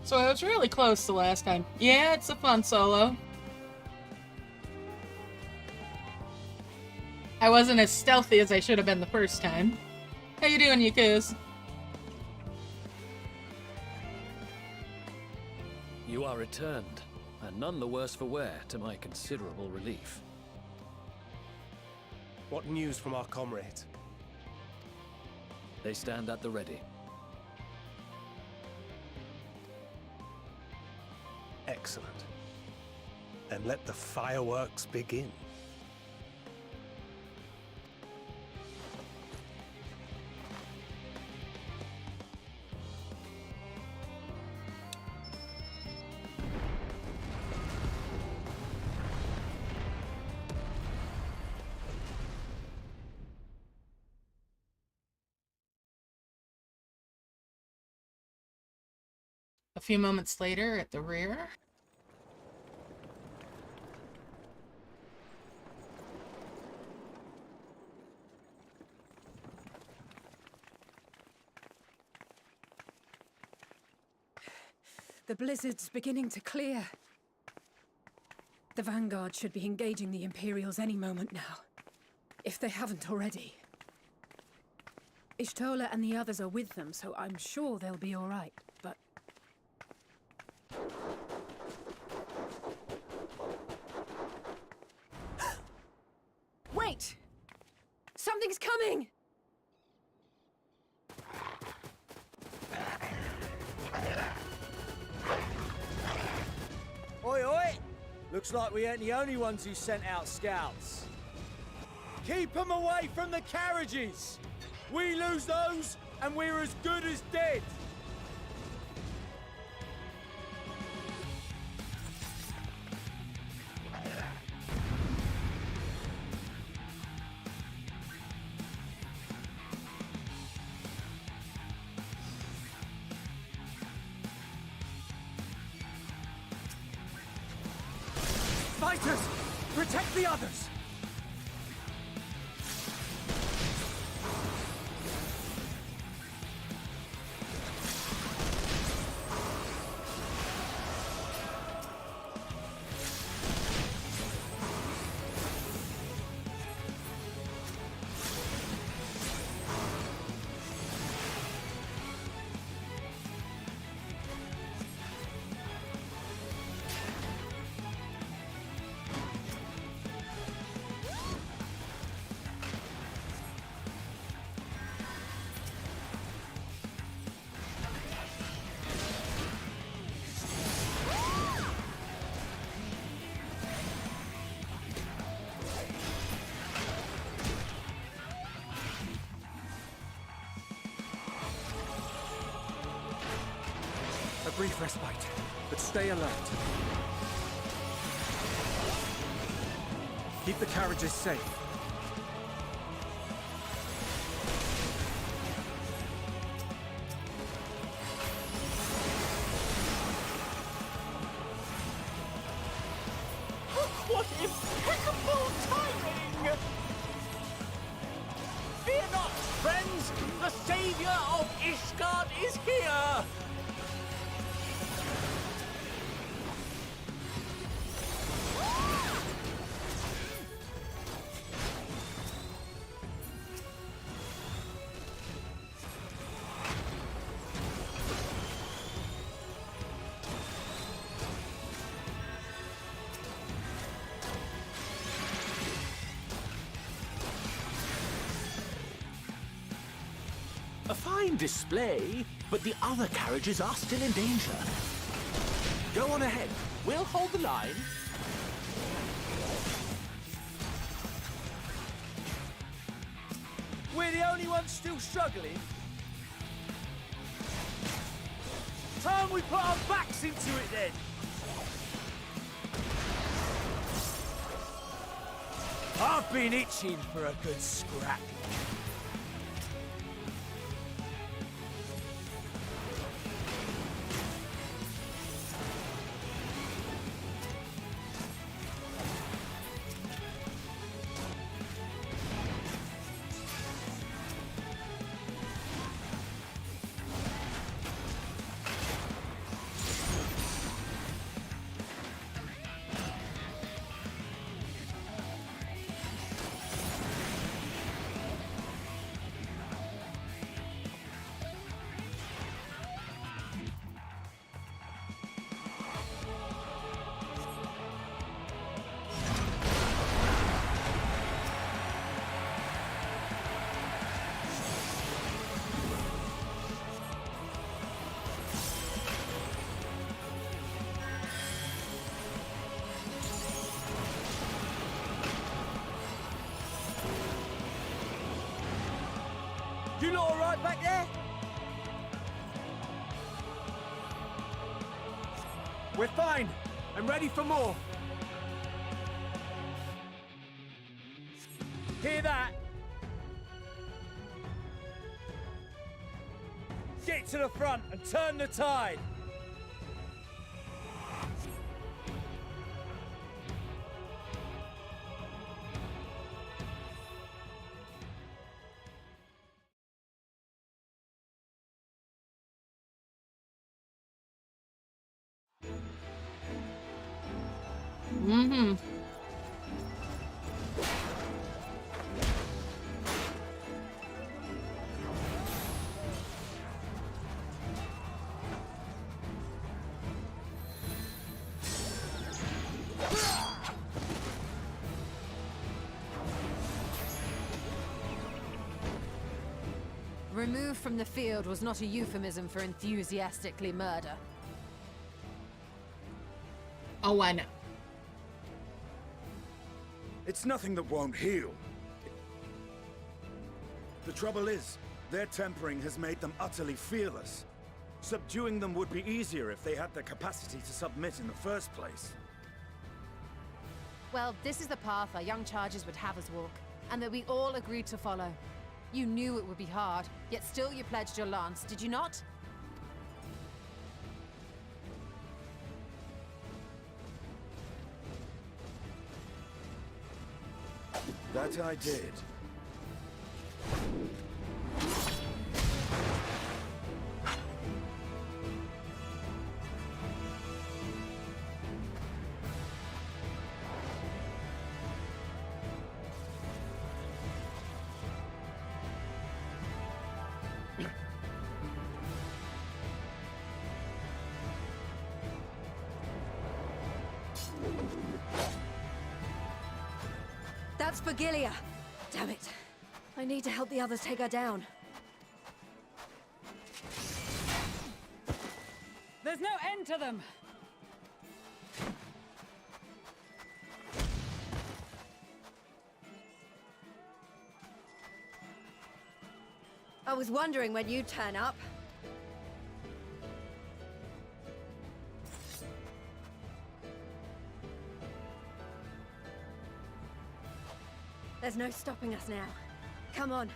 So I was really close the last time. Yeah, it's a fun solo. I wasn't as stealthy as I should have been the first time. How you doing, Yukuz? You are returned, and none the worse for wear, to my considerable relief. What news from our comrades? They stand at the ready. Excellent. Then let the fireworks begin. A few moments later, at the rear. The blizzard's beginning to clear. The Vanguard should be engaging the Imperials any moment now, if they haven't already. Ishtola and the others are with them, so I'm sure they'll be all right, but... Wait! Something's coming! Oi, oi! Looks like we ain't the only ones who sent out scouts. Keep them away from the carriages! We lose those, and we're as good as dead! Fighters! Protect the others! A brief respite, but stay alert. Keep the carriages safe. What impeccable timing! Fear not, friends! The savior of Ishgard is here! A fine display, but the other carriages are still in danger. Go on ahead. We'll hold the line. We're the only ones still struggling? Time we put our backs into it then! I've been itching for a good scrap. right there? We're fine. I'm ready for more. Hear that? Get to the front and turn the tide. Mm-hmm. Removed from the field was not a euphemism for enthusiastically murder. Oh, I know. It's nothing that won't heal. The trouble is, their tempering has made them utterly fearless. Subduing them would be easier if they had the capacity to submit in the first place. Well, this is the path our young charges would have us walk, and that we all agreed to follow. You knew it would be hard, yet still you pledged your lance, did you not? That I did. That's Fagilia. Damn it. I need to help the others take her down. There's no end to them! I was wondering when you'd turn up. There's no stopping us now. Come on,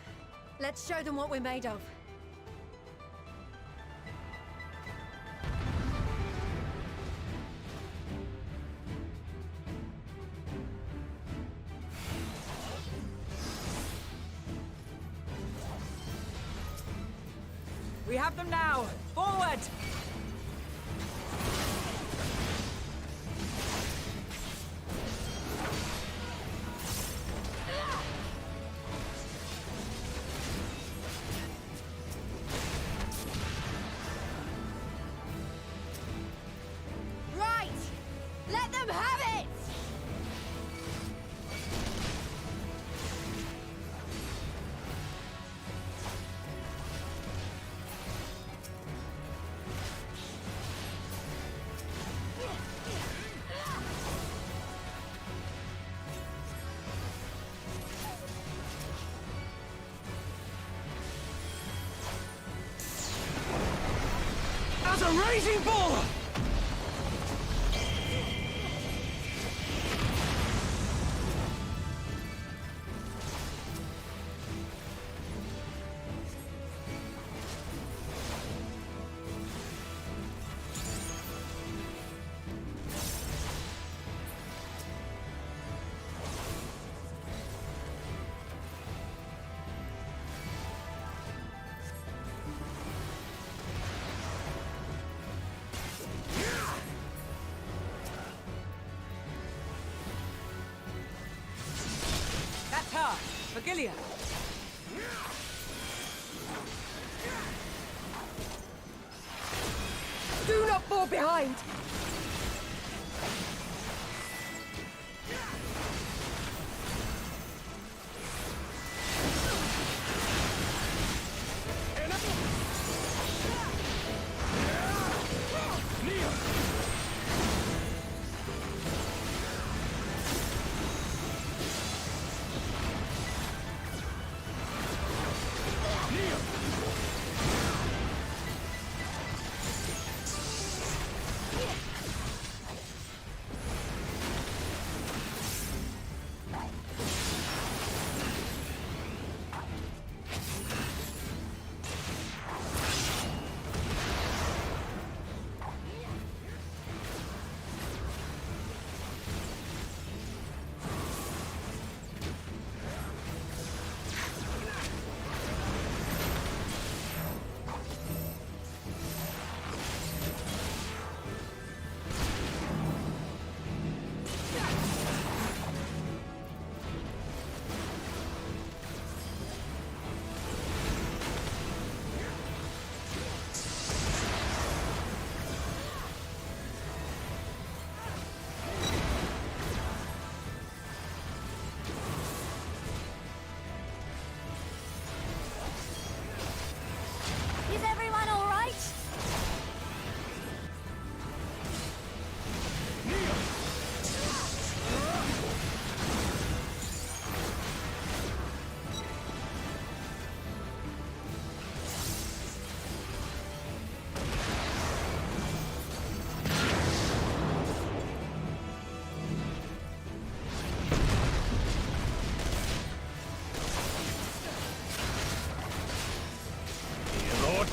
let's show them what we're made of. We have them now! Forward! Right! Let them have it! As a raging bull! That's her! Fagilia! Do not fall behind!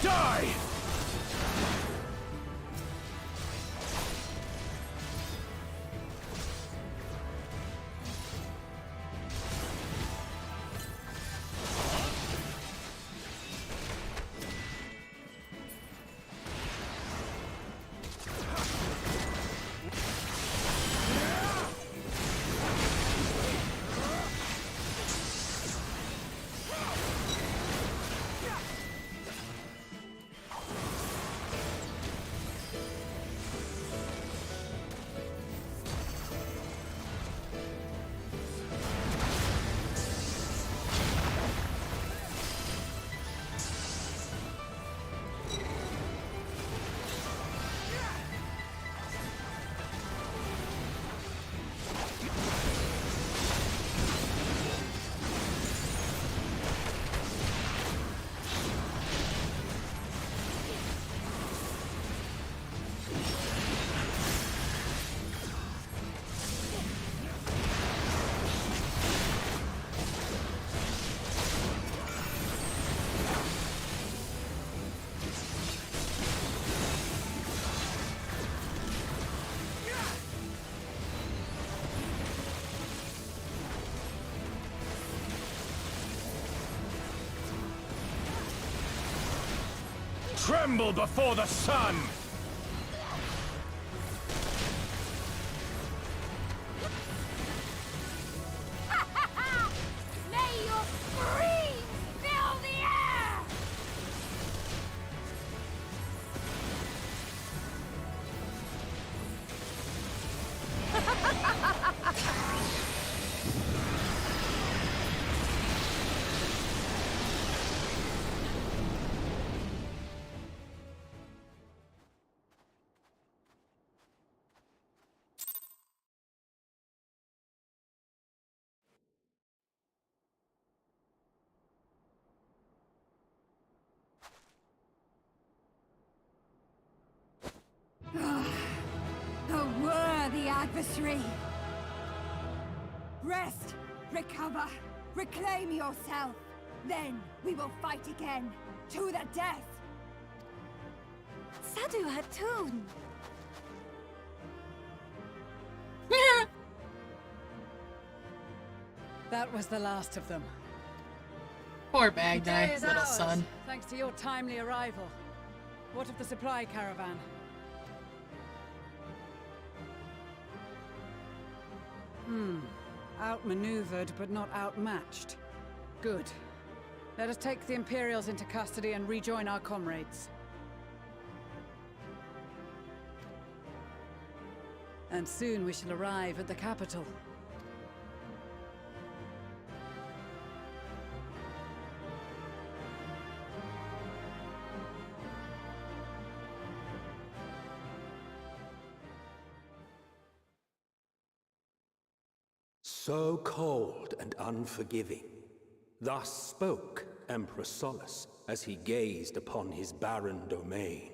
die! Tremble before the sun! May your screams fill the air! A worthy adversary! Rest, recover, reclaim yourself. Then we will fight again, to the death! Sadu Hatun! That was the last of them. Poor The day Magni, is little ours, son. thanks to your timely arrival. What of the supply caravan? Outmaneuvered, but not outmatched. Good. Let us take the Imperials into custody and rejoin our comrades. And soon we shall arrive at the capital. So cold and unforgiving. Thus spoke Emperor Solus as he gazed upon his barren domain.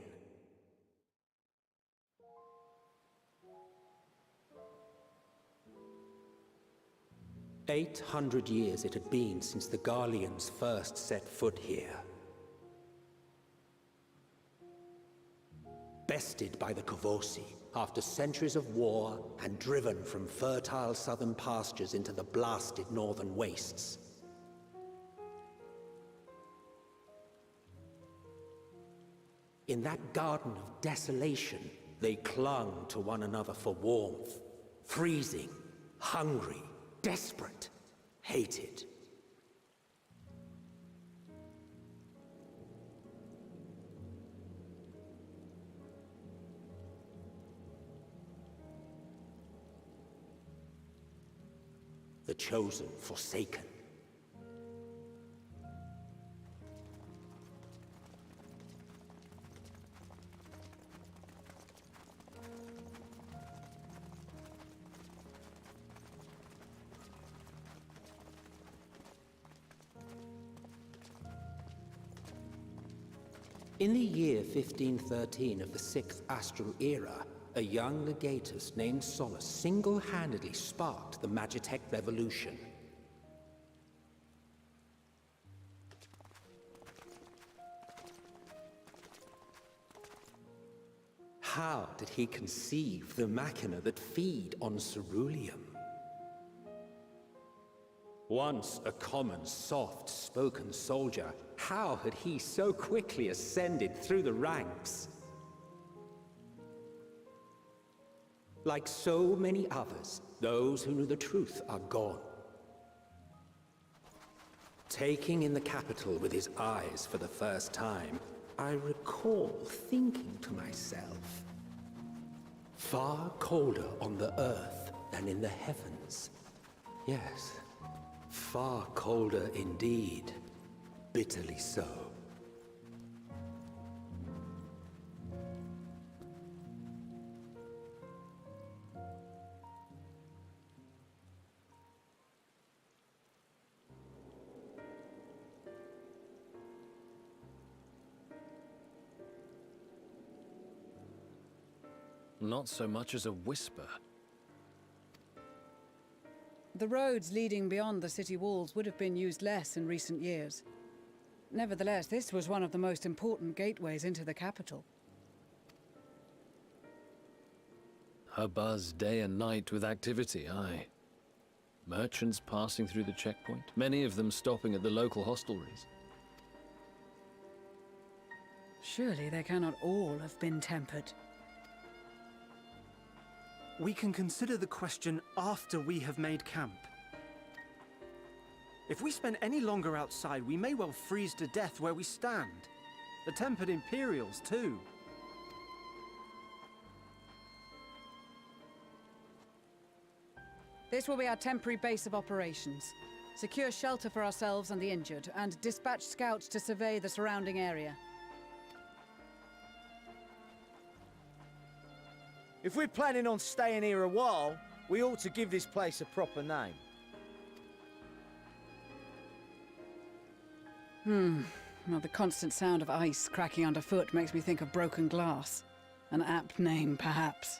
"800 years it had been since the Garleans first set foot here. Bested by the Kavosi, after centuries of war and driven from fertile southern pastures into the blasted northern wastes. In that garden of desolation, they clung to one another for warmth, freezing, hungry, desperate, hated. The chosen forsaken. In the year 1513 of the 6th Astral Era, a young legatus named Solus single-handedly sparked the Magitech Revolution. How did he conceive the machina that feed on ceruleum? Once a common, soft-spoken soldier, how had he so quickly ascended through the ranks? Like so many others, those who knew the truth are gone. Taking in the capital with his eyes for the first time, I recall thinking to myself, far colder on the earth than in the heavens. Yes, far colder indeed, bitterly so. Not so much as a whisper. The roads leading beyond the city walls would have been used less in recent years. Nevertheless, this was one of the most important gateways into the capital. A buzz day and night with activity, aye. Merchants passing through the checkpoint, many of them stopping at the local hostelries. Surely they cannot all have been tempered. We can consider the question after we have made camp. If we spend any longer outside, we may well freeze to death where we stand. The tempered Imperials, too. This will be our temporary base of operations. Secure shelter for ourselves and the injured, and dispatch scouts to survey the surrounding area. If we're planning on staying here a while, we ought to give this place a proper name. Well, the constant sound of ice cracking underfoot makes me think of broken glass. An apt name, perhaps.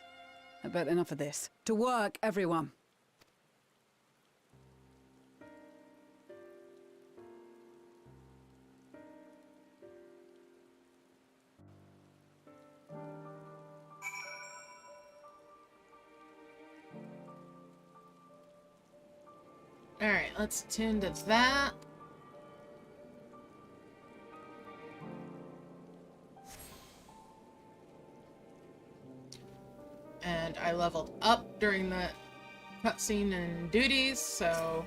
But enough of this. To work, everyone! Alright, let's attend to that. And I leveled up during the cutscene and duties, so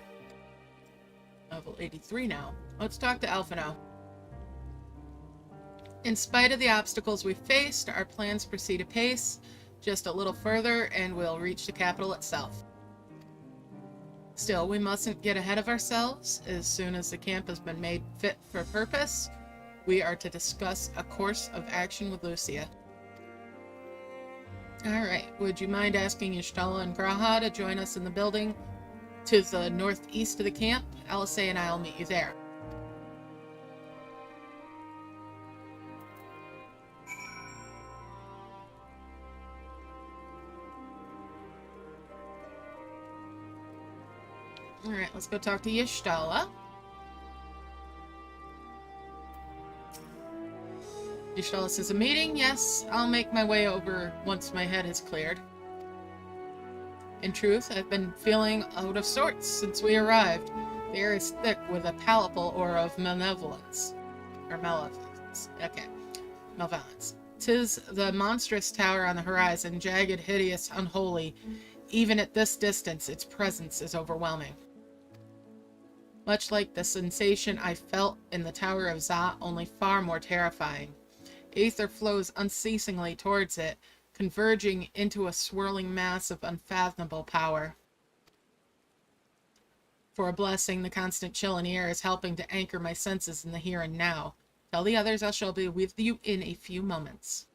level 83 now. Let's talk to Alpha now. In spite of the obstacles we faced, our plans proceed apace, just a little further, and we'll reach the capital itself. Still, we mustn't get ahead of ourselves. As soon as the camp has been made fit for purpose, we are to discuss a course of action with Lucia. Alright, would you mind asking Y'shtola and Graha to join us in the building to the northeast of the camp? Alisei and I will meet you there. Alright, let's go talk to Y'shtola. Y'shtola says, a meeting? Yes, I'll make my way over once my head is cleared. In truth, I've been feeling out of sorts since we arrived. The air is thick with a palpable aura of malevolence. Or malevolence. Okay. Malevolence. 'Tis the monstrous tower on the horizon, jagged, hideous, unholy. Even at this distance, its presence is overwhelming. Much like the sensation I felt in the Tower of Za, only far more terrifying. Aether flows unceasingly towards it, converging into a swirling mass of unfathomable power. For a blessing, the constant chill in the air is helping to anchor my senses in the here and now. Tell the others I shall be with you in a few moments.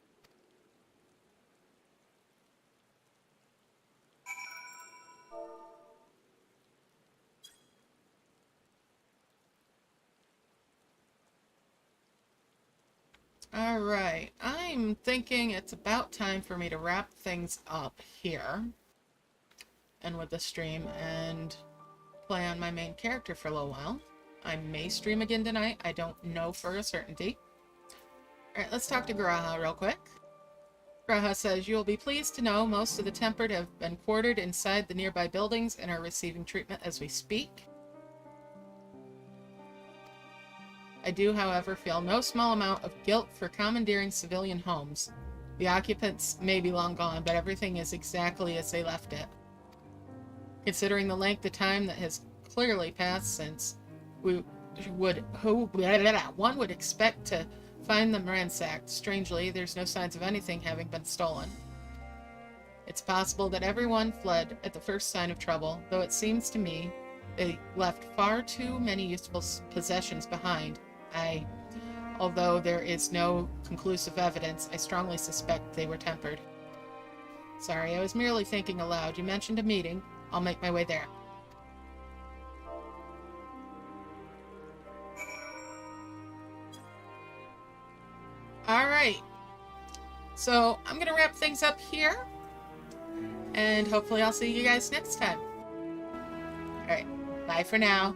Alright, I'm thinking it's about time for me to wrap things up here. And with the stream, and play on my main character for a little while. I may stream again tonight, I don't know for a certainty. Alright, let's talk to Graha real quick. Graha says, you will be pleased to know most of the Tempered have been quartered inside the nearby buildings and are receiving treatment as we speak. I do, however, feel no small amount of guilt for commandeering civilian homes. The occupants may be long gone, but everything is exactly as they left it. Considering the length of time that has clearly passed since one would expect to find them ransacked. Strangely, there's no signs of anything having been stolen. It's possible that everyone fled at the first sign of trouble, though it seems to me they left far too many useful possessions behind. Although there is no conclusive evidence, I strongly suspect they were tempered. Sorry, I was merely thinking aloud. You mentioned a meeting. I'll make my way there. Alright. So, I'm going to wrap things up here. And hopefully I'll see you guys next time. Alright. Bye for now.